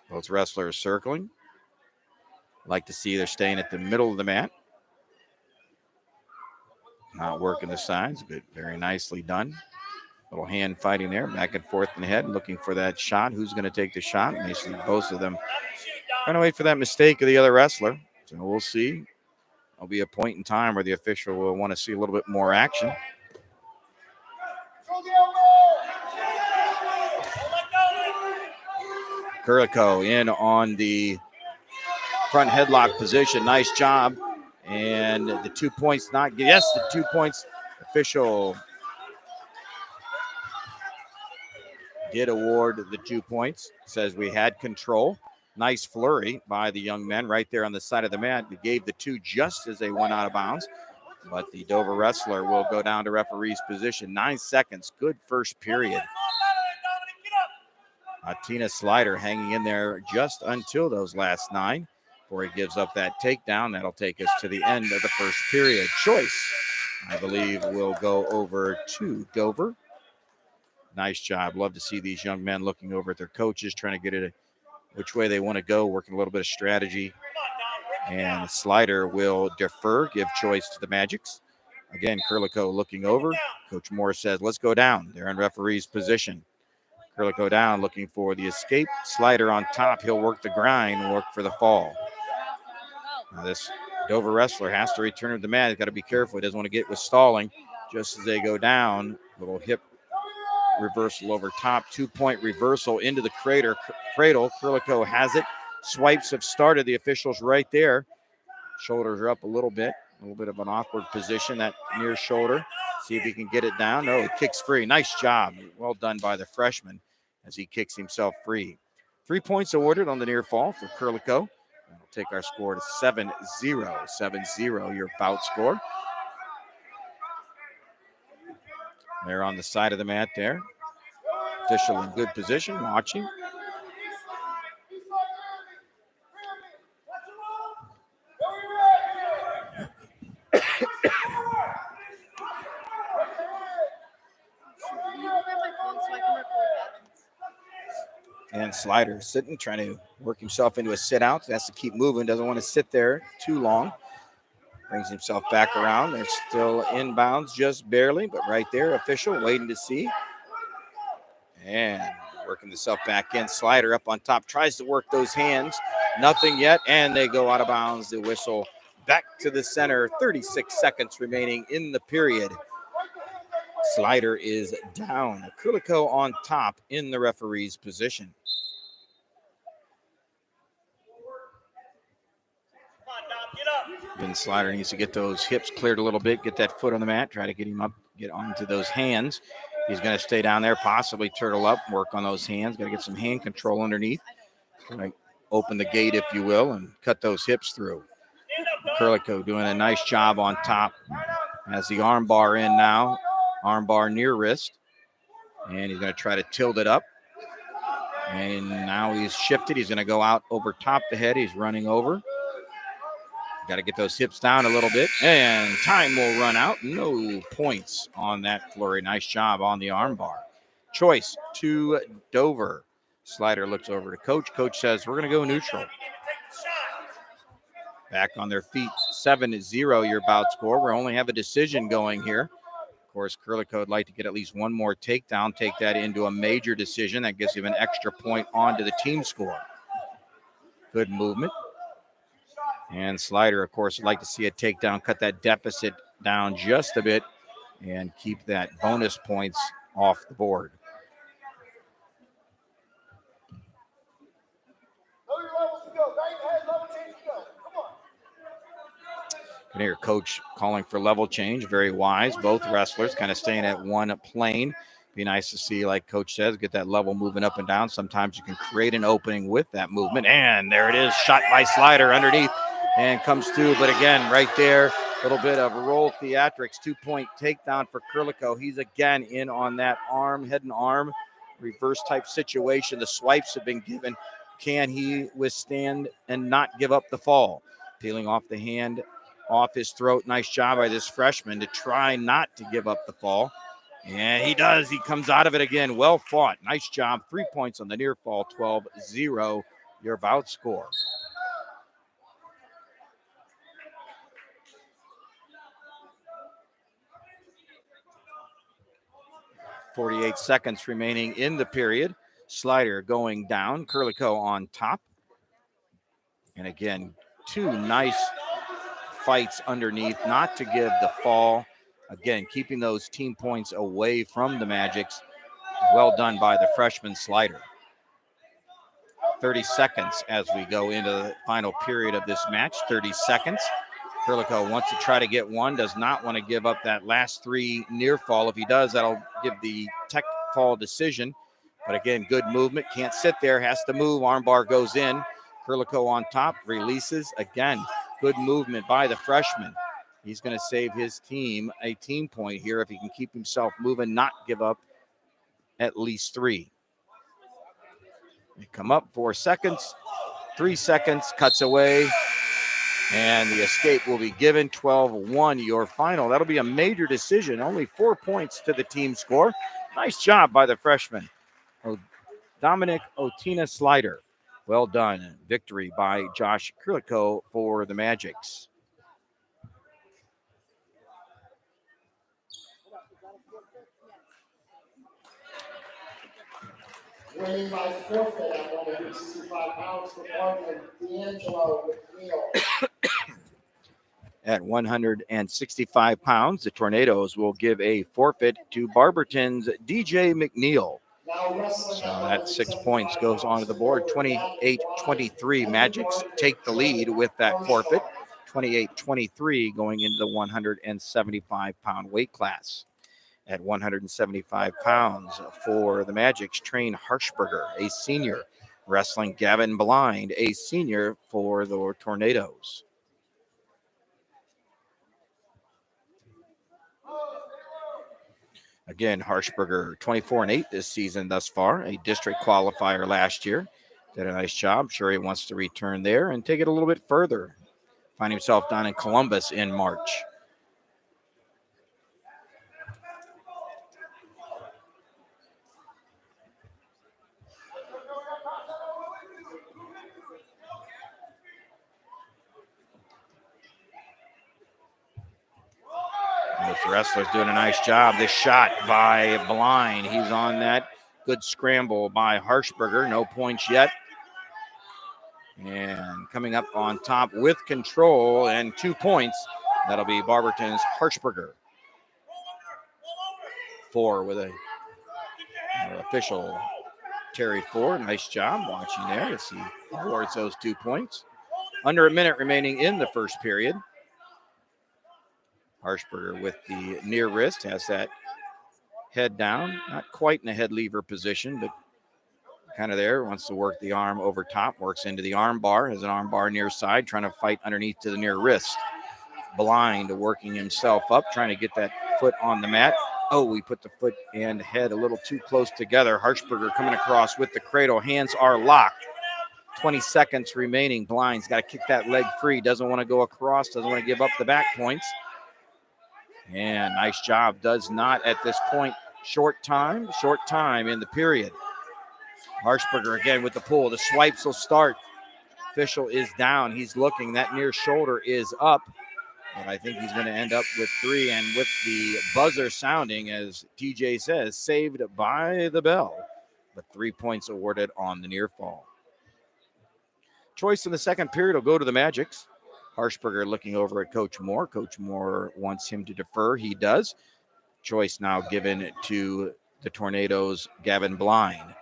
[SPEAKER 2] Both wrestlers circling. Like to see they're staying at the middle of the mat. Not working the sides, but very nicely done. Little hand fighting there, back and forth in the head, looking for that shot. Who's going to take the shot? And they see both of them trying to wait for that mistake of the other wrestler. So we'll see. There'll be a point in time where the official will want to see a little bit more action. Kurliko in on the front headlock position. Nice job. And the 2 points not, yes, the 2 points. Official did award the 2 points. Says we had control. Nice flurry by the young men right there on the side of the mat. He gave the 2 just as they went out of bounds. but the Dover wrestler will go down to referee's position. 9 seconds. Good first period. Tina Slider hanging in there just until those last 9 before he gives up that takedown. That'll take us to the end of the first period. Choice, I believe, will go over to Dover. Nice job. Love to see these young men looking over at their coaches, trying to get it which way they want to go, working a little bit of strategy. And Slider will defer, give choice to the Magics. Again, Kurliko looking over. Coach Moore says, let's go down. They're in referee's position. Kurliko down, looking for the escape. Slider on top. He'll work the grind, work for the fall. Now this Dover wrestler has to return to the mat. He's got to be careful. He doesn't want to get with stalling. Just as they go down, little hip reversal over top. 2-point reversal into the cradle. Kurliko has it. Swipes have started. The officials right there. Shoulders are up a little bit of an awkward position, that near shoulder. See if he can get it down. No, he kicks free. Nice job. Well done by the freshman as he kicks himself free. 3 points awarded on the near fall for Kurliko. We'll take our score to 7-0. 7-0, your bout score. They're on the side of the mat there. Official in good position, watching. And Slider sitting, trying to work himself into a sit-out. Has to keep moving, doesn't want to sit there too long. Brings himself back around. They're still inbounds, just barely, but right there, official waiting to see. And working himself back in. Slider up on top, tries to work those hands. Nothing yet, and they go out of bounds. The whistle back to the center. 36 seconds remaining in the period. Slider is down. Kurliko on top in the referee's position. Ben Slider needs to get those hips cleared a little bit, get that foot on the mat, try to get him up, get onto those hands. He's going to stay down there, possibly turtle up, work on those hands. Got to get some hand control underneath. Right, open the gate, if you will, and cut those hips through. Kurliko doing a nice job on top. Has the arm bar in now. Arm bar near wrist. And he's going to try to tilt it up. And now he's shifted. He's going to go out over top the head. He's running over. Got to get those hips down a little bit. And time will run out. No points on that flurry. Nice job on the arm bar. Choice to Dover. Slider looks over to Coach. Coach says, we're going to go neutral. Back on their feet. 7-0 your bout score. We only have a decision going here. Of course, Kurliko would like to get at least one more takedown. Take that into a major decision. That gives him an extra point onto the team score. Good movement. And Slider, of course, would like to see a takedown, cut that deficit down just a bit, and keep that bonus points off the board. You can hear Coach calling for level change. Very wise. Both wrestlers kind of staying at one plane. Be nice to see, like Coach says, get that level moving up and down. Sometimes you can create an opening with that movement. And there it is, shot by Slider underneath. And comes through, but again, right there, a little bit of roll theatrics, 2-point takedown for Kurliko. He's again in on that arm, head and arm, reverse type situation. The swipes have been given. Can he withstand and not give up the fall? Peeling off the hand, off his throat. Nice job by this freshman to try not to give up the fall. And he does. He comes out of it again. Well fought. Nice job. 3 points on the near fall. 12-0, your bout score. 48 seconds remaining in the period. Slider going down. Kurliko on top. And again, two nice fights underneath, not to give the fall. Again, keeping those team points away from the Magics. Well done by the freshman Slider. 30 seconds as we go into the final period of this match. 30 seconds. Kurliko wants to try to get one, does not want to give up that last 3 near fall. If he does, that'll give the tech fall decision. But again, good movement. Can't sit there, has to move. Armbar goes in. Kurliko on top, releases. Again, good movement by the freshman. He's going to save his team a team point here if he can keep himself moving, not give up at least 3. They come up 4 seconds, 3 seconds, cuts away, and the escape will be given. 12-1 your final. That'll be a major decision. Only 4 points to the team score. Nice job by the freshman, Dominic Otina Slider. Well done. Victory by Josh Kurliko for the Magics.
[SPEAKER 1] Winning by forfeit at 165 pounds for Barberton, D'Angelo McNeil.
[SPEAKER 2] At 165 pounds, the Tornadoes will give a forfeit to Barberton's DJ McNeil. So that 6 points goes onto the board. 28-23 Magics take the lead with that forfeit. 28-23 going into the 175-pound weight class. At 175 pounds for the Magics, Train Harshberger, a senior. Wrestling Gavin Blind, a senior for the Tornadoes. Again, Harshberger, 24-8 this season thus far, a district qualifier last year. Did a nice job. Sure, he wants to return there and take it a little bit further. Find himself down in Columbus in March. This wrestler's doing a nice job. This shot by Blind. He's on that. Good scramble by Harshberger. No points yet. And coming up on top with control and 2 points. That'll be Barberton's Harshberger. 4 with a official Terry 4. Nice job watching there as he awards those 2 points. Under a minute remaining in the first period. Harshberger with the near wrist has that head down, not quite in a head lever position, but kind of there. Wants to work the arm over top, works into the arm bar, has an arm bar near side, trying to fight underneath to the near wrist. Blind working himself up, trying to get that foot on the mat. Oh, we put the foot and head a little too close together. Harshberger coming across with the cradle. Hands are locked. 20 seconds remaining. Blind's got to kick that leg free. Doesn't want to go across. Doesn't want to give up the back points. And nice job. Does not at this point. Short time in the period. Harshberger again with the pull. The swipes will start. Official is down. He's looking. That near shoulder is up. But I think he's going to end up with 3. And with the buzzer sounding, as TJ says, saved by the bell. But 3 points awarded on the near fall. Choice in the second period will go to the Magics. Harshberger looking over at Coach Moore. Coach Moore wants him to defer. He does. Choice now given to the Tornadoes' Gavin Blind.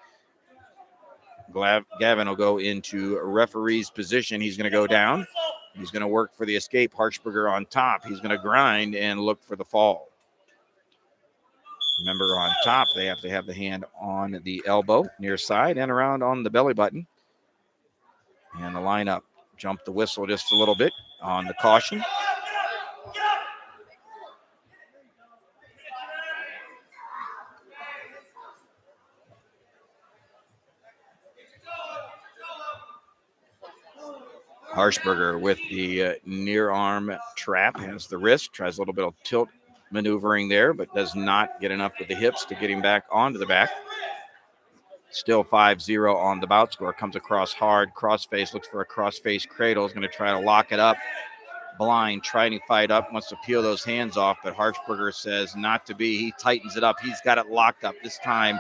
[SPEAKER 2] Gavin will go into referee's position. He's going to go down. He's going to work for the escape. Harshberger on top. He's going to grind and look for the fall. Remember, on top, they have to have the hand on the elbow near side and around on the belly button. And the lineup. Jump the whistle just a little bit on the caution. Harshberger with the near arm trap, has the wrist, tries a little bit of tilt maneuvering there, but does not get enough with the hips to get him back onto the back. Still 5-0 on the bout score. Comes across hard, crossface, looks for a crossface cradle, is going to try to lock it up. Blind trying to fight up, wants to peel those hands off, but Harshberger says not to be. He tightens it up. He's got it locked up. This time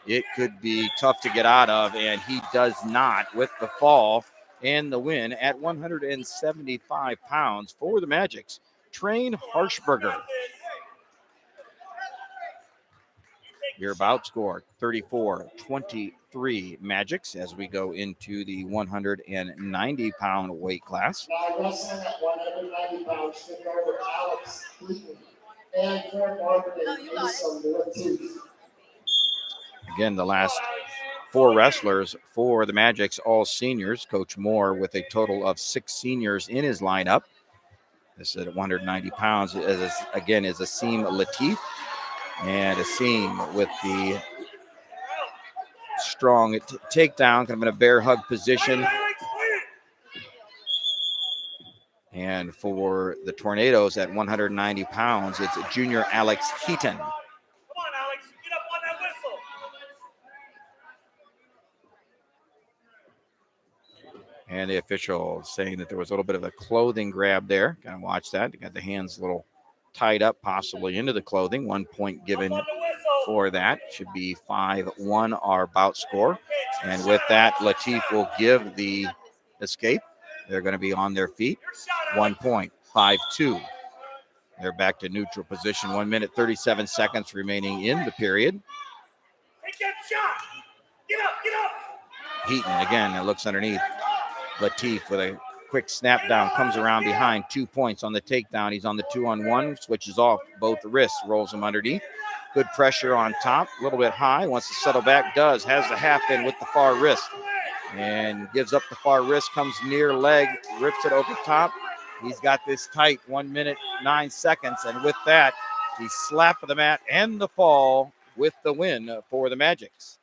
[SPEAKER 2] it could be tough to get out of, and he does not with the fall and the win at 175 pounds for the Magics. Train Harshberger. Your bout score, 34-23 Magics as we go into the 190-pound weight class.
[SPEAKER 1] Now wrestling at 190 pounds, take over Alex Cleveland and Fort Barberton, Asa Latif.
[SPEAKER 2] Again, the last 4 wrestlers for the Magics, all seniors. Coach Moore with a total of 6 seniors in his lineup. This is at 190 pounds. Again, is Asim Latif. And Asim with the strong takedown, kind of in a bear hug position. And for the Tornadoes at 190 pounds, it's junior Alex Heaton.
[SPEAKER 6] Come on, Alex, get up on that whistle.
[SPEAKER 2] And the official saying that there was a little bit of a clothing grab there. Kind of watch that. They got the hands a little tied up, possibly into the clothing. 1 point given for that. Should be 5-1 our bout score. And with that, Latif will give the escape. They're going to be on their feet. 1 point, 5-2. They're back to neutral position. 1 minute, 37 seconds remaining in the period.
[SPEAKER 6] Take that shot. Get up, get up.
[SPEAKER 2] Heaton again, it looks underneath. Latif with a quick snap down, comes around behind, 2 points on the takedown. He's on the 2-on-1, switches off both wrists, rolls him underneath. Good pressure on top, a little bit high, wants to settle back, does, has the half in with the far wrist, and gives up the far wrist, comes near leg, rips it over top. He's got this tight, 1 minute, 9 seconds, and with that, he slapped the mat and the fall with the win for the Magics.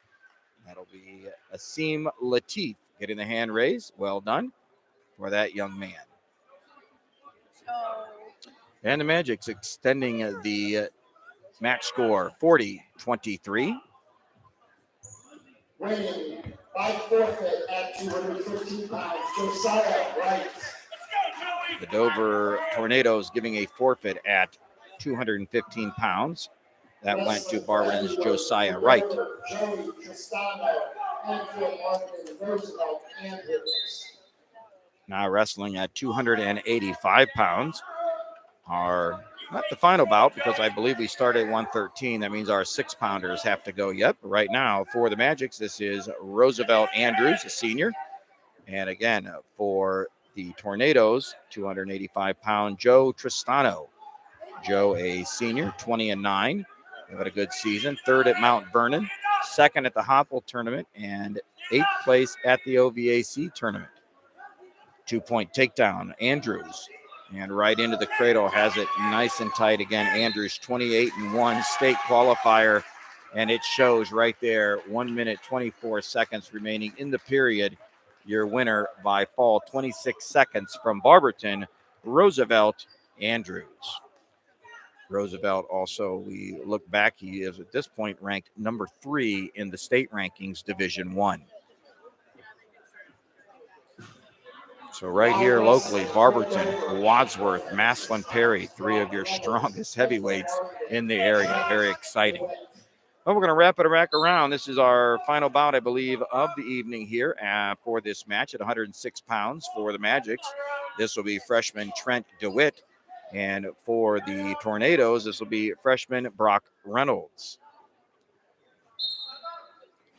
[SPEAKER 2] That'll be Asim Latif getting the hand raised. Well done for that young man. And the Magics extending the match score 40-23.
[SPEAKER 1] Winning by forfeit at 215 pounds, Josiah Wright.
[SPEAKER 2] The Dover Tornadoes giving a forfeit at 215 pounds. That went to Barberton's Josiah Wright.
[SPEAKER 1] Joey Tristano, Anfield Martin, Roosevelt, Andrews.
[SPEAKER 2] Now wrestling at 285 pounds. Our, not the final bout, because I believe we started at 113. That means our 6-pounders have to go yet. But right now, for the Magics, this is Roosevelt Andrews, a senior. And again, for the Tornadoes, 285-pound Joe Tristano. Joe, a senior, 20-9. They've had a good season. 3rd at Mount Vernon, 2nd at the Hopple tournament, and 8th place at the OVAC tournament. 2-point takedown, Andrews. And right into the cradle, has it nice and tight again. Andrews, 28-1 state qualifier, and it shows right there. 1 minute, 24 seconds remaining in the period. Your winner by fall, 26 seconds from Barberton, Roosevelt Andrews. Roosevelt also, we look back, he is at this point ranked number 3 in the state rankings, Division 1. So right here locally, Barberton, Wadsworth, Maslin, Perry, 3 of your strongest heavyweights in the area. Very exciting. Well, we're going to wrap it back around. This is our final bout, I believe, of the evening here for this match at 106 pounds for the Magics. This will be freshman Trent DeWitt. And for the Tornadoes, this will be freshman Brock Reynolds.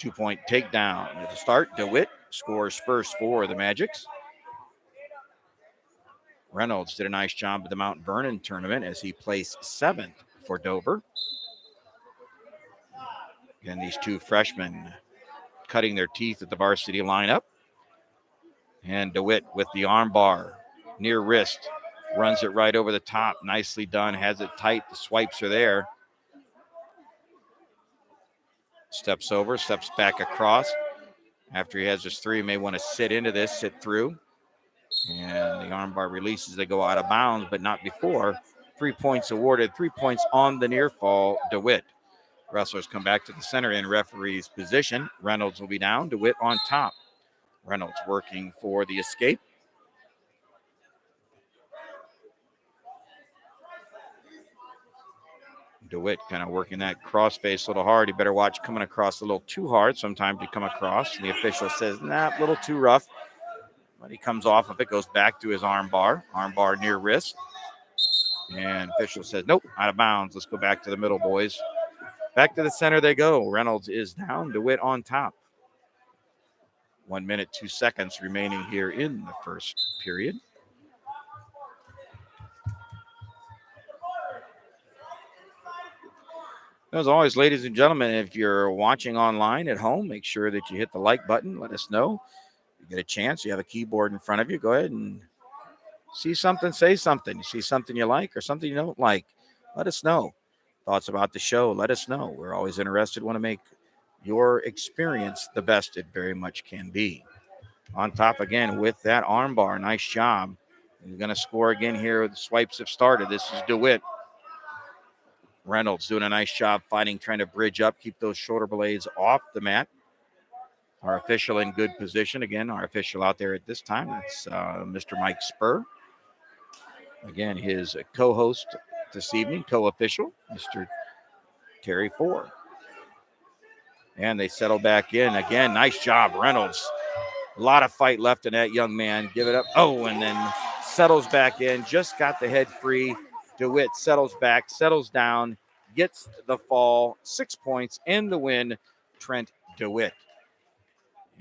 [SPEAKER 2] 2-point takedown at the start. DeWitt scores first for the Magics. Reynolds did a nice job at the Mount Vernon tournament as he placed 7th for Dover. Again, these 2 freshmen cutting their teeth at the varsity lineup. And DeWitt with the arm bar, near wrist, runs it right over the top. Nicely done, has it tight. The swipes are there. Steps over, steps back across. After he has his 3, he may want to sit into this, sit through. And the armbar releases, they go out of bounds, but not before. 3 points awarded, 3 points on the near fall, DeWitt. Wrestlers come back to the center in referee's position. Reynolds will be down, DeWitt on top. Reynolds working for the escape. DeWitt kind of working that cross face a little hard. You better watch coming across a little too hard. Sometimes you come across, and the official says, nah, a little too rough. But he comes off of it, goes back to his arm bar near wrist. And official says, nope, out of bounds. Let's go back to the middle, boys. Back to the center they go. Reynolds is down, DeWitt on top. 1 minute, 2 seconds remaining here in the first period. As always, ladies and gentlemen, if you're watching online at home, make sure that you hit the like button. Let us know. You get a chance. You have a keyboard in front of you. Go ahead and See something, say something. You see something you like or something you don't like, let us know. Thoughts about the show, let us know. We're always interested, want to make your experience the best it very much can be. On top again with that armbar, nice job. He's going to score again here. The swipes have started. This is DeWitt. Reynolds doing a nice job fighting, trying to bridge up, keep those shoulder blades off the mat. Our official in good position. Again, our official out there at this time, that's Mr. Mike Spur. Again, his co-host this evening, co-official, Mr. Terry Ford. And they settle back in. Again, nice job, Reynolds. A lot of fight left in that young man. Give it up. Oh, and then settles back in. Just got the head free. DeWitt settles back, settles down, gets the fall. 6 points in the win, Trent DeWitt.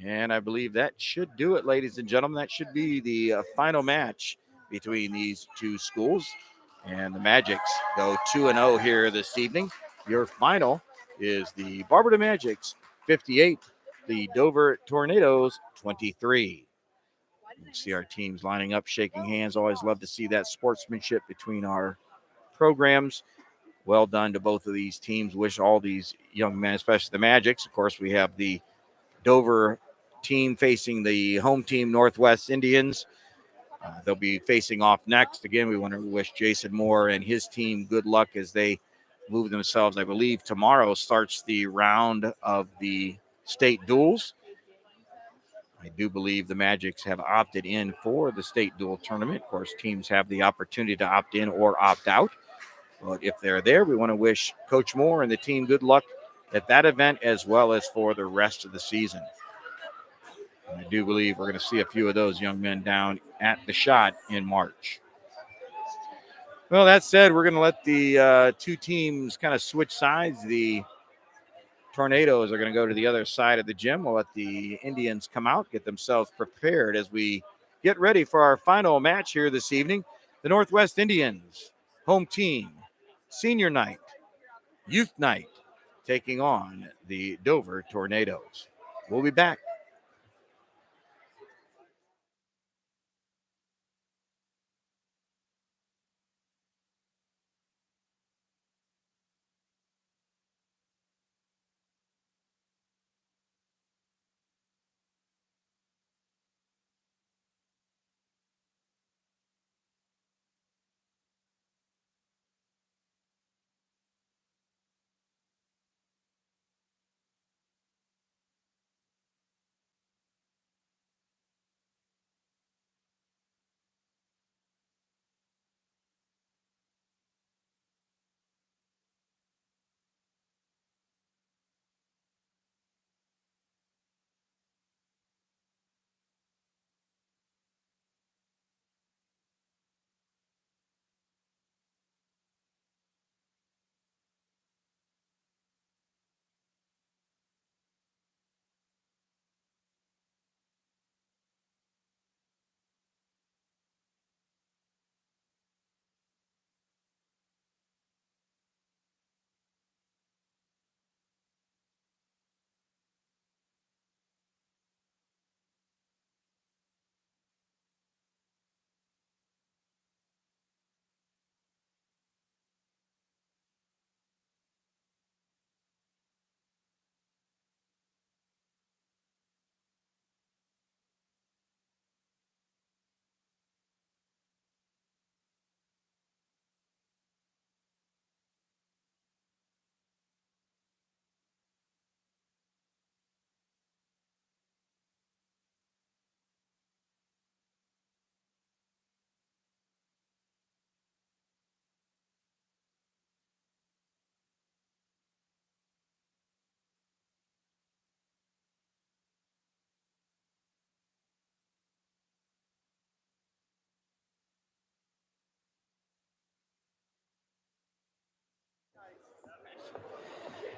[SPEAKER 2] And I believe that should do it, ladies and gentlemen. That should be the final match between these two schools. And the Magics go 2-0 here this evening. Your final is the Barberton Magics 58, the Dover Tornadoes 23. You see our teams lining up, shaking hands. Always love to see that sportsmanship between our programs. Well done to both of these teams. Wish all these young men, especially the Magics. Of course, we have the Dover team facing the home team, Northwest Indians. They'll be facing off next. Again, we want to wish Jason Moore and his team good luck as they move themselves. I believe tomorrow starts the round of the state duels. I do believe the Magics have opted in for the state duel tournament. Of course, teams have the opportunity to opt in or opt out. But if they're there, we want to wish Coach Moore and the team good luck at that event as well as for the rest of the season. And I do believe we're going to see a few of those young men down at the shot in March. Well, that said, we're going to let the two teams kind of switch sides. The Tornadoes are going to go to the other side of the gym. We'll let the Indians come out, get themselves prepared as we get ready for our final match here this evening. The Northwest Indians, home team, senior night, youth night, taking on the Dover Tornadoes. We'll be back.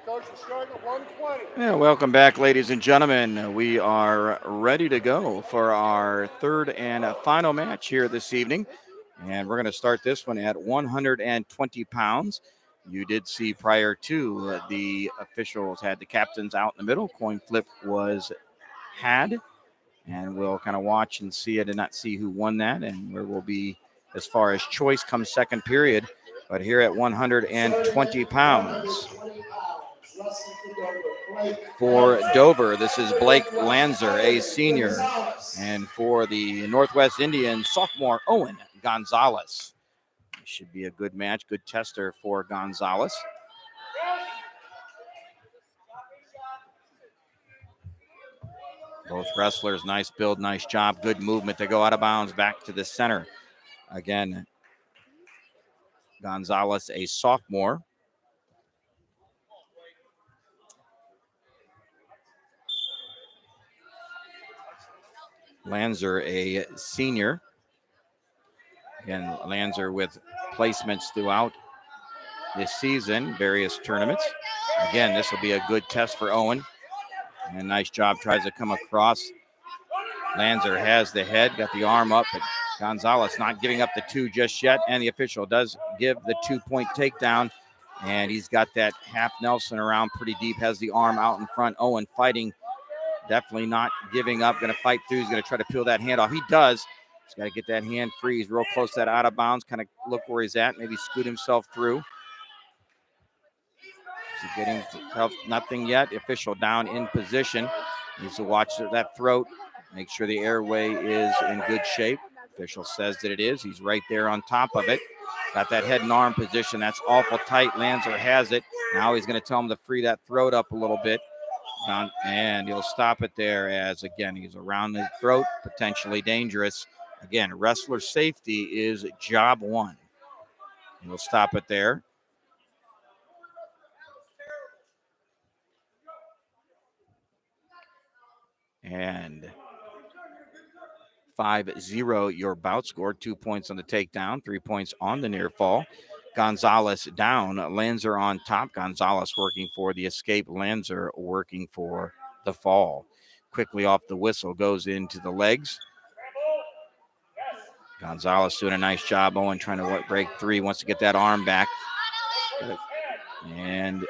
[SPEAKER 5] Coach, we're starting at 120.
[SPEAKER 2] Yeah, welcome back, ladies and gentlemen. We are ready to go for our third and final match here this evening. And we're going to start this one at 120 pounds. You did see prior to the officials had the captains out in the middle. Coin flip was had. And we'll kind of watch and see. I did not see who won that. And where we'll be as far as choice comes second period. But here at 120 pounds for Dover, this is Blake Lanzer, a senior. And for the Northwest Indians, sophomore Owen Gonzalez. Should be a good match, good tester for Gonzalez. Both wrestlers, nice build, nice job, good movement. They go out of bounds back to the center. Again, Gonzalez, a sophomore. Lanzer, a senior. Again, Lanzer with placements throughout this season, various tournaments. Again, this will be a good test for Owen. And nice job, tries to come across. Lanzer has the head, got the arm up, but Gonzalez not giving up the 2 just yet. And the official does give the 2-point takedown. And he's got that half Nelson around pretty deep, has the arm out in front. Owen fighting, definitely not giving up, going to fight through. He's going to try to peel that hand off. He does. He's got to get that hand free. He's real close to that out of bounds, kind of look where he's at, maybe scoot himself through. He's getting himself nothing yet. The official down in position. Needs to watch that throat, make sure the airway is in good shape. Official says that it is. He's right there on top of it. Got that head and arm position. That's awful tight. Lanzer has it. Now he's going to tell him to free that throat up a little bit. And he'll stop it there as, again, he's around the throat, potentially dangerous. Again, wrestler safety is job one. He'll stop it there. And 5-0 your bout score. 2 points on the takedown, 3 points on the near fall. Gonzalez down, Lanzer on top. Gonzalez working for the escape, Lanzer working for the fall. Quickly off the whistle, goes into the legs. Gonzalez doing a nice job. Owen trying to break 3, wants to get that arm back. And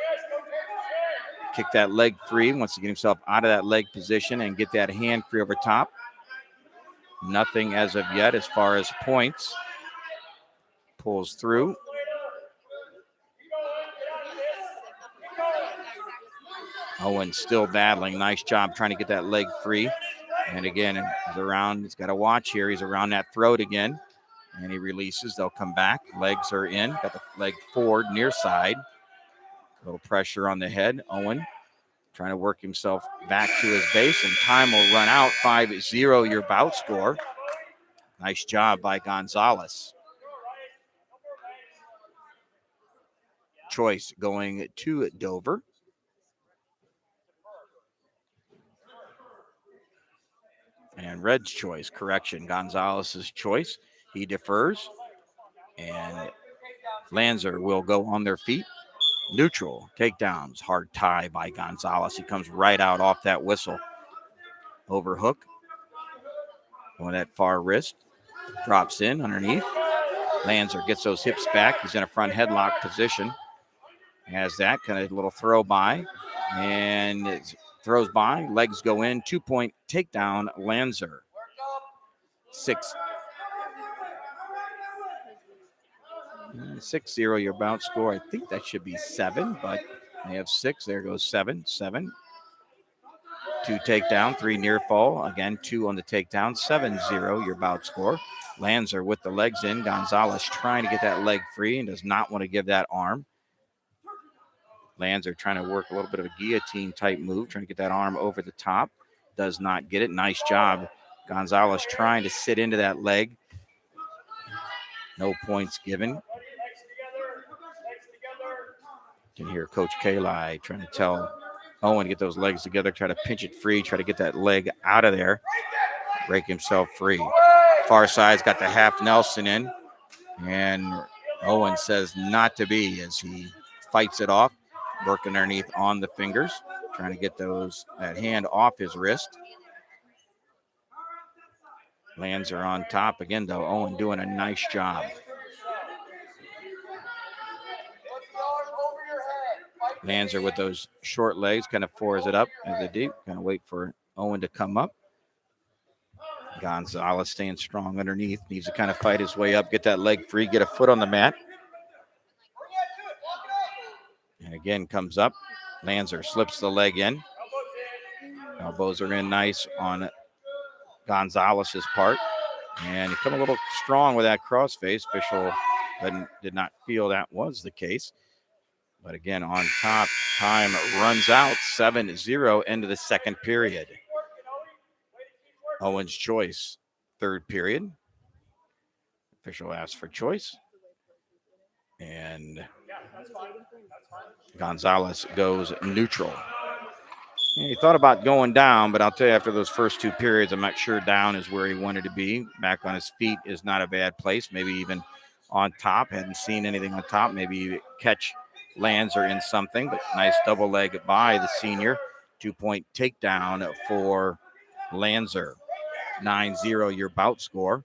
[SPEAKER 2] kick that leg free, wants to get himself out of that leg position and get that hand free over top. Nothing as of yet as far as points. Pulls through. Owen still battling. Nice job trying to get that leg free. And again, he's around. He's got to watch here. He's around that throat again. And he releases. They'll come back. Legs are in. Got the leg forward, near side. A little pressure on the head. Owen trying to work himself back to his base. And time will run out. 5-0 your bout score. Nice job by Gonzalez. Choice going to Dover. And Red's choice, correction, Gonzalez's choice. He defers. And Lanzer will go on their feet. Neutral takedowns, hard tie by Gonzalez. He comes right out off that whistle. Overhook on that far wrist. Drops in underneath. Lanzer gets those hips back. He's in a front headlock position. Has that kind of little throw by. And throws by. Legs go in. 2-point takedown, Lanzer. 6-0 your bounce score. I think that should be 7, but they have 6. There goes 7. 7. 2 takedown, 3 near fall. Again, 2 on the takedown. 7-0 your bout score. Lanzer with the legs in. Gonzalez trying to get that leg free and does not want to give that arm. Lanzer trying to work a little bit of a guillotine type move, trying to get that arm over the top. Does not get it. Nice job. Gonzalez trying to sit into that leg. No points given. You can hear Coach Kalai trying to tell Owen to get those legs together, try to pinch it free, try to get that leg out of there, break himself free. Far side's got the half Nelson in, and Owen says not to be as he fights it off, working underneath on the fingers, trying to get that hand off his wrist. Lanzer on top again, though. Owen doing a nice job. Lanzer with those short legs kind of fours it up as they do. Kind of wait for Owen to come up. Gonzalez staying strong underneath. Needs to kind of fight his way up, get that leg free, get a foot on the mat. And again, comes up. Lanzer slips the leg in. Elbows are in nice on Gonzalez's part. And he come a little strong with that crossface. Official did not feel that was the case. But again, on top, time runs out 7-0 into the second period. Owen's choice, third period. Official asks for choice. And Gonzalez goes neutral. He thought about going down, but I'll tell you, after those first two periods, I'm not sure down is where he wanted to be. Back on his feet is not a bad place. Maybe even on top. Hadn't seen anything on top. Maybe catch Lanzer in something, but nice double leg by the senior. 2-point takedown for Lanzer. 9-0 your bout score.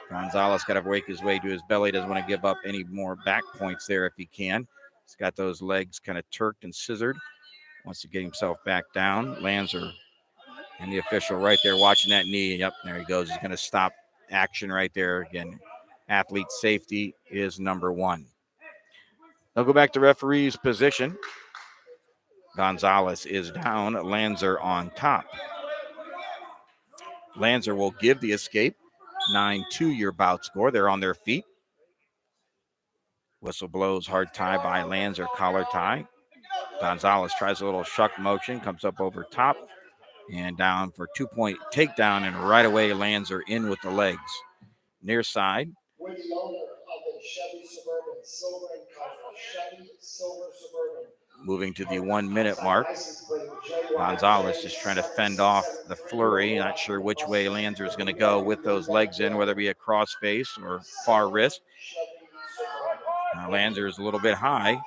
[SPEAKER 2] Gonzalez got to break his way to his belly. Doesn't want to give up any more back points there if he can. He's got those legs kind of turked and scissored. Wants to get himself back down. Lanzer and the official right there watching that knee. Yep, there he goes. He's going to stop action right there. Again, athlete safety is number one. They'll go back to referee's position. Gonzalez is down. Lanzer on top. Lanzer will give the escape. 9-2 your bout score. They're on their feet. Whistle blows, hard tie by Lanzer, collar tie. Gonzalez tries a little shuck motion, comes up over top and down for 2-point takedown, and right away Lanzer in with the legs. Near side.
[SPEAKER 1] We're the owner of the Chevy Suburban, Silver and Color, Chevy Silver Suburban.
[SPEAKER 2] Moving to the 1 minute mark. Gonzalez just trying to fend off the flurry. Not sure which way Lanzer is going to go with those legs in, whether it be a cross face or far wrist. Lanzer is a little bit high.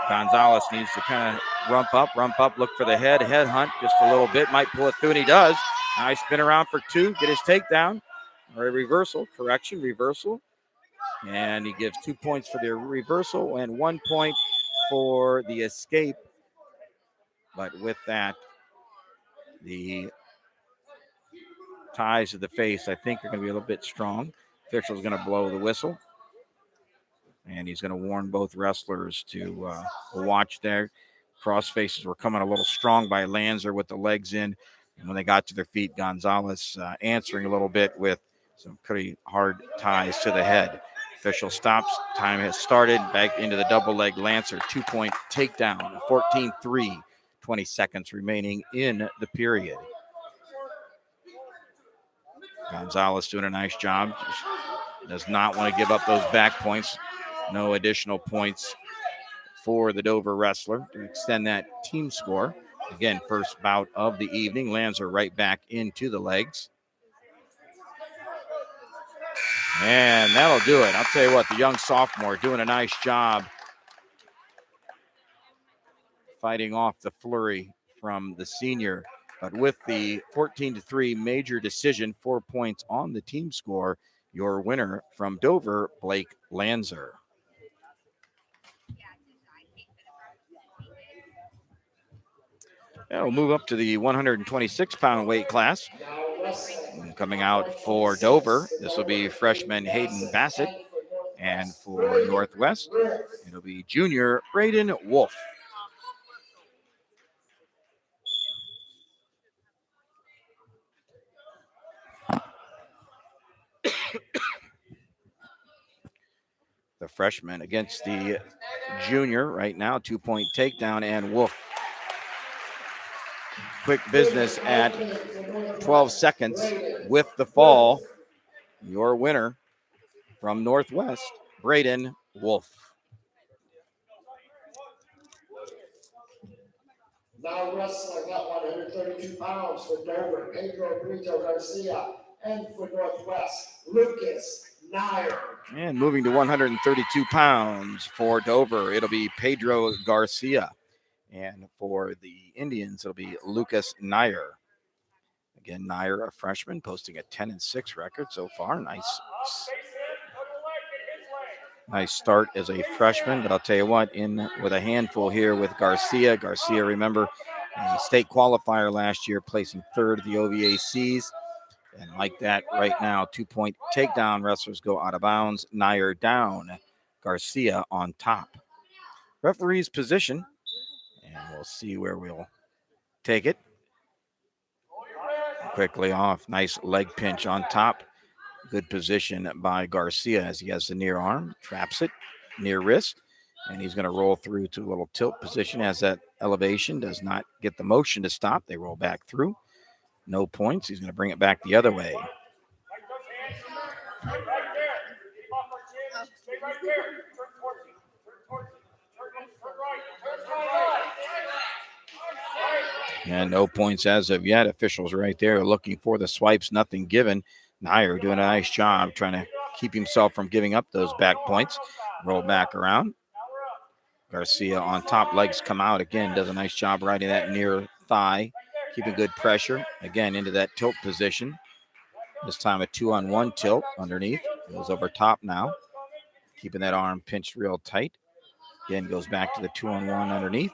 [SPEAKER 2] Gonzalez needs to kind of rump up, look for the head hunt just a little bit. Might pull it through, and he does. Nice spin around for two, get his takedown. Or a reversal, reversal. And he gives 2 points for the reversal and 1 point for the escape. But with that, the ties to the face, I think, are going to be a little bit strong. Official's going to blow the whistle. And he's going to warn both wrestlers to watch there. Cross faces were coming a little strong by Lanzer with the legs in. And when they got to their feet, Gonzalez answering a little bit with some pretty hard ties to the head. Official stops. Time has started. Back into the double leg. Lancer, 2-point takedown. 14-3. 20 seconds remaining in the period. Gonzalez doing a nice job. Just does not want to give up those back points. No additional points for the Dover wrestler to extend that team score. Again, first bout of the evening. Lanzer right back into the legs. And that'll do it. I'll tell you what, the young sophomore doing a nice job fighting off the flurry from the senior. But with the 14-3 major decision, 4 points on the team score, your winner from Dover, Blake Lanzer. Now we'll move up to the 126-pound weight class. And coming out for Dover, this will be freshman Hayden Bassett. And for Northwest, it'll be junior Braden Wolf. The freshman against the junior right now, 2-point takedown, and Wolf. Quick business at 12 seconds with the fall. Your winner from Northwest, Braden Wolf.
[SPEAKER 1] Now wrestling at 132 pounds for Dover, Pedro Brito Garcia, and for Northwest, Lucas Nair.
[SPEAKER 2] And moving to 132 pounds for Dover, it'll be Pedro Garcia. And for the Indians, it'll be Lucas Nair. Again, Nair, a freshman, posting a 10-6 record so far. Nice start as a freshman, but I'll tell you what, in with a handful here with Garcia. Garcia, remember, a state qualifier last year, placing third at the OVACs. And like that, right now, 2-point takedown. Wrestlers go out of bounds. Nair down. Garcia on top. Referee's position. And we'll see where we'll take it. Quickly off. Nice leg pinch on top. Good position by Garcia as he has the near arm. Traps it. Near wrist. And he's going to roll through to a little tilt position as that elevation does not get the motion to stop. They roll back through. No points. He's going to bring it back the other way. And no points as of yet. Officials right there looking for the swipes. Nothing given. Nair doing a nice job trying to keep himself from giving up those back points. Roll back around. Garcia on top. Legs come out again. Does a nice job riding that near thigh. Keeping good pressure. Again into that tilt position. This time a 2-on-1 tilt underneath. Goes over top now. Keeping that arm pinched real tight. Again goes back to the 2-on-1 underneath.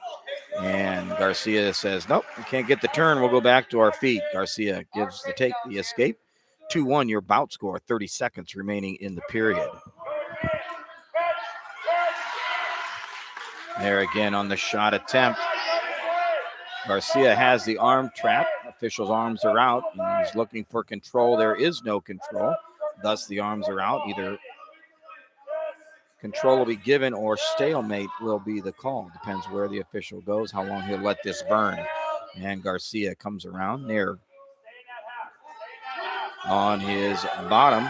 [SPEAKER 2] And Garcia says, nope, we can't get the turn. We'll go back to our feet. Garcia gives the escape. 2-1 your bout score. 30 seconds remaining in the period. There again on the shot attempt. Garcia has the arm trap. Official's arms are out. And he's looking for control. There is no control. Thus, the arms are out. Either control will be given or stalemate will be the call. Depends where the official goes, how long he'll let this burn. And Garcia comes around there on his bottom.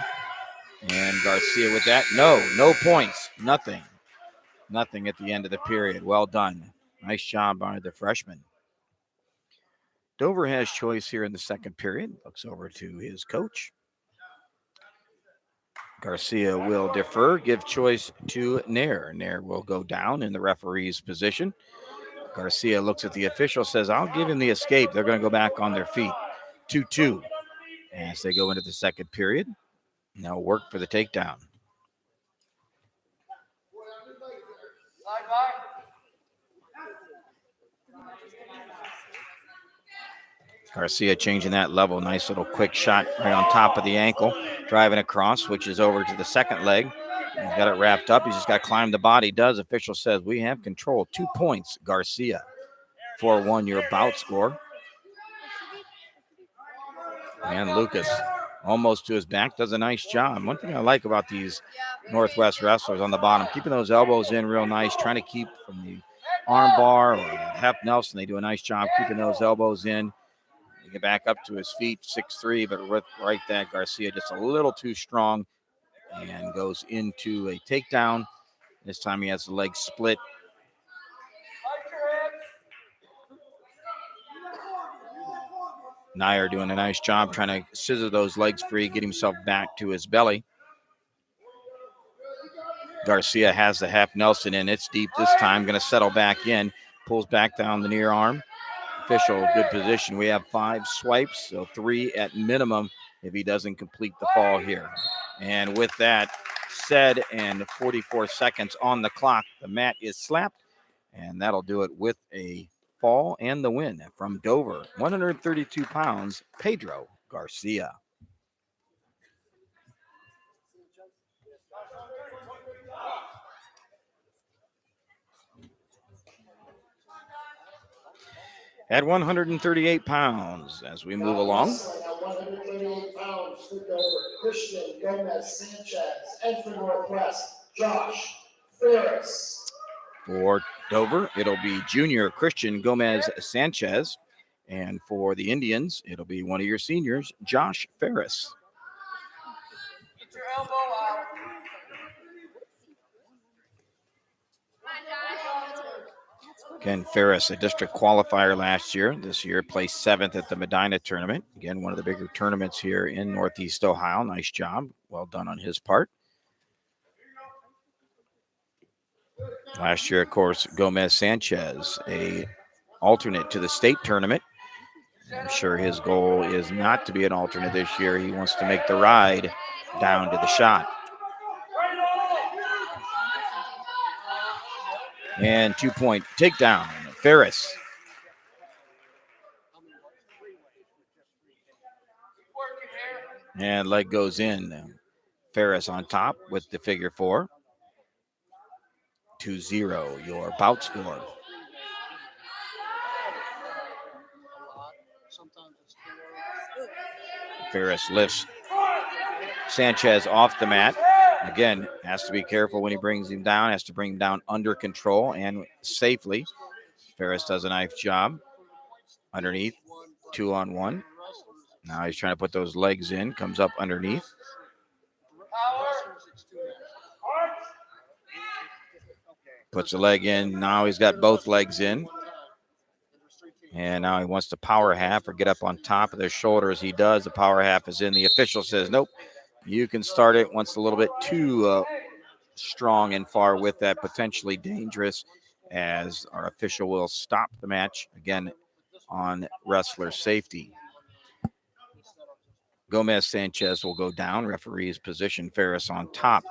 [SPEAKER 2] And Garcia with that. No points. Nothing at the end of the period. Well done. Nice job by the freshman. Dover has choice here in the second period. Looks over to his coach. Garcia will defer, give choice to Nair. Nair will go down in the referee's position. Garcia looks at the official, says, I'll give him the escape. They're going to go back on their feet. 2-2 as they go into the second period. Now work for the takedown. Garcia changing that level. Nice little quick shot right on top of the ankle. Driving across, switches over to the second leg. He's got it wrapped up. He's just got to climb the body. Does. Official says we have control. 2 points, Garcia. 4-1 your bout score. And Lucas almost to his back. Does a nice job. One thing I like about these Northwest wrestlers on the bottom, keeping those elbows in real nice, trying to keep from the arm bar or half Nelson. They do a nice job keeping those elbows in. Get back up to his feet, 6'3", but with right that Garcia just a little too strong and goes into a takedown. This time he has the leg split. Nair doing a nice job trying to scissor those legs free, get himself back to his belly. Garcia has the half Nelson in. It's deep this time. Going to settle back in. Pulls back down the near arm. Official, good position. We have 5 swipes, so 3 at minimum if he doesn't complete the fall here. And with that said, and 44 seconds on the clock, the mat is slapped, and that'll do it with a fall and the win from Dover. 132 pounds, Pedro Garcia. At 138 pounds, as we move along.
[SPEAKER 1] At 138 pounds for Dover, Christian Gomez Sanchez, and for Northwest, Josh Ferris.
[SPEAKER 2] For Dover, it'll be junior Christian Gomez Sanchez. And for the Indians, it'll be one of your seniors, Josh Ferris.
[SPEAKER 6] Get your elbow out.
[SPEAKER 2] Ken Ferris, a district qualifier last year. This year placed 7th at the Medina tournament. Again, one of the bigger tournaments here in Northeast Ohio. Nice job. Well done on his part. Last year, of course, Gomez Sanchez, a alternate to the state tournament. I'm sure his goal is not to be an alternate this year. He wants to make the ride down to the shot. And 2-point takedown, Ferris. And leg goes in. Ferris on top with the figure 4. 2-0, your bout score. Ferris lifts Sanchez off the mat. Again, has to be careful when he brings him down, has to bring him down under control and safely. Ferris does a nice job. Underneath, 2-on-1. Now he's trying to put those legs in, comes up underneath. Puts a leg in. Now he's got both legs in. And now he wants to power half or get up on top of their shoulders. He does. The power half is in. The official says, nope, you can start it. Once a little bit too strong and far with that, potentially dangerous, as our official will stop the match again on wrestler safety. Gomez Sanchez will go down. Referee's position Ferris on top.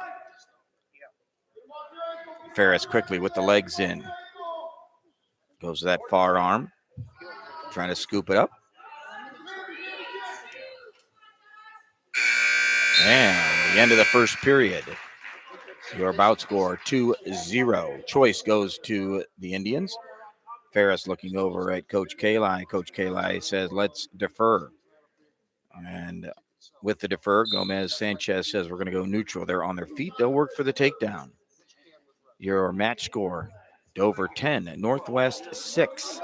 [SPEAKER 2] Ferris quickly with the legs in. Goes to that far arm. Trying to scoop it up. And the end of the first period. Your bout score 2-0. Choice goes to the Indians. Ferris looking over at Coach Kalai. Coach Kalai says, let's defer. And with the defer, Gomez Sanchez says we're going to go neutral. They're on their feet. They'll work for the takedown. Your match score, Dover 10, Northwest 6.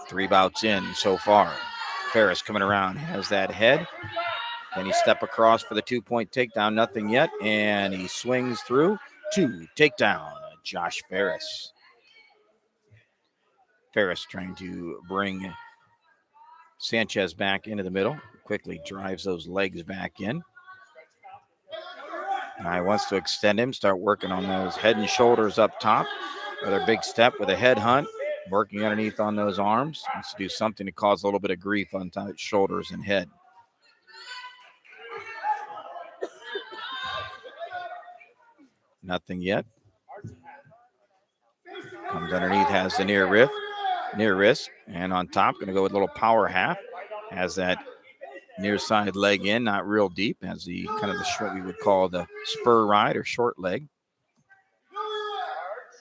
[SPEAKER 2] 3 bouts in so far. Ferris coming around, has that head. Can he step across for the 2-point takedown? Nothing yet. And he swings through. 2 takedown, Josh Ferris. Ferris trying to bring Sanchez back into the middle. Quickly drives those legs back in. Now he wants to extend him, start working on those head and shoulders up top. Another big step with a head hunt. Working underneath on those arms. Wants to do something to cause a little bit of grief on top shoulders and head. Nothing yet. Comes underneath, has the near wrist, and on top, going to go with a little power half. Has that near side leg in, not real deep, has the kind of the short we would call the spur ride or short leg.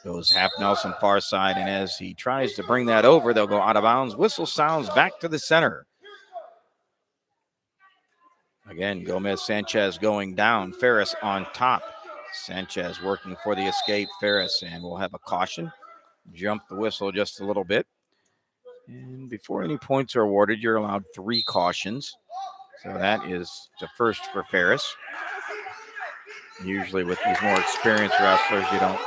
[SPEAKER 2] Goes half Nelson far side, and as he tries to bring that over, they'll go out of bounds. Whistle sounds back to the center. Again, Gomez Sanchez going down. Ferris on top. Sanchez working for the escape. Ferris, and we'll have a caution. Jump the whistle just a little bit. And before any points are awarded, you're allowed 3 cautions. So that is the first for Ferris. Usually with these more experienced wrestlers, you don't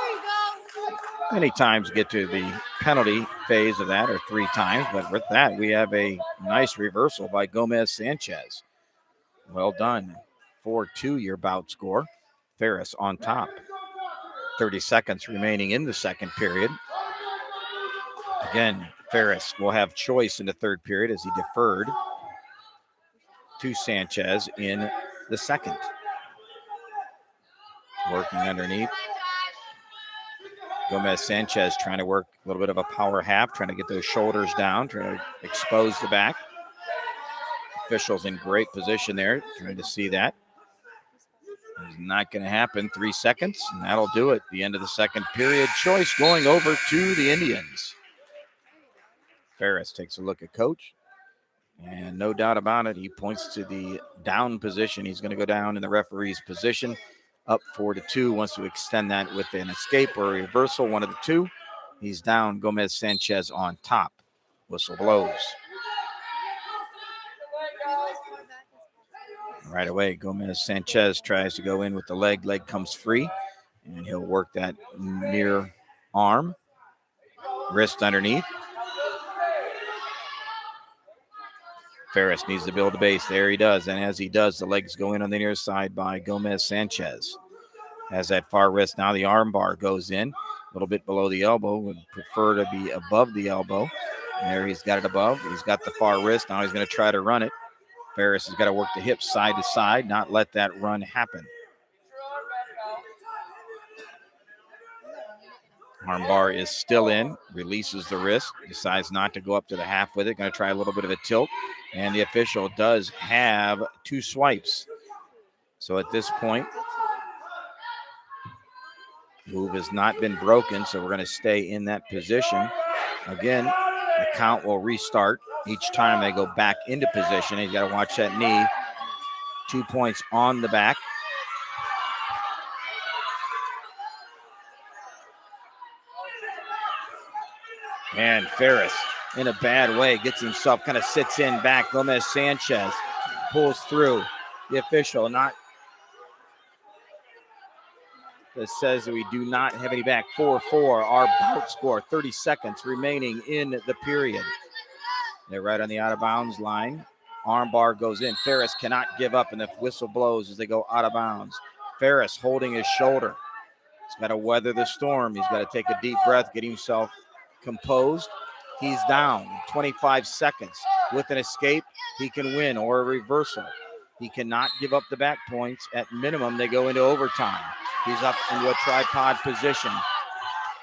[SPEAKER 2] many times get to the penalty phase of that, or 3 times. But with that, we have a nice reversal by Gomez Sanchez. Well done. 4-2 your bout score. Ferris on top. 30 seconds remaining in the second period. Again, Ferris will have choice in the third period as he deferred to Sanchez in the second. Working underneath. Gomez Sanchez trying to work a little bit of a power half, trying to get those shoulders down, trying to expose the back. Officials in great position there, trying to see that. It's not going to happen. 3 seconds, and that'll do it. The end of the second period. Choice going over to the Indians. Ferris takes a look at Coach, and no doubt about it, he points to the down position. He's going to go down in the referee's position. Up 4-2, wants to extend that with an escape or a reversal, one of the two. He's down. Gomez Sanchez on top. Whistle blows. Right away, Gomez Sanchez tries to go in with the leg. Leg comes free, and he'll work that near arm. Wrist underneath. Ferris needs to build the base. There he does. And as he does, the legs go in on the near side by Gomez Sanchez. Has that far wrist. Now the arm bar goes in a little bit below the elbow. Would prefer to be above the elbow. There he's got it above. He's got the far wrist. Now he's going to try to run it. Ferris has got to work the hips side to side, not let that run happen. Armbar is still in, releases the wrist, decides not to go up to the half with it. Going to try a little bit of a tilt, and the official does have 2 swipes. So at this point, move has not been broken, so we're going to stay in that position. Again, the count will restart each time they go back into position. He's got to watch that knee. 2 points on the back. And Ferris, in a bad way, gets himself, kind of sits in back. Gomez Sanchez pulls through. The official that says that we do not have any back. 4-4, our bout score. 30 seconds remaining in the period. They're right on the out of bounds line. Armbar goes in. Ferris cannot give up, and the whistle blows as they go out of bounds. Ferris holding his shoulder. He's got to weather the storm. He's got to take a deep breath, get himself composed. He's down. 25 seconds. With an escape, he can win, or a reversal. He cannot give up the back points. At minimum, they go into overtime. He's up into a tripod position.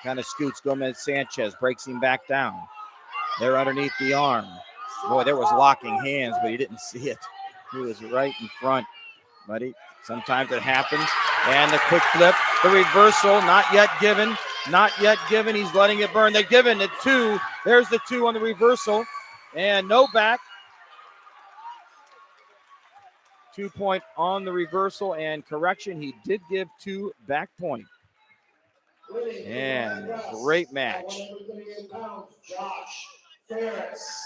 [SPEAKER 2] Kind of scoots Gomez Sanchez, breaks him back down. They're underneath the arm. Boy, there was locking hands, but he didn't see it. He was right in front. But sometimes it happens. And the quick flip, the reversal, not yet given. Not yet given. He's letting it burn. They're given it 2. There's the 2 on the reversal. And no back. 2 point on the reversal. And correction, he did give 2 back point. And great match.
[SPEAKER 1] Josh Ferris.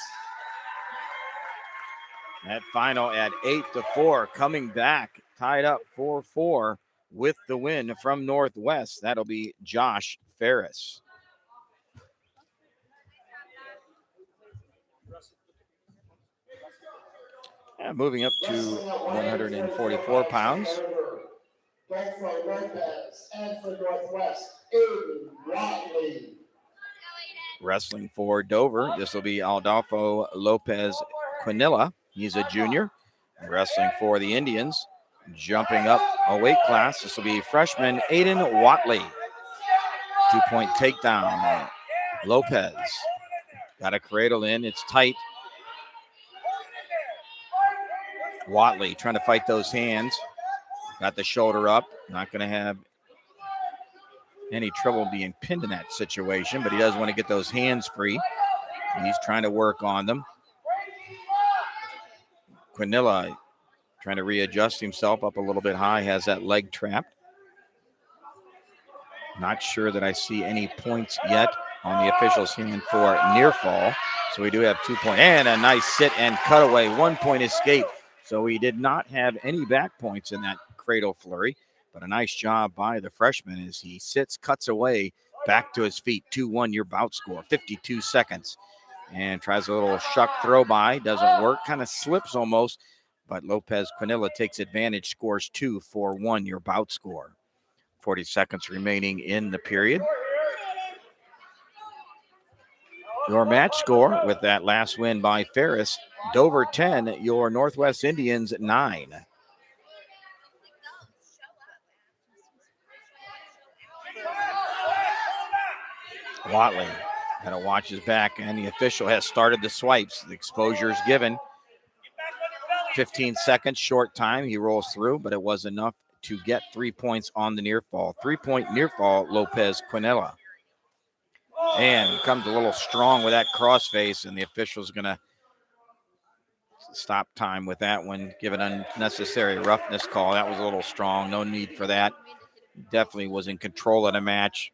[SPEAKER 2] That final at 8-4, coming back, tied up 4-4 with the win from Northwest. That'll be Josh Ferris. And moving up to 144 pounds.
[SPEAKER 1] Both for Lopez and for Northwest, Aiden Watley.
[SPEAKER 2] Wrestling for Dover, this will be Adolfo Lopez Quinilla. He's a junior. Wrestling for the Indians, jumping up a weight class. This will be freshman Aiden Watley. 2-point takedown. Lopez got a cradle in. It's tight. Watley trying to fight those hands. Got the shoulder up. Not going to have any trouble being pinned in that situation, but he does want to get those hands free. He's trying to work on them. Quinilla trying to readjust himself up a little bit high, has that leg trapped. Not sure that I see any points yet on the official's hand for near fall. So we do have 2 points. And a nice sit and cutaway, 1 point escape. So we did not have any back points in that cradle flurry, but a nice job by the freshman as he sits, cuts away, back to his feet. 2-1 your bout score, 52 seconds. And tries a little shuck throw by, doesn't work, kind of slips almost, but Lopez Quinilla takes advantage, scores 2-4-1 your bout score. 40 seconds remaining in the period. Your match score with that last win by Ferris, Dover 10, your Northwest Indians 9. Watley had to watch his back, and the official has started the swipes. The exposure is given. 15 seconds, short time. He rolls through, but it was enough to get 3 points on the near fall. 3-point near fall, Lopez Quinilla. And comes a little strong with that crossface, and the official's going to stop time with that one, give an unnecessary roughness call. That was a little strong. No need for that. Definitely was in control of the match.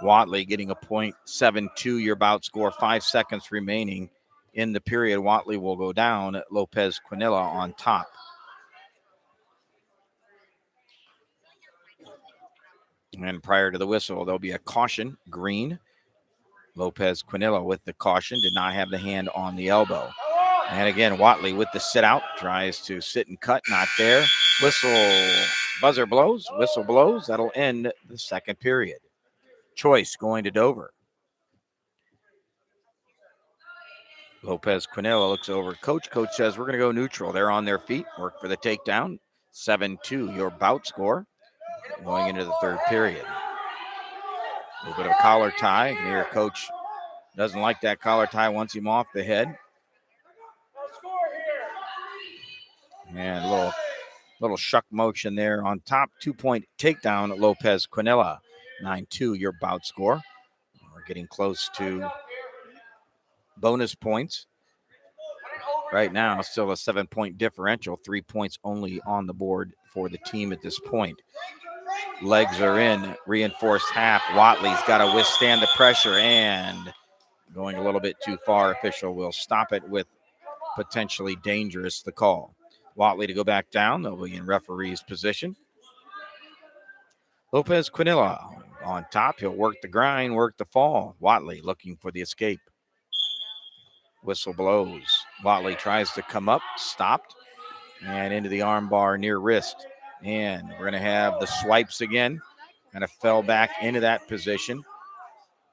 [SPEAKER 2] Watley getting a .72 your bout score, 5 seconds remaining in the period. Watley will go down. Lopez Quinilla on top. And prior to the whistle, there'll be a caution, green. Lopez Quinilla with the caution, did not have the hand on the elbow. And again, Watley with the sit out, tries to sit and cut, not there. Whistle, buzzer blows, whistle blows. That'll end the second period. Choice going to Dover. Lopez Quinilla looks over at Coach. Coach says, we're going to go neutral. They're on their feet, work for the takedown. 7-2, your bout score going into the third period. A little bit of a collar tie. You can hear Coach doesn't like that collar tie, wants him off the head. And a little shuck motion there on top. 2-point takedown, Lopez Quinella. 9-2 your bout score. We're getting close to bonus points. Right now, still a 7-point differential. 3 points only on the board for the team at this point. Legs are in, reinforced half. Watley's got to withstand the pressure and going a little bit too far. Official will stop it with potentially dangerous, the call. Watley to go back down. They'll be in referee's position. Lopez Quinella on top. He'll work the grind, work the fall. Watley looking for the escape. Whistle blows. Watley tries to come up, stopped, and into the arm bar near wrist. And we're going to have the swipes again. Kind of fell back into that position.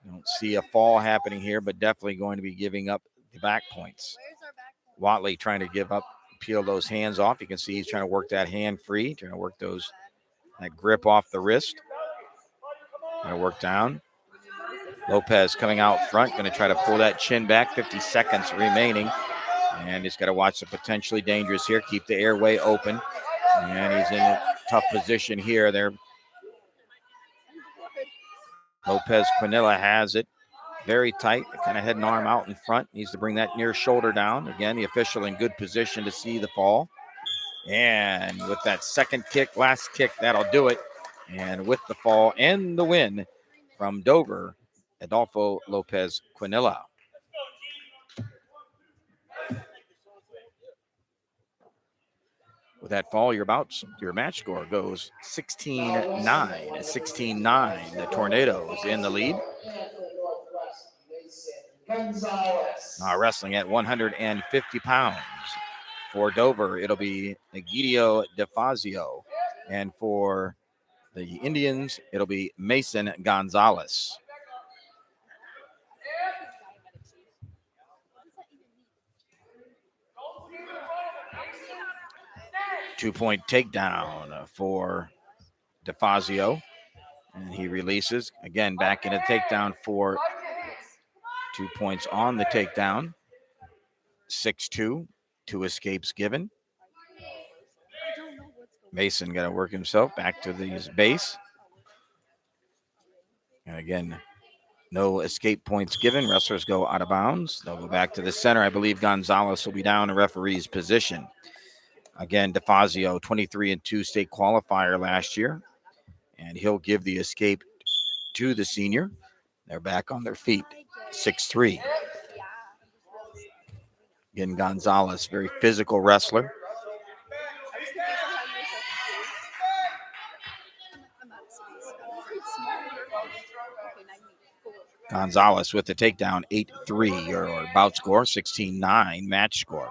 [SPEAKER 2] Don't see a fall happening here, but definitely going to be giving up the back points. Watley trying to give up, peel those hands off. You can see he's trying to work that hand free, trying to work that grip off the wrist. Going to work down. Lopez coming out front, going to try to pull that chin back. 50 seconds remaining. And he's got to watch the potentially dangerous here. Keep the airway open. And he's in a tough position here. There. Lopez Quinella has it very tight. Kind of head and arm out in front. Needs to bring that near shoulder down. Again, the official in good position to see the fall. And with that second kick, last kick, that'll do it. And with the fall and the win from Dover, Adolfo Lopez Quinella. With that fall, your match score goes 16-9. 16-9. The Tornadoes in the lead. Wrestling at 150 pounds. For Dover, it'll be Egidio DeFazio. And for the Indians, it'll be Mason Gonzalez. Two-point takedown for DeFazio. And he releases. Again, back in a takedown for 2 points on the takedown. 6-2. 2 escapes given. Mason got to work himself back to his base. And again, no escape points given. Wrestlers go out of bounds. They'll go back to the center. I believe Gonzalez will be down in referee's position. Again, DeFazio, 23-2 state qualifier last year. And he'll give the escape to the senior. They're back on their feet. 6-3. Again, Gonzalez, very physical wrestler. Gonzalez with the takedown, 8-3, your bout score, 16-9 match score.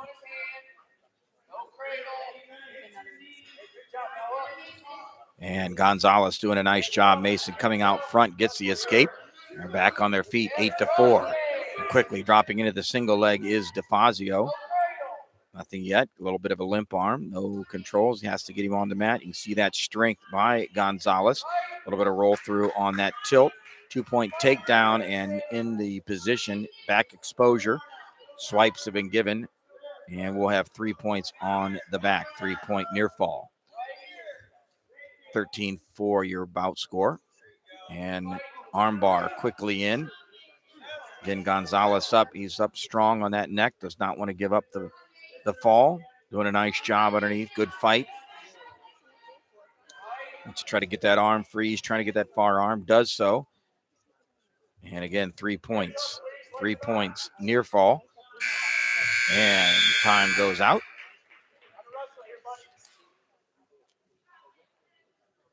[SPEAKER 2] And Gonzalez doing a nice job. Mason coming out front, gets the escape. They're back on their feet, 8-4. And quickly dropping into the single leg is DeFazio. Nothing yet. A little bit of a limp arm. No controls. He has to get him on the mat. You can see that strength by Gonzalez. A little bit of roll through on that tilt. 2-point takedown and in the position. Back exposure. Swipes have been given. And we'll have 3 points on the back. 3-point near fall. 13-4 your bout score. And armbar quickly in. Again, Gonzalez up. He's up strong on that neck. Does not want to give up the fall. Doing a nice job underneath. Good fight. Let's try to get that arm free. He's trying to get that far arm. Does so. And again, 3 points. 3 points near fall. And time goes out.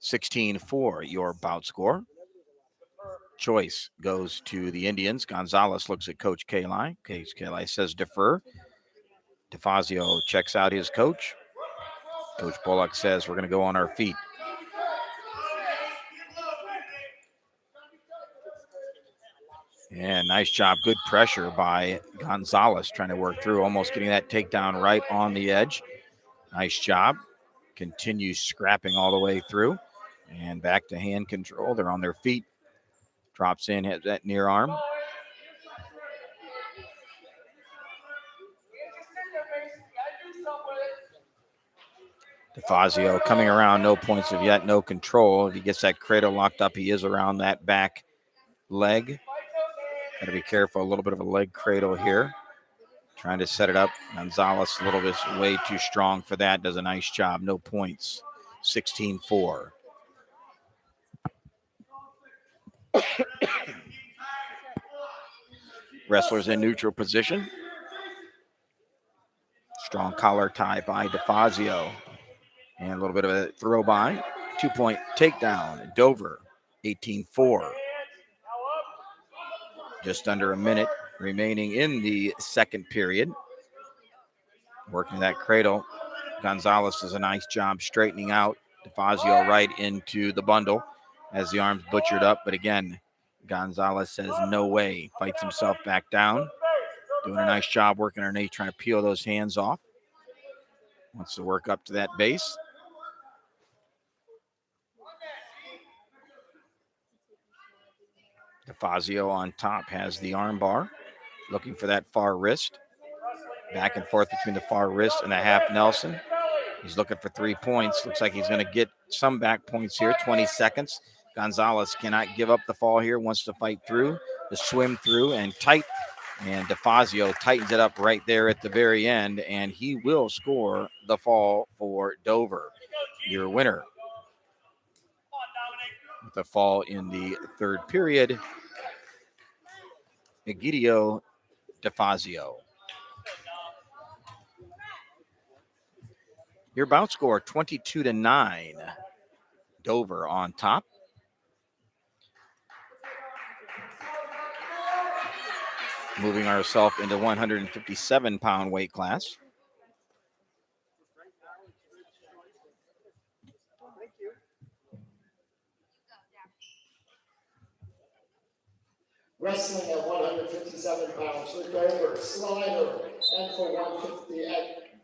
[SPEAKER 2] 16-4 your bout score. Choice goes to the Indians. Gonzalez looks at Coach Kalai. Coach Kalai says defer. DeFazio checks out his coach. Coach Bullock says we're going to go on our feet. And nice job. Good pressure by Gonzalez trying to work through, almost getting that takedown right on the edge. Nice job. Continues scrapping all the way through. And back to hand control. They're on their feet. Drops in, has that near arm. DeFazio coming around, no points of yet, no control. If he gets that cradle locked up, he is around that back leg. Got to be careful, a little bit of a leg cradle here. Trying to set it up. Gonzalez a little bit way too strong for that. Does a nice job. No points. 16-4. Wrestlers in neutral position. Strong collar tie by DeFazio. And a little bit of a throw by. 2-point takedown. Dover, 18-4. Just under a minute remaining in the second period. Working that cradle. Gonzalez does a nice job straightening out. DeFazio right into the bundle as the arm's butchered up. But again, Gonzalez says no way. Fights himself back down. Doing a nice job working underneath, trying to peel those hands off. Wants to work up to that base. DeFazio on top has the arm bar. Looking for that far wrist. Back and forth between the far wrist and the half Nelson. He's looking for 3 points. Looks like he's going to get some back points here. 20 seconds. Gonzalez cannot give up the fall here. Wants to fight through, to swim through and tight. And DeFazio tightens it up right there at the very end. And he will score the fall for Dover. Your winner with the fall in the third period, Egidio DeFazio. Your bout score 22-9. Dover on top. Moving ourselves into 157-pound weight class.
[SPEAKER 1] Wrestling at 157 pounds for Dover, Slider, and for 150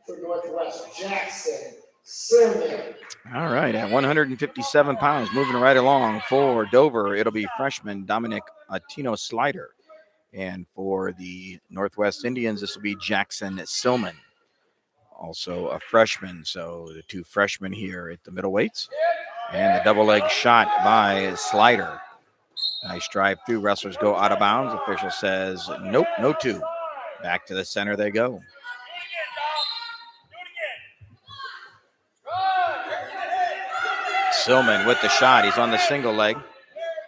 [SPEAKER 1] for Northwest, Jackson, Silman.
[SPEAKER 2] All right, at 157 pounds, moving right along for Dover, it'll be freshman Dominic Tino Slider. And for the Northwest Indians, this will be Jackson Silman, also a freshman. So the two freshmen here at the middleweights. And the double leg shot by Slider. Nice drive through. Wrestlers go out of bounds. Official says, nope, no two. Back to the center they go. Silman with the shot. He's on the single leg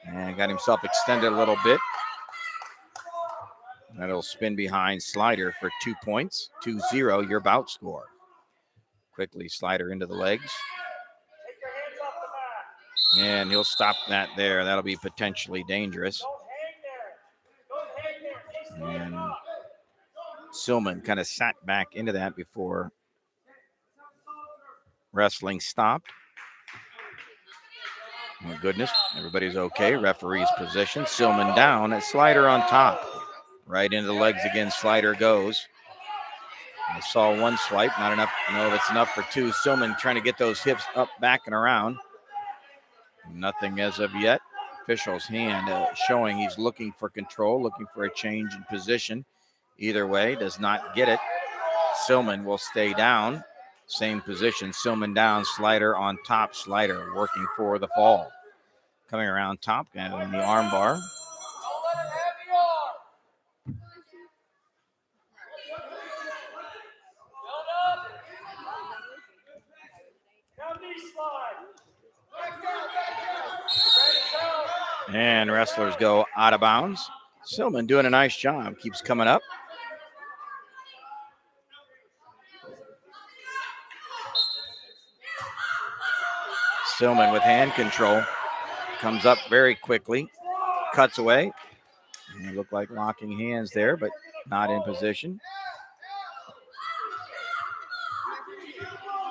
[SPEAKER 2] and got himself extended a little bit. That'll spin behind Slider for 2 points. 2-0, your bout score. Quickly Slider into the legs. And he'll stop that there. That'll be potentially dangerous. And Silman kind of sat back into that before wrestling stopped. Oh, goodness. Everybody's okay. Referee's position. Silman down. Slider on top. Right into the legs again. Slider goes. I saw one swipe. Not enough. No, that's enough for two. Silman trying to get those hips up, back, and around. Nothing as of yet. Official's hand showing he's looking for control, looking for a change in position. Either way, does not get it. Silman will stay down. Same position. Silman down. Slider on top. Slider working for the fall. Coming around top and in the arm bar. And wrestlers go out of bounds. Silman doing a nice job. Keeps coming up. Silman with hand control. Comes up very quickly. Cuts away. And they look like locking hands there, but not in position.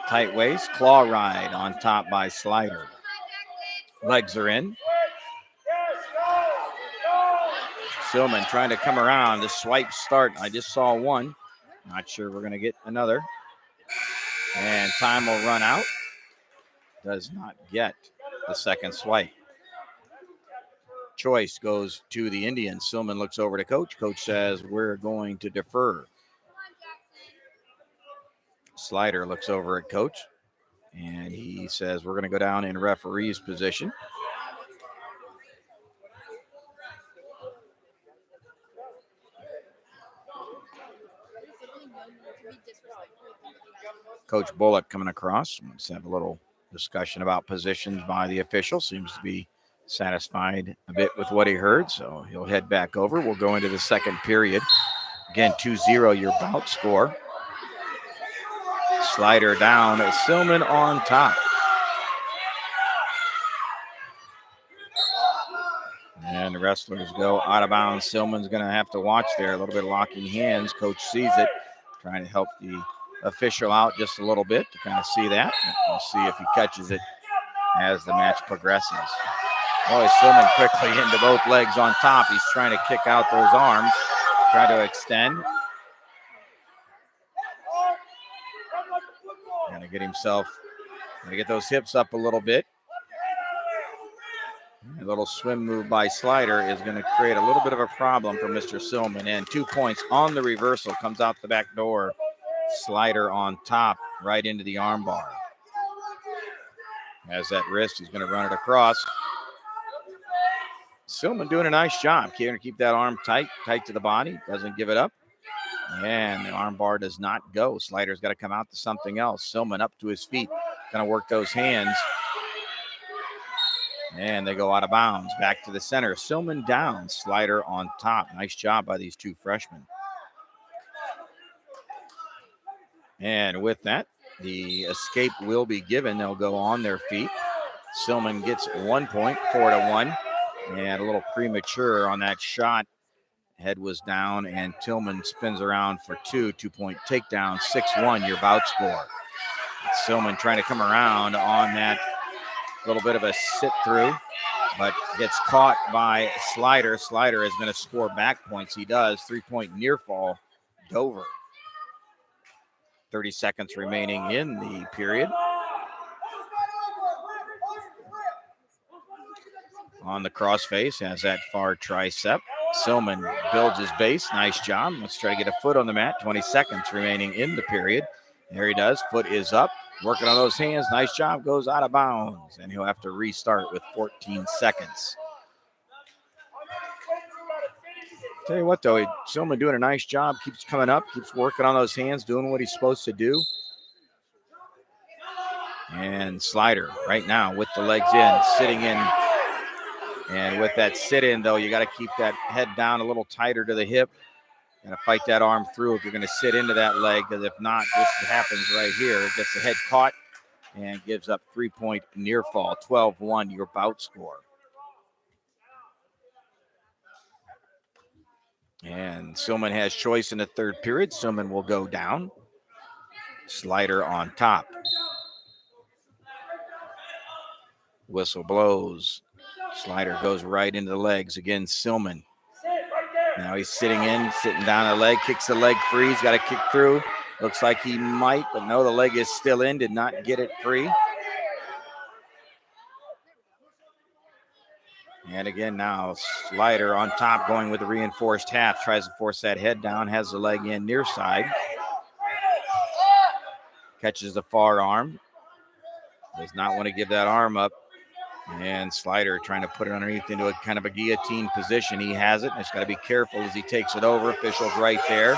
[SPEAKER 2] Tight waist. Claw ride on top by Slider. Legs are in. Silman trying to come around. The swipe start. I just saw one. Not sure we're going to get another. And time will run out. Does not get the second swipe. Choice goes to the Indians. Silman looks over to coach. Coach says, we're going to defer. Slider looks over at coach. And he says we're going to go down in referee's position. Coach Bullock coming across. Let's have a little discussion about positions by the official. Seems to be satisfied a bit with what he heard, so he'll head back over. We'll go into the second period. Again, 2-0 your bout score. Slider down, Silman on top. And the wrestlers go out of bounds. Silman's going to have to watch there. A little bit of locking hands. Coach sees it, trying to help the official out just a little bit to kind of see that. We'll see if he catches it as the match progresses. Boy, Silman quickly into both legs on top. He's trying to kick out those arms, try to extend. Going to get himself, going to get those hips up a little bit. A little swim move by Slider is going to create a little bit of a problem for Mr. Silman. And 2 points on the reversal. Comes out the back door. Slider on top, right into the arm bar. Has that wrist. He's going to run it across. Silman doing a nice job. Keep that arm tight to the body. Doesn't give it up. And the arm bar does not go. Slider's got to come out to something else. Silman up to his feet. Going to work those hands. And they go out of bounds. Back to the center. Silman down. Slider on top. Nice job by these two freshmen. And with that, the escape will be given. They'll go on their feet. Silman gets 1 point, 4-1. And a little premature on that shot. Head was down, and Tillman spins around for 2-point takedown, 6-1, your bout score. Silman trying to come around on that little bit of a sit-through, but gets caught by Slider. Slider is going to score back points. He does. 3-point near fall, Dover. 30 seconds remaining in the period. On the crossface, has that far tricep. Silman builds his base. Nice job. Let's try to get a foot on the mat. 20 seconds remaining in the period. There he does. Foot is up. Working on those hands. Nice job. Goes out of bounds. And he'll have to restart with 14 seconds. Tell you what, though, Silman doing a nice job. Keeps coming up. Keeps working on those hands. Doing what he's supposed to do. And Slider right now with the legs in. Sitting in. And with that sit in, though, you got to keep that head down a little tighter to the hip. Got to fight that arm through if you're going to sit into that leg, because if not, this happens right here. It gets the head caught and gives up 3-point near fall. 12-1, your bout score. And Silman has choice in the third period. Silman will go down. Slider on top. Whistle blows. Slider goes right into the legs. Again, Silman. Now he's sitting down the leg, kicks the leg free. He's got to kick through. Looks like he might, but no, the leg is still in. Did not get it free. And again now, Slider on top, going with the reinforced half. Tries to force that head down, has the leg in near side. Catches the far arm. Does not want to give that arm up. And Slider trying to put it underneath into a kind of a guillotine position. He has it. Just got to be careful as he takes it over. Official's right there.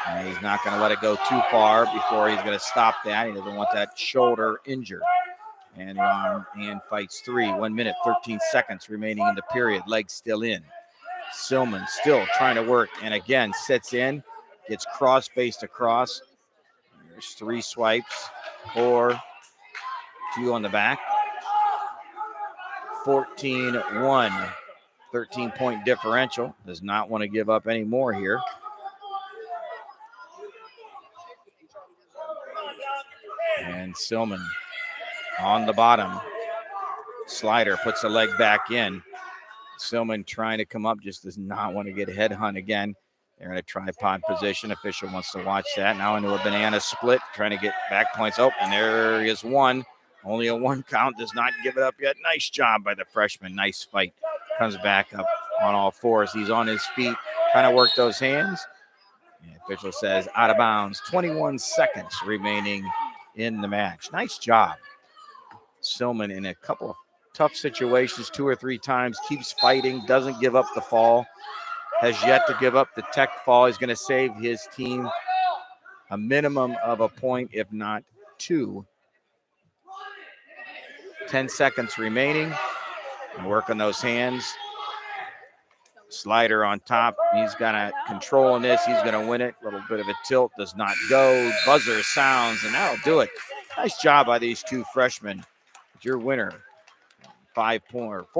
[SPEAKER 2] And he's not going to let it go too far before he's going to stop that. He doesn't want that shoulder injured. And the arm and fights 3. 1 minute, 13 seconds remaining in the period. Legs still in. Silman still trying to work. And again, sits in. Gets cross-faced across. There's 3 swipes. 4. 2 on the back. 14-1, 13-point differential. Does not want to give up any more here. And Silman on the bottom. Slider puts the leg back in. Silman trying to come up, just does not want to get head hunt again. They're in a tripod position. Official wants to watch that. Now into a banana split, trying to get back points. Oh, and there is 1. Only a 1 count, does not give it up yet. Nice job by the freshman. Nice fight. Comes back up on all fours. He's on his feet, trying to work those hands. The official says out of bounds. 21 seconds remaining in the match. Nice job. Silman in a couple of tough situations 2 or 3 times, keeps fighting, doesn't give up the fall, has yet to give up the tech fall. He's going to save his team a minimum of a point, if not 2. 10 seconds remaining. Work on those hands. Slider on top. He's got to control in this. He's going to win it. A little bit of a tilt. Does not go. Buzzer sounds, and that'll do it. Nice job by these 2 freshmen. Your winner, 4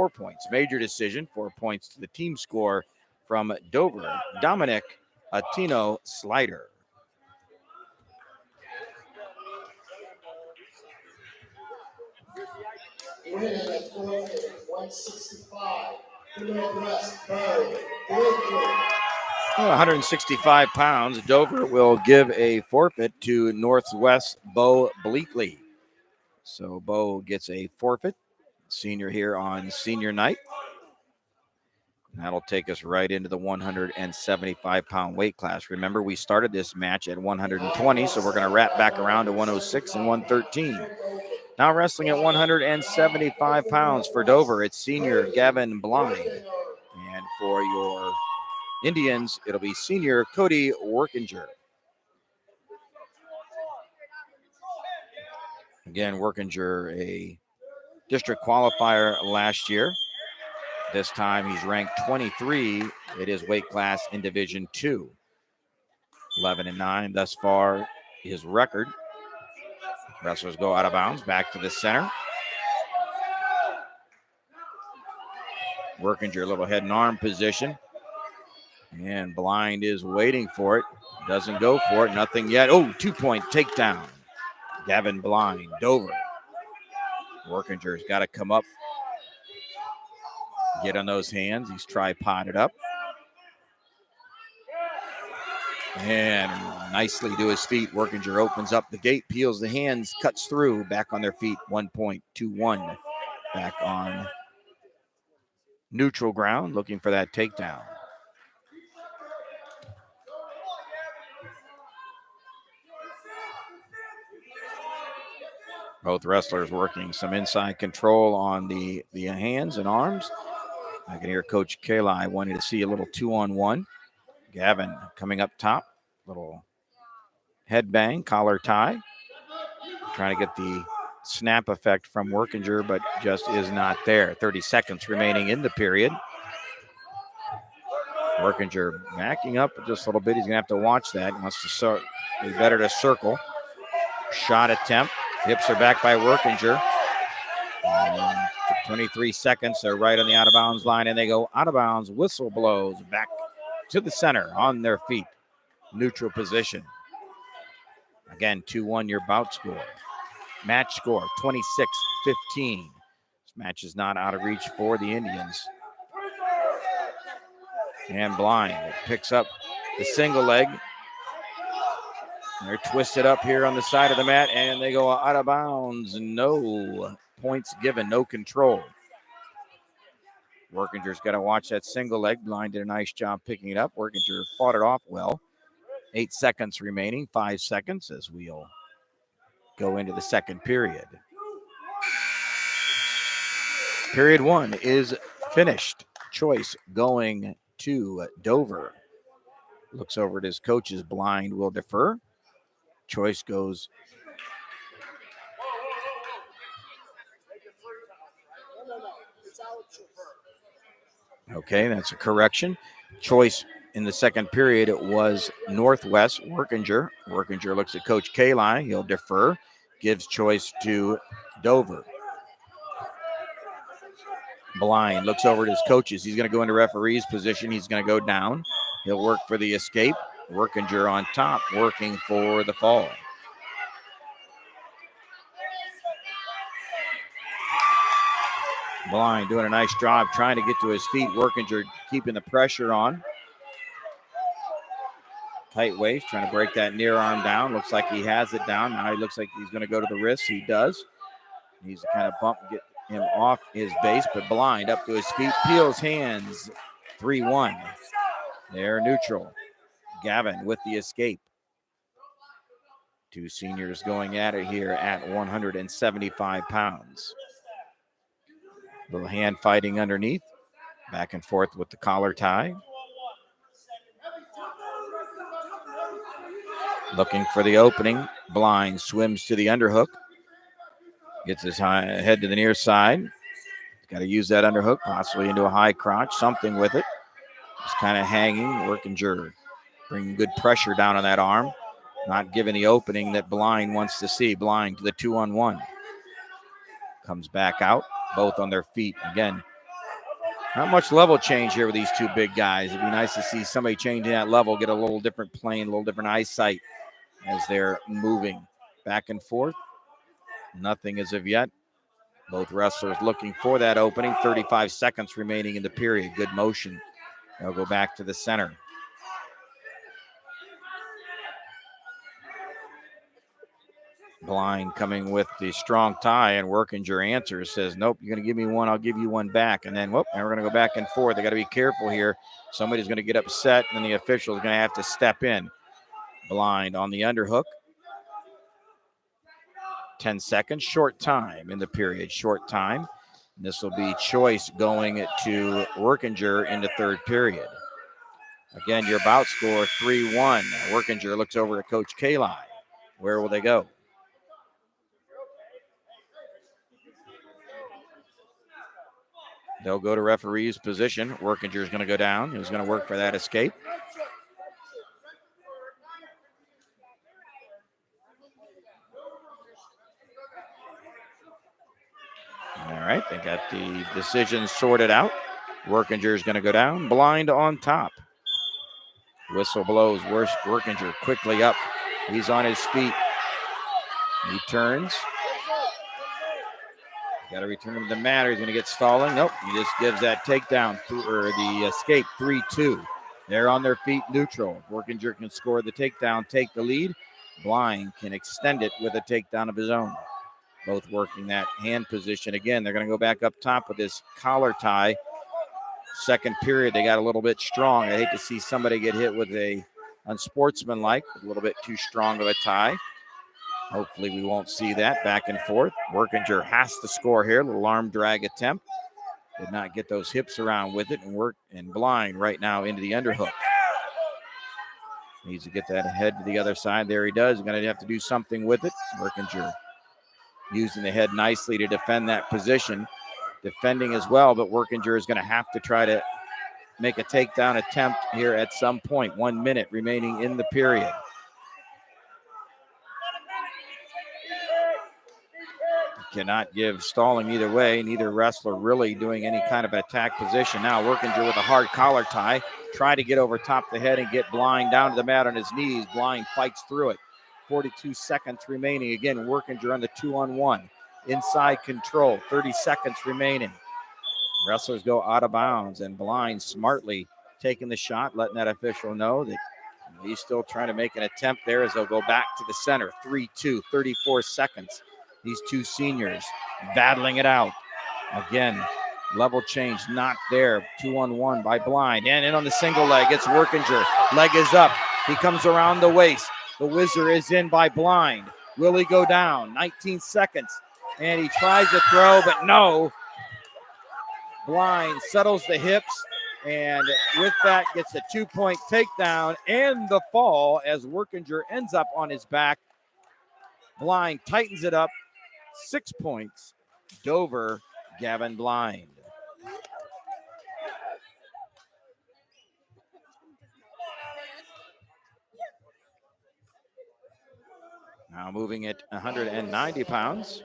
[SPEAKER 2] points. Major decision, 4 points to the team score from Dover. Dominic Atino Slider.
[SPEAKER 1] Winning at 165. The Northwest, Bo Blakely.
[SPEAKER 2] 165 pounds. Dover will give a forfeit to Northwest Bo Bleakley. So Bo gets a forfeit. Senior here on senior night. That'll take us right into the 175-pound weight class. Remember, we started this match at 120, so we're going to wrap back around to 106 and 113. Now wrestling at 175 pounds for Dover, it's senior Gavin Blind. And for your Indians, it'll be senior Cody Workinger. Again, Workinger, a district qualifier last year. This time he's ranked 23 at his weight class in Division II. 11-9 thus far, his record. Wrestlers go out of bounds, back to the center. Workinger, a little head and arm position. And Blind is waiting for it. Doesn't go for it, nothing yet. Oh, 2-point takedown. Gavin Blind, Dover. Workinger's got to come up. Get on those hands. He's tripoded up. And nicely to his feet. Workinger opens up the gate, peels the hands, cuts through. Back on their feet. 1.21. Back on neutral ground, looking for that takedown. Both wrestlers working some inside control on the hands and arms. I can hear Coach Kali wanting to see a little 2-on-1. Gavin coming up top. Little headbang, collar tie. Trying to get the snap effect from Workinger, but just is not there. 30 seconds remaining in the period. Workinger backing up just a little bit. He's going to have to watch that. He wants to be better to circle. Shot attempt. Hips are back by Workinger. 23 seconds. They're right on the out-of-bounds line, and they go out of bounds. Whistle blows back to the center on their feet. Neutral position. Again, 2-1 your bout score. Match score, 26-15. This match is not out of reach for the Indians. And Blind picks up the single leg. They're twisted up here on the side of the mat, and they go out of bounds. No points given, no control. Workinger's got to watch that single leg. Blind did a nice job picking it up. Workinger fought it off well. 8 seconds remaining, 5 seconds as we'll go into the second period. Period 1 is finished. Choice going to Dover. Looks over at his coaches. Blind will defer. Choice goes. Okay, that's a correction. Choice in the second period was Northwest Workinger. Workinger looks at Coach Kali. He'll defer. Gives choice to Dover. Blind looks over at his coaches. He's going to go into referee's position. He's going to go down. He'll work for the escape. Workinger on top, working for the fall. Blind doing a nice job trying to get to his feet. Workinger keeping the pressure on. Tight waist, trying to break that near arm down. Looks like he has it down. Now he looks like he's going to go to the wrist. He does. He's kind of bump, get him off his base, but Blind up to his feet, peels hands. 3-1. They're neutral. Gavin with the escape. Two seniors going at it here at 175 pounds. Little hand fighting underneath. Back and forth with the collar tie. Looking for the opening. Blind swims to the underhook. Gets his head to the near side. Got to use that underhook, possibly into a high crotch, something with it. Just kind of hanging, Workinger bringing good pressure down on that arm. Not giving the opening that Blind wants to see. Blind to the 2-on-1. Comes back out, both on their feet. Again, not much level change here with these two big guys. It'd be nice to see somebody changing that level, get a little different plane, a little different eyesight as they're moving back and forth. Nothing as of yet. Both wrestlers looking for that opening. 35 seconds remaining in the period. Good motion. They'll go back to the center. Blind coming with the strong tie, and Workinger answers, says, nope, you're going to give me one, I'll give you one back. And then, and we're going to go back and forth. They got to be careful here. Somebody's going to get upset, and the official is going to have to step in. Blind on the underhook. 10 seconds, short time in the period, short time. And this will be choice going to Workinger in the third period. Again, your bout score 3-1. Workinger looks over at Coach Kali. Where will they go? They'll go to referee's position. Workinger is going to go down. He's going to work for that escape. All right, they got the decision sorted out. Workinger is going to go down. Blind on top. Whistle blows. Workinger quickly up. He's on his feet. He turns. Got to return him to the mat. He's going to get stalling. Nope. He just gives that takedown or the escape 3-2. They're on their feet neutral. Workinger can score the takedown, take the lead. Blind can extend it with a takedown of his own. Both working that hand position. Again, they're going to go back up top with this collar tie. Second period, they got a little bit strong. I hate to see somebody get hit with a unsportsmanlike, a little bit too strong of a tie. Hopefully we won't see that. Back and forth. Workinger has to score here. Little arm drag attempt. Did not get those hips around with it, and Blind right now into the underhook. Needs to get that head to the other side. There he does. Going to have to do something with it. Workinger using the head nicely to defend that position. Defending as well, but Workinger is going to have to try to make a takedown attempt here at some point. 1 minute remaining in the period. Cannot give stalling either way. Neither wrestler really doing any kind of attack position. Now Workinger with a hard collar tie. Try to get over top the head and get Blind down to the mat on his knees. Blind fights through it. 42 seconds remaining. Again, Workinger on the 2-on-1. Inside control. 30 seconds remaining. Wrestlers go out of bounds, and Blind smartly taking the shot, letting that official know that he's still trying to make an attempt there as they'll go back to the center. 3-2, 34 seconds. These two seniors battling it out. Again, level change not there. 2-on-1 by Blind. And in on the single leg, it's Workinger. Leg is up. He comes around the waist. The whizzer is in by Blind. Will he go down? 19 seconds. And he tries to throw, but no. Blind settles the hips. And with that, gets a 2-point takedown and the fall as Workinger ends up on his back. Blind tightens it up. 6 points. Dover, Gavin Blind. Now moving at 190 pounds.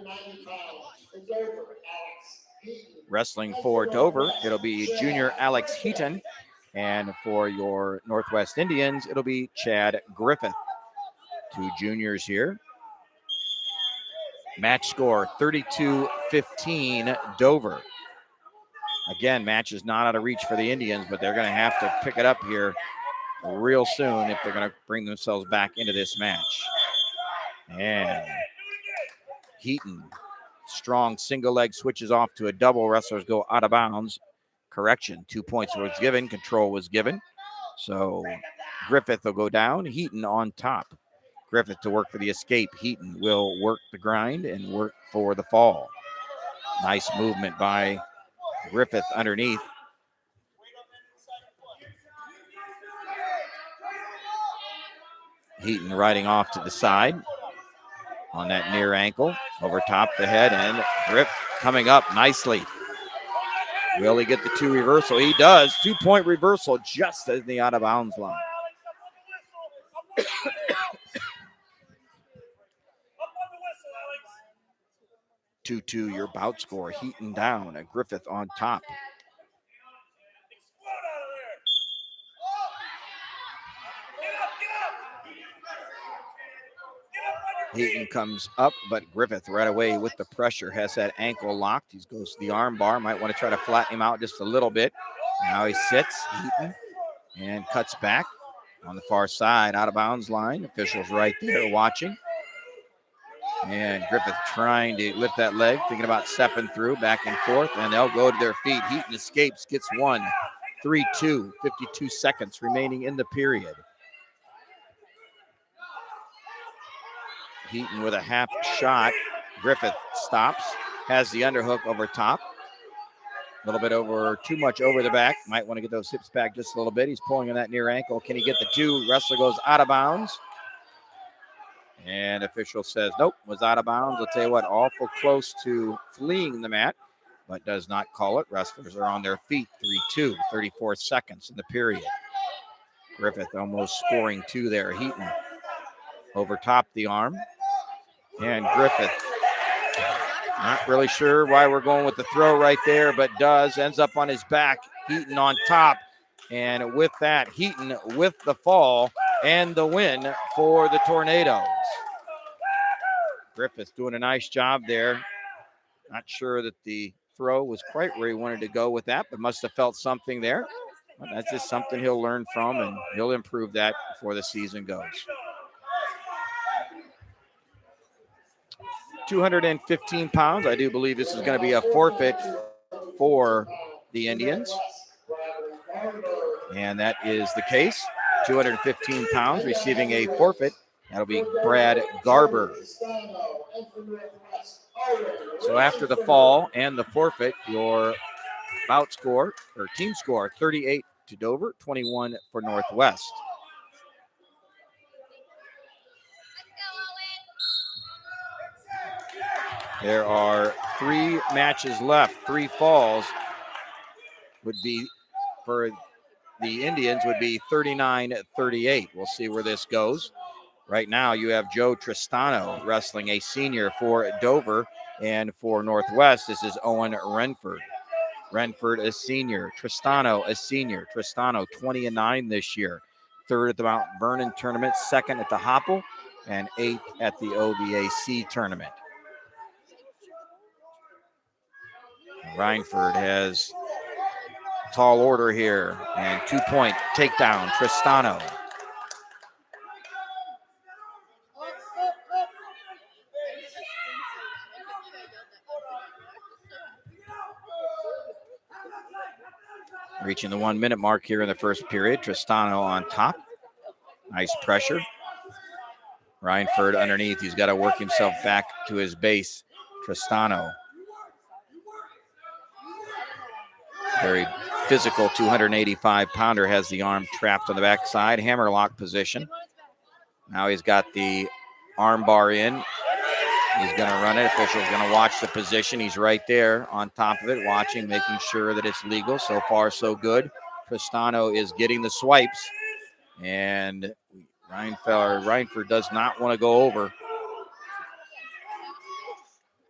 [SPEAKER 2] Wrestling for Dover, it'll be junior Alex Heaton. And for your Northwest Indians, it'll be Chad Griffith. Two juniors here. Match score 32-15 Dover. Again, match is not out of reach for the Indians, but they're going to have to pick it up here real soon if they're going to bring themselves back into this match. And Heaton, strong single leg, switches off to a double. Wrestlers go out of bounds. Correction, 2 points was given. Control was given. So Griffith will go down. Heaton on top. Griffith to work for the escape. Heaton will work the grind and work for the fall. Nice movement by Griffith underneath. Heaton riding off to the side on that near ankle, over top the head, and grip coming up nicely. Will he get the 2 reversal? He does. 2-point reversal just in the out of bounds line. 2-2 your bout score. Heaton down, and Griffith on top. Heaton comes up, but Griffith right away with the pressure has that ankle locked. He goes to the arm bar. Might want to try to flatten him out just a little bit. Now he sits, Heaton, and cuts back on the far side, out of bounds line. Officials right there watching. And Griffith trying to lift that leg, thinking about stepping through, back and forth, and they'll go to their feet. Heaton escapes, gets one. 3-2, 52 seconds remaining in the period. Heaton with a half shot. Griffith stops, has the underhook over top. A little bit over, too much over the back. Might want to get those hips back just a little bit. He's pulling on that near ankle. Can he get the 2? Wrestler goes out of bounds. And official says, nope, was out of bounds. I'll tell you what, awful close to fleeing the mat, but does not call it. Wrestlers are on their feet. 3-2, 34 seconds in the period. Griffith almost scoring 2 there. Heaton over top the arm. And Griffith, not really sure why we're going with the throw right there, but does. Ends up on his back. Heaton on top. And with that, Heaton with the fall and the win for the Tornadoes. Griffith doing a nice job there. Not sure that the throw was quite where he wanted to go with that, but must have felt something there. Well, that's just something he'll learn from, and he'll improve that before the season goes. 215 pounds. I do believe this is going to be a forfeit for the Indians. And that is the case. 215 pounds receiving a forfeit. That'll be Brad Garber. So after the fall and the forfeit, your bout score or team score, 38 to Dover, 21 for Northwest. There are 3 matches left. 3 falls would be for the Indians would be 39-38. We'll see where this goes. Right now you have Joe Tristano wrestling, a senior for Dover, and for Northwest this is Owen Renford. Renford a senior, Tristano a senior. Tristano 20-9 this year. 3rd at the Mount Vernon tournament, 2nd at the Hopple, and 8th at the OVAC tournament. Reinford has tall order here, and 2-point takedown, Tristano. Reaching the 1-minute mark here in the first period. Tristano on top. Nice pressure. Reinford underneath. He's got to work himself back to his base. Tristano. Very physical 285-pounder has the arm trapped on the backside. Hammerlock position. Now he's got the arm bar in. He's going to run it. Official's going to watch the position. He's right there on top of it, watching, making sure that it's legal. So far, so good. Tristano is getting the swipes. And Reinford does not want to go over.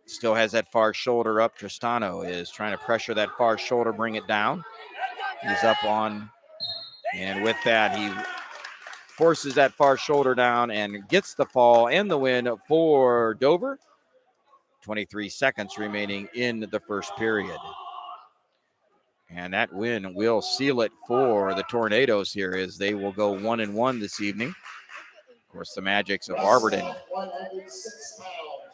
[SPEAKER 2] Still has that far shoulder up. Tristano is trying to pressure that far shoulder, bring it down. He's up on, and with that, he forces that far shoulder down and gets the fall and the win for Dover. 23 seconds remaining in the first period. And that win will seal it for the Tornadoes here as they will go 1-1 this evening. Of course, the Magics of Barberton,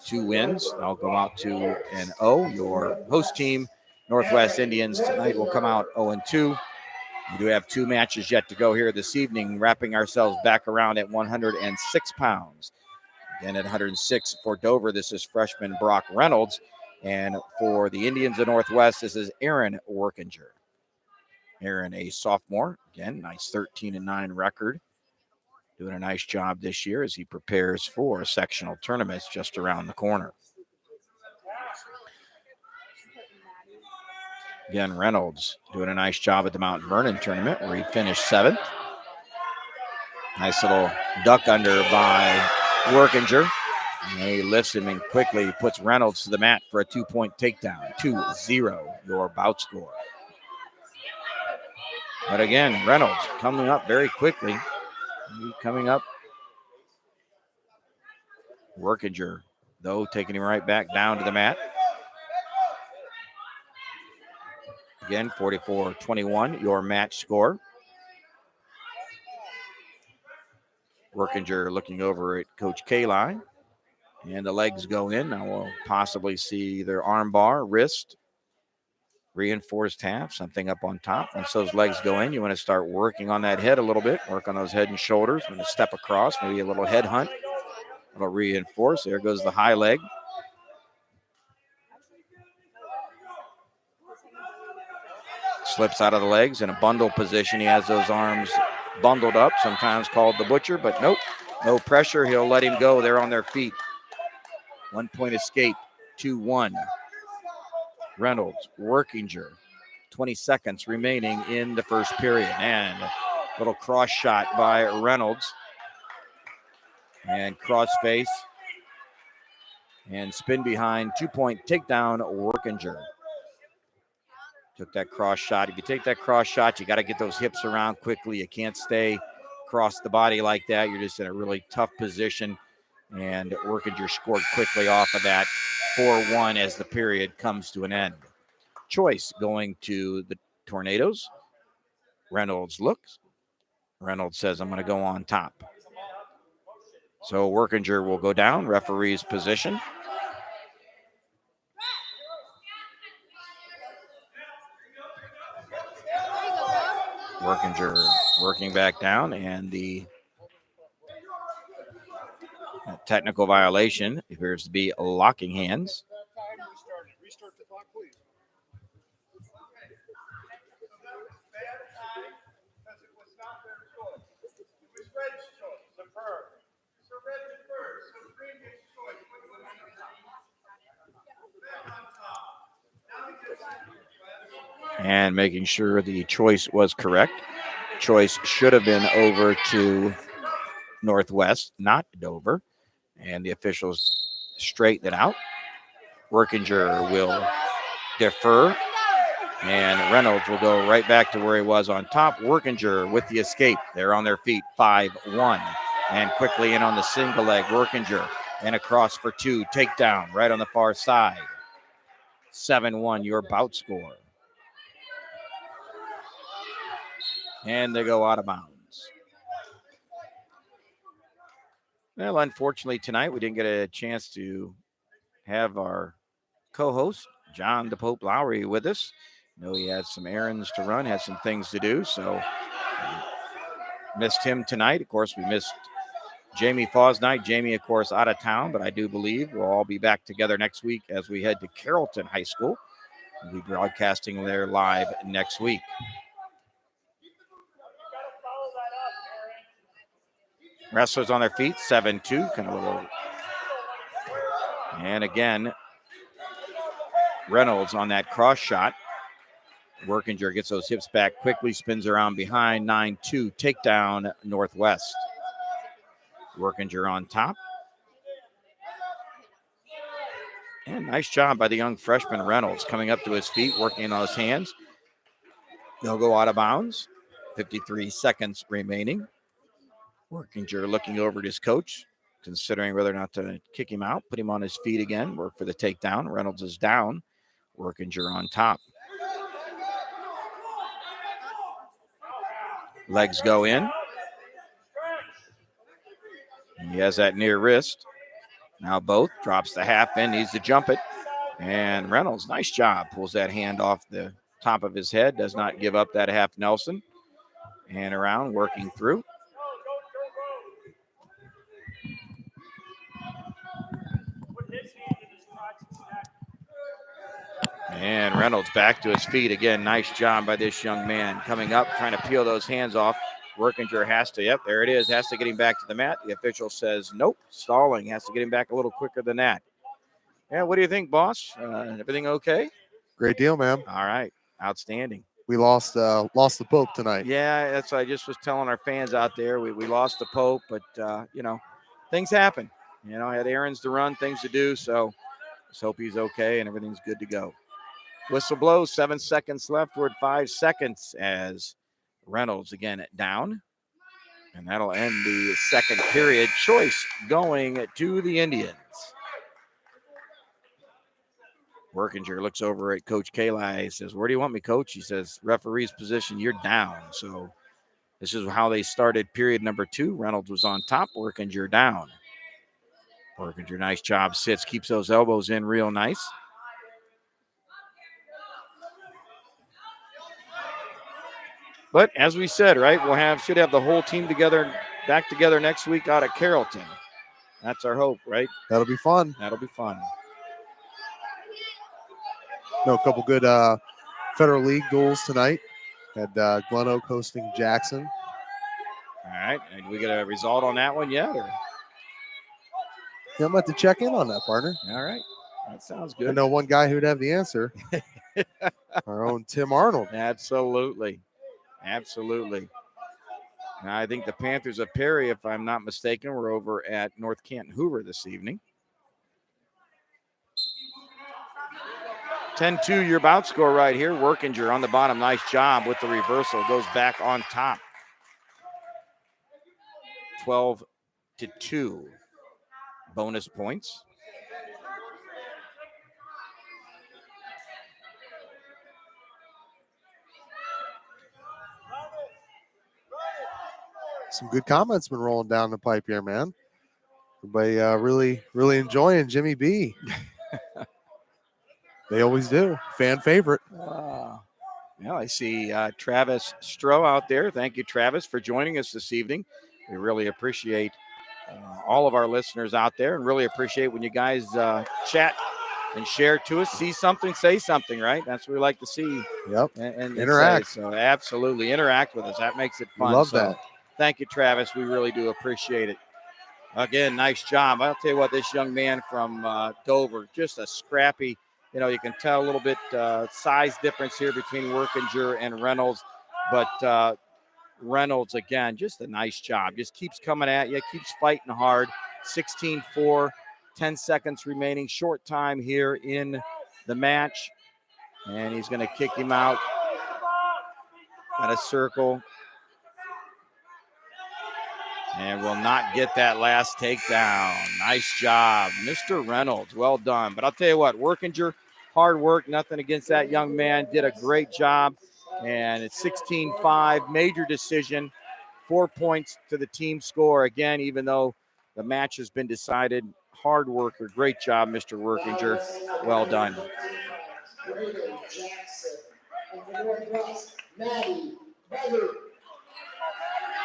[SPEAKER 2] 2 wins. They'll go out 2-0. Your host team, Northwest Indians, tonight will come out 0-2. We do have 2 matches yet to go here this evening, wrapping ourselves back around at 106 pounds. Again, at 106 for Dover, this is freshman Brock Reynolds. And for the Indians of Northwest, this is Aaron Workinger. Aaron, a sophomore. Again, nice 13-9 record. Doing a nice job this year as he prepares for sectional tournaments just around the corner. Again, Reynolds doing a nice job at the Mount Vernon tournament where he finished 7th. Nice little duck under by Workinger. And he lifts him and quickly puts Reynolds to the mat for a 2-point takedown. 2-0, your bout score. But again, Reynolds coming up very quickly. Coming up. Workinger, though, taking him right back down to the mat. Again, 44-21, your match score. Workinger looking over at Coach Kali. And the legs go in. Now we'll possibly see their arm bar, wrist, reinforced half, something up on top. Once those legs go in, you want to start working on that head a little bit. Work on those head and shoulders. When you step across, maybe a little head hunt. A little reinforce. There goes the high leg. Slips out of the legs in a bundle position. He has those arms bundled up, sometimes called the butcher, but nope, no pressure. He'll let him go. They're on their feet. 1-point escape, 2-1. Reynolds, Workinger. 20 seconds remaining in the first period. And a little cross shot by Reynolds. And cross face. And spin behind, 2-point takedown, Workinger. Took that cross shot. If you take that cross shot, you got to get those hips around quickly. You can't stay across the body like that. You're just in a really tough position. And Workinger scored quickly off of that. 4-1 as the period comes to an end. Choice going to the Tornadoes. Reynolds looks. Reynolds says, I'm going to go on top. So Workinger will go down. Referee's position. Workinger working back down, and the technical violation appears to be locking hands.
[SPEAKER 5] Restart the clock, please. Because it was not their choice. It was Red's choice. Superb. So Red is first. So Green gets choice. Which one is it? Back on top. Now he gets
[SPEAKER 2] And making sure the choice was correct. Choice should have been over to Northwest, not Dover. And the officials straighten it out. Workinger will defer. And Reynolds will go right back to where he was on top. Workinger with the escape. They're on their feet, 5-1. And quickly in on the single leg, Workinger. And across for 2. Takedown right on the far side. 7-1, your bout score. And they go out of bounds. Well, unfortunately, tonight we didn't get a chance to have our co-host, John DePope Lowry, with us. I know he had some errands to run, had some things to do, so missed him tonight. Of course, we missed Jamie Faw's night. Jamie, of course, out of town, but I do believe we'll all be back together next week as we head to Carrollton High School. We'll be broadcasting there live next week. Wrestlers on their feet, 7-2, kind of a little. And again, Reynolds on that cross shot. Workinger gets those hips back quickly, spins around behind, 9-2, takedown Northwest. Workinger on top. And nice job by the young freshman Reynolds coming up to his feet, working on his hands. They'll go out of bounds. 53 seconds remaining. Workinger looking over at his coach, considering whether or not to kick him out, put him on his feet again, work for the takedown. Reynolds is down. Workinger on top. Legs go in. He has that near wrist. Now both. Drops the half in. Needs to jump it. And Reynolds, nice job. Pulls that hand off the top of his head. Does not give up that half Nelson. And around, working through.
[SPEAKER 6] Put his hand in his crotch and snap.
[SPEAKER 2] And Reynolds back to his feet again. Nice job by this young man coming up, trying to peel those hands off. Workinger has to, yep, there it is, has to get him back to the mat. The official says, nope, stalling, has to get him back a little quicker than that. Yeah, what do you think, boss? Everything okay?
[SPEAKER 4] Great deal, man.
[SPEAKER 2] All right, outstanding.
[SPEAKER 4] We lost the Pope tonight.
[SPEAKER 2] Yeah, that's what I just was telling our fans out there. We lost the Pope, but, things happen. I had errands to run, things to do, so let's hope he's okay and everything's good to go. Whistle blows, 7 seconds left. We're at 5 seconds as Reynolds again down. And that'll end the second period. Choice going to the Indians. Workinger looks over at Coach Kali. He says, where do you want me, Coach? He says, referee's position, you're down. So this is how they started period number 2. Reynolds was on top, Workinger down. Workinger, nice job, sits, keeps those elbows in real nice. But as we said, right, should have the whole team back together next week out at Carrollton. That's our hope, right?
[SPEAKER 4] That'll be fun.
[SPEAKER 2] That'll be fun.
[SPEAKER 4] A couple good Federal League goals tonight. Had Glen Oak hosting Jackson.
[SPEAKER 2] All right, and we get a result on that one yet? Or?
[SPEAKER 4] Yeah, I'm about to check in on that, partner.
[SPEAKER 2] All right, that sounds
[SPEAKER 4] I
[SPEAKER 2] good.
[SPEAKER 4] know one guy who'd have the answer. Our own Tim Arnold.
[SPEAKER 2] Absolutely. Now, I think the Panthers of Perry, if I'm not mistaken, were over at North Canton Hoover this evening. 10-2 your bout score right here. Workinger on the bottom. Nice job with the reversal. Goes back on top. 12-2. Bonus points.
[SPEAKER 4] Some good comments been rolling down the pipe here, man. Everybody really enjoying Jimmy B. They always do. Fan favorite.
[SPEAKER 2] Well, I see Travis Stroh out there. Thank you, Travis, for joining us this evening. We really appreciate all of our listeners out there and really appreciate when you guys chat and share to us. See something, say something, right? That's what we like to see.
[SPEAKER 4] Yep.
[SPEAKER 2] And
[SPEAKER 4] interact.
[SPEAKER 2] Say. So absolutely interact with us. That makes it fun.
[SPEAKER 4] Love that.
[SPEAKER 2] Thank you, Travis. We really do appreciate it. Again, nice job. I'll tell you what, this young man from Dover, just a scrappy, you can tell a little bit size difference here between Workinger and Reynolds. But Reynolds, again, just a nice job. Just keeps coming at you, keeps fighting hard. 16-4, 10 seconds remaining. Short time here in the match. And he's going to kick him out at a circle. And will not get that last takedown. Nice job, Mr. Reynolds. Well done. But I'll tell you what, Workinger, hard work, nothing against that young man. Did a great job. And it's 16-5, major decision. 4 points to the team score. Again, even though the match has been decided, hard worker. Great job, Mr. Workinger. Well done.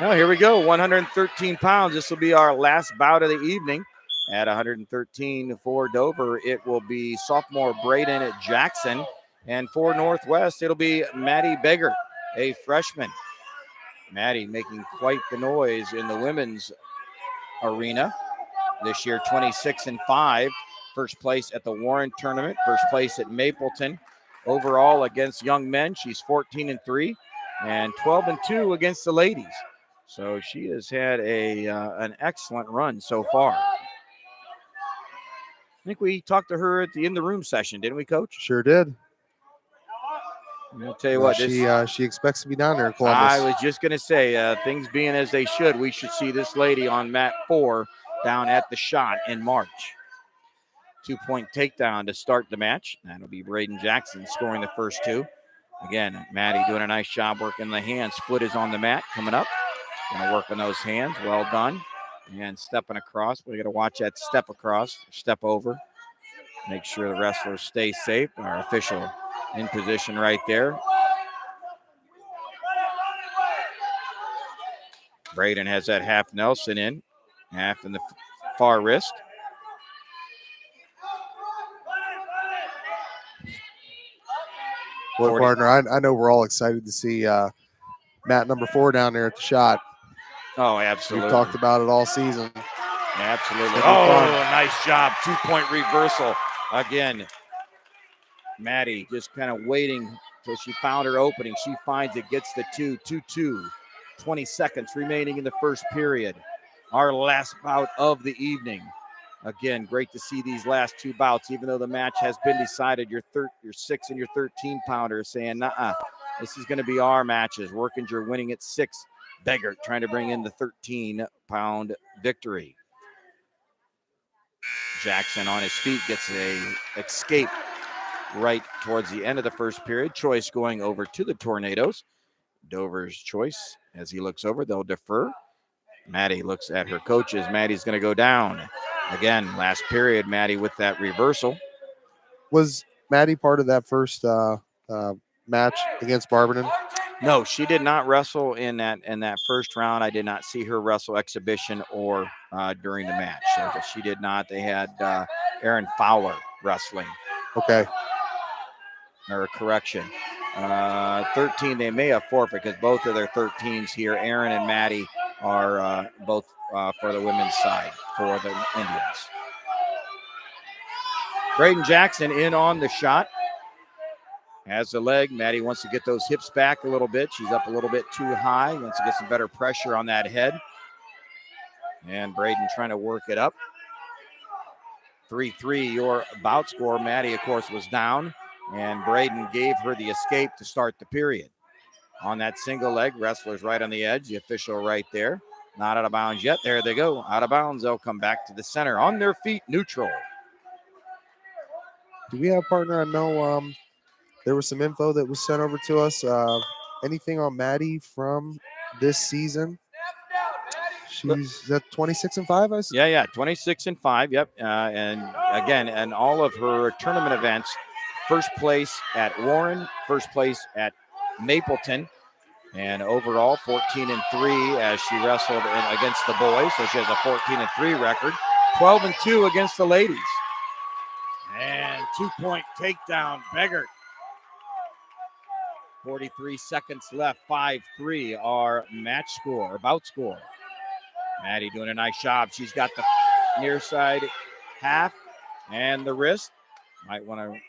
[SPEAKER 2] Now, here we go, 113 pounds. This will be our last bout of the evening. At 113 for Dover, it will be sophomore Braden at Jackson. And for Northwest, it'll be Maddie Beggar, a freshman. Maddie making quite the noise in the women's arena this year, 26-5. First place at the Warren tournament, first place at Mapleton. Overall against young men, she's 14-3 and 12-2 against the ladies. So she has had an excellent run so far. I think we talked to her at the In the Room session, didn't we, Coach?
[SPEAKER 4] Sure did.
[SPEAKER 2] I'll tell you what,
[SPEAKER 4] she expects to be down there in Columbus.
[SPEAKER 2] I was just going to say, things being as they should, we should see this lady on mat 4 down at the Shot in March. 2-point takedown to start the match. That'll be Braden Jackson scoring the first 2. Again, Maddie doing a nice job working the hands. Foot is on the mat coming up. Going to work on those hands. Well done. And stepping across. We got to watch that step across, step over. Make sure the wrestlers stay safe. Our official in position right there. Braden has that half Nelson in, half in the far wrist.
[SPEAKER 4] Boy,
[SPEAKER 2] 40.
[SPEAKER 4] partner, I know we're all excited to see Matt number 4 down there at the shot.
[SPEAKER 2] Oh, absolutely.
[SPEAKER 4] We've talked about it all season.
[SPEAKER 2] Absolutely.
[SPEAKER 4] It's gonna be
[SPEAKER 2] Oh,
[SPEAKER 4] fun.
[SPEAKER 2] nice job. 2-point reversal. Again, Maddie just kind of waiting till she found her opening. She finds it, gets the 2-2. 20 seconds remaining in the first period. Our last bout of the evening. Again, great to see these last two bouts, even though the match has been decided. Your 6 and your 13 pounder saying, nah, this is going to be our matches. Workinger winning at 6. Beggart trying to bring in the 13-pound victory. Jackson on his feet gets a escape right towards the end of the first period. Choice going over to the Tornadoes. Dover's choice as he looks over. They'll defer. Maddie looks at her coaches. Maddie's going to go down. Again, last period, Maddie with that reversal.
[SPEAKER 4] Was Maddie part of that first match against Barberton?
[SPEAKER 2] No, she did not wrestle in that first round. I did not see her wrestle exhibition or during the match. So she did not. They had Aaron Fowler wrestling.
[SPEAKER 4] Okay.
[SPEAKER 2] Or correction. 13, they may have forfeit because both of their 13s here, Aaron and Maddie, are both for the women's side for the Indians. Braden Jackson in on the shot. Has the leg. Maddie wants to get those hips back a little bit. She's up a little bit too high. Wants to get some better pressure on that head. And Braden trying to work it up. 3-3, your bout score. Maddie, of course, was down. And Braden gave her the escape to start the period. On that single leg, wrestlers right on the edge. The official right there. Not out of bounds yet. There they go. Out of bounds. They'll come back to the center. On their feet, neutral.
[SPEAKER 4] Do we have a partner? I know there was some info that was sent over to us. Anything on Maddie from this season? She's at 26-5.
[SPEAKER 2] Yeah, 26-5. Yep. And again, and all of her tournament events, first place at Warren, first place at Mapleton, and overall 14-3 as she wrestled against the boys. So she has a 14-3 record. 12-2 against the ladies. And 2-point takedown, Beggart. 43 seconds left. 5-3, our match score, bout score. Maddie doing a nice job. She's got the near side half and the wrist. Might want to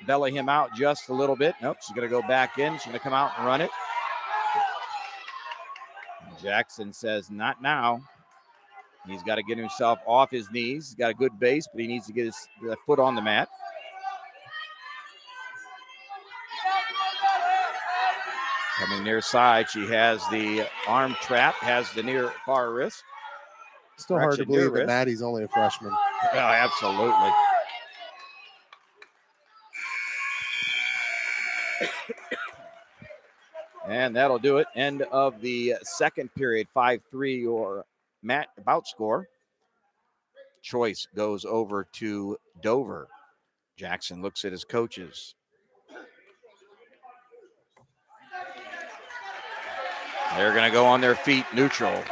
[SPEAKER 2] belly him out just a little bit. Nope, she's going to go back in. She's going to come out and run it. Jackson says, not now. He's got to get himself off his knees. He's got a good base, but he needs to get his foot on the mat. Coming near side, she has the arm trap, has the near far wrist.
[SPEAKER 4] Still hard to
[SPEAKER 2] Correction, near
[SPEAKER 4] believe that
[SPEAKER 2] wrist.
[SPEAKER 4] Maddie's only a freshman.
[SPEAKER 2] Oh, absolutely. And that'll do it. End of the second period, 5-3, your bout score. Choice goes over to Dover. Jackson looks at his coaches. They're going to go on their feet, neutral.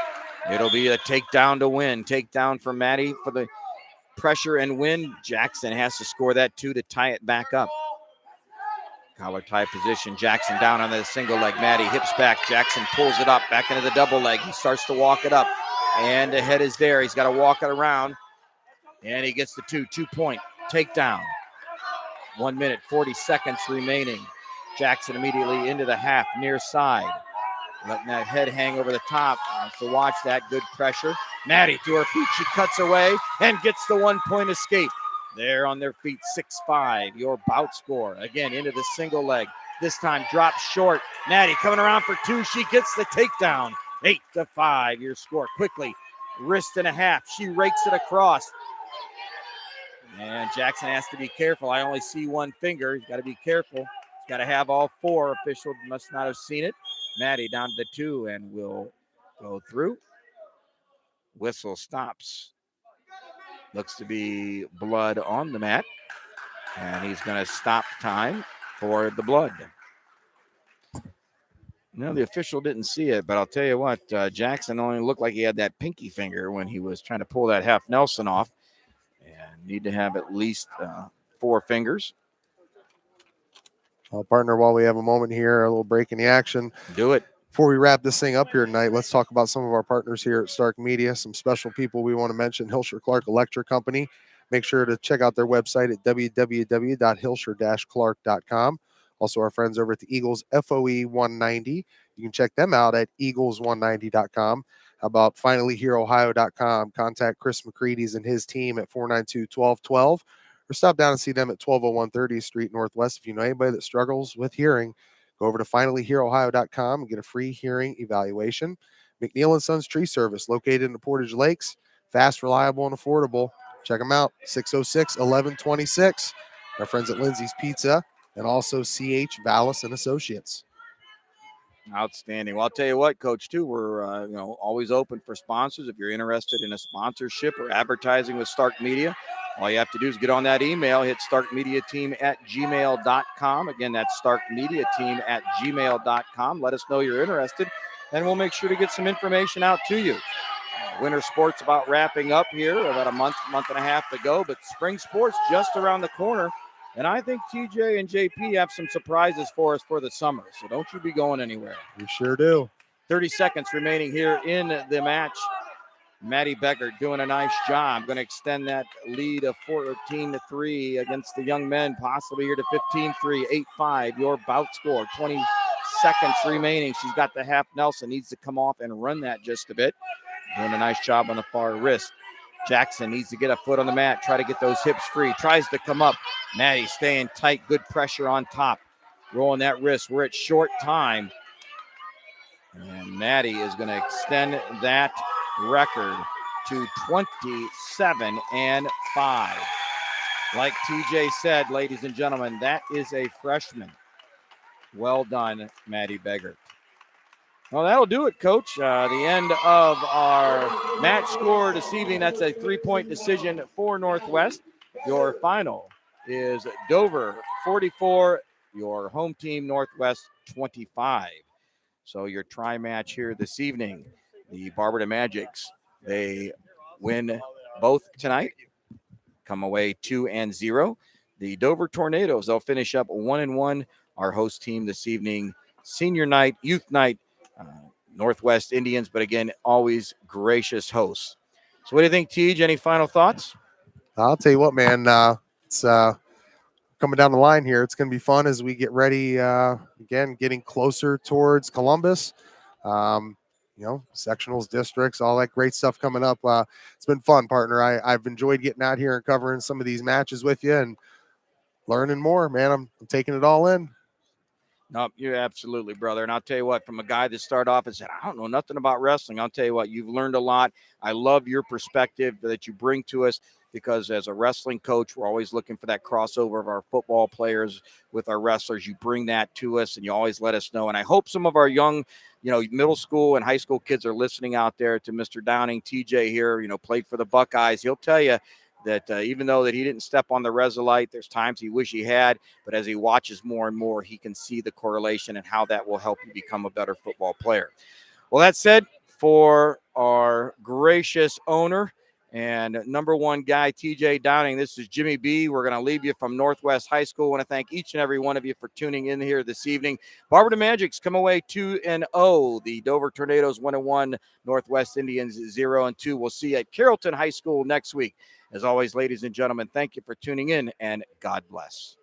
[SPEAKER 2] It'll be a takedown to win. Takedown for Maddie for the pressure and win. Jackson has to score that 2 to tie it back up. Collar tie position. Jackson down on the single leg. Maddie hips back. Jackson pulls it up back into the double leg. He starts to walk it up. And the head is there. He's got to walk it around. And he gets the 2-point takedown. 1 minute, 40 seconds remaining. Jackson immediately into the half, near side. Letting that head hang over the top. So watch that. Good pressure. Maddie to her feet. She cuts away and gets the 1-point escape. They're on their feet, 6-5. Your bout score. Again, into the single leg. This time drops short. Maddie coming around for 2. She gets the takedown. 8-5. Your score quickly. Wrist and a half. She rakes it across. And Jackson has to be careful. I only see one finger. He's got to be careful. He's got to have all 4. Official must not have seen it. Maddie down to the 2 and will go through. Whistle stops. Looks to be blood on the mat. And he's going to stop time for the blood. No, the official didn't see it, but I'll tell you what, Jackson only looked like he had that pinky finger when he was trying to pull that half Nelson off. And need to have at least 4 fingers.
[SPEAKER 4] Well, partner, while we have a moment here, a little break in the action.
[SPEAKER 2] Do it.
[SPEAKER 4] Before we wrap this thing up here tonight, let's talk about some of our partners here at Stark Media, some special people we want to mention. Hilscher Clark Electric Company. Make sure to check out their website at www.hilscher-clark.com. Also, our friends over at the Eagles FOE 190. You can check them out at eagles190.com. How about finallyhereohio.com? Contact Chris McCready's and his team at 492-1212, or stop down and see them at 1201 30th Street Northwest. If you know anybody that struggles with hearing, go over to finallyhereohio.com and get a free hearing evaluation. McNeil & Sons Tree Service, located in the Portage Lakes. Fast, reliable, and affordable. Check them out, 606-1126. Our friends at Lindsay's Pizza, and also CH Vallis and Associates.
[SPEAKER 2] Outstanding. Well, I'll tell you what, Coach, too, we're always open for sponsors. If you're interested in a sponsorship or advertising with Stark Media, all you have to do is get on that email, hit starkmediateam@gmail.com. Again, that's starkmediateam@gmail.com. Let us know you're interested, and we'll make sure to get some information out to you. Winter sports about wrapping up here, about a month and a half to go, but spring sports just around the corner. And I think TJ and JP have some surprises for us for the summer, so don't you be going anywhere.
[SPEAKER 4] We sure do.
[SPEAKER 2] 30 seconds remaining here in the match. Maddie Becker doing a nice job. Going to extend that lead of 14-3 against the young men, possibly here to 15-3, 8-5. Your bout score, 20 seconds remaining. She's got the half Nelson, needs to come off and run that just a bit. Doing a nice job on the far wrist. Jackson needs to get a foot on the mat, try to get those hips free, tries to come up. Maddie staying tight, good pressure on top. Rolling that wrist. We're at short time. And Maddie is going to extend that record to 27-5. Like TJ said, ladies and gentlemen, that is a freshman. Well done, Maddie Beggar. Well, that'll do it, Coach. The end of our match score this evening. That's a 3-point decision for Northwest. Your final is Dover 44, your home team Northwest 25. So your tri-match here this evening, the Barberton Magics, they win both tonight, come away 2-0. The Dover Tornadoes, they'll finish up 1-1. Our host team this evening, senior night, youth night, Northwest Indians, but again, always gracious hosts. So what do you think, Tej? Any final thoughts?
[SPEAKER 4] I'll tell you what, man, it's coming down the line here. It's going to be fun as we get ready, again, getting closer towards Columbus. Sectionals, districts, all that great stuff coming up. It's been fun, partner. I've enjoyed getting out here and covering some of these matches with you and learning more, man. I'm taking it all in.
[SPEAKER 2] No, you're absolutely, brother. And I'll tell you what, from a guy that started off and said, I don't know nothing about wrestling, I'll tell you what, you've learned a lot. I love your perspective that you bring to us, because as a wrestling coach, we're always looking for that crossover of our football players with our wrestlers. You bring that to us, and you always let us know. And I hope some of our young, middle school and high school kids are listening out there to Mr. Downing. TJ here, played for the Buckeyes. He'll tell you that even though that he didn't step on the Resolite, there's times he wish he had, but as he watches more and more, he can see the correlation and how that will help you become a better football player. Well, that said, for our gracious owner and number one guy, TJ Downing, this is Jimmy B. We're going to leave you from Northwest High School. I want to thank each and every one of you for tuning in here this evening. Barberton Magics come away 2-0. The Dover Tornadoes 1-1. Northwest Indians 0-2. We'll see you at Carrollton High School next week. As always, ladies and gentlemen, thank you for tuning in, and God bless.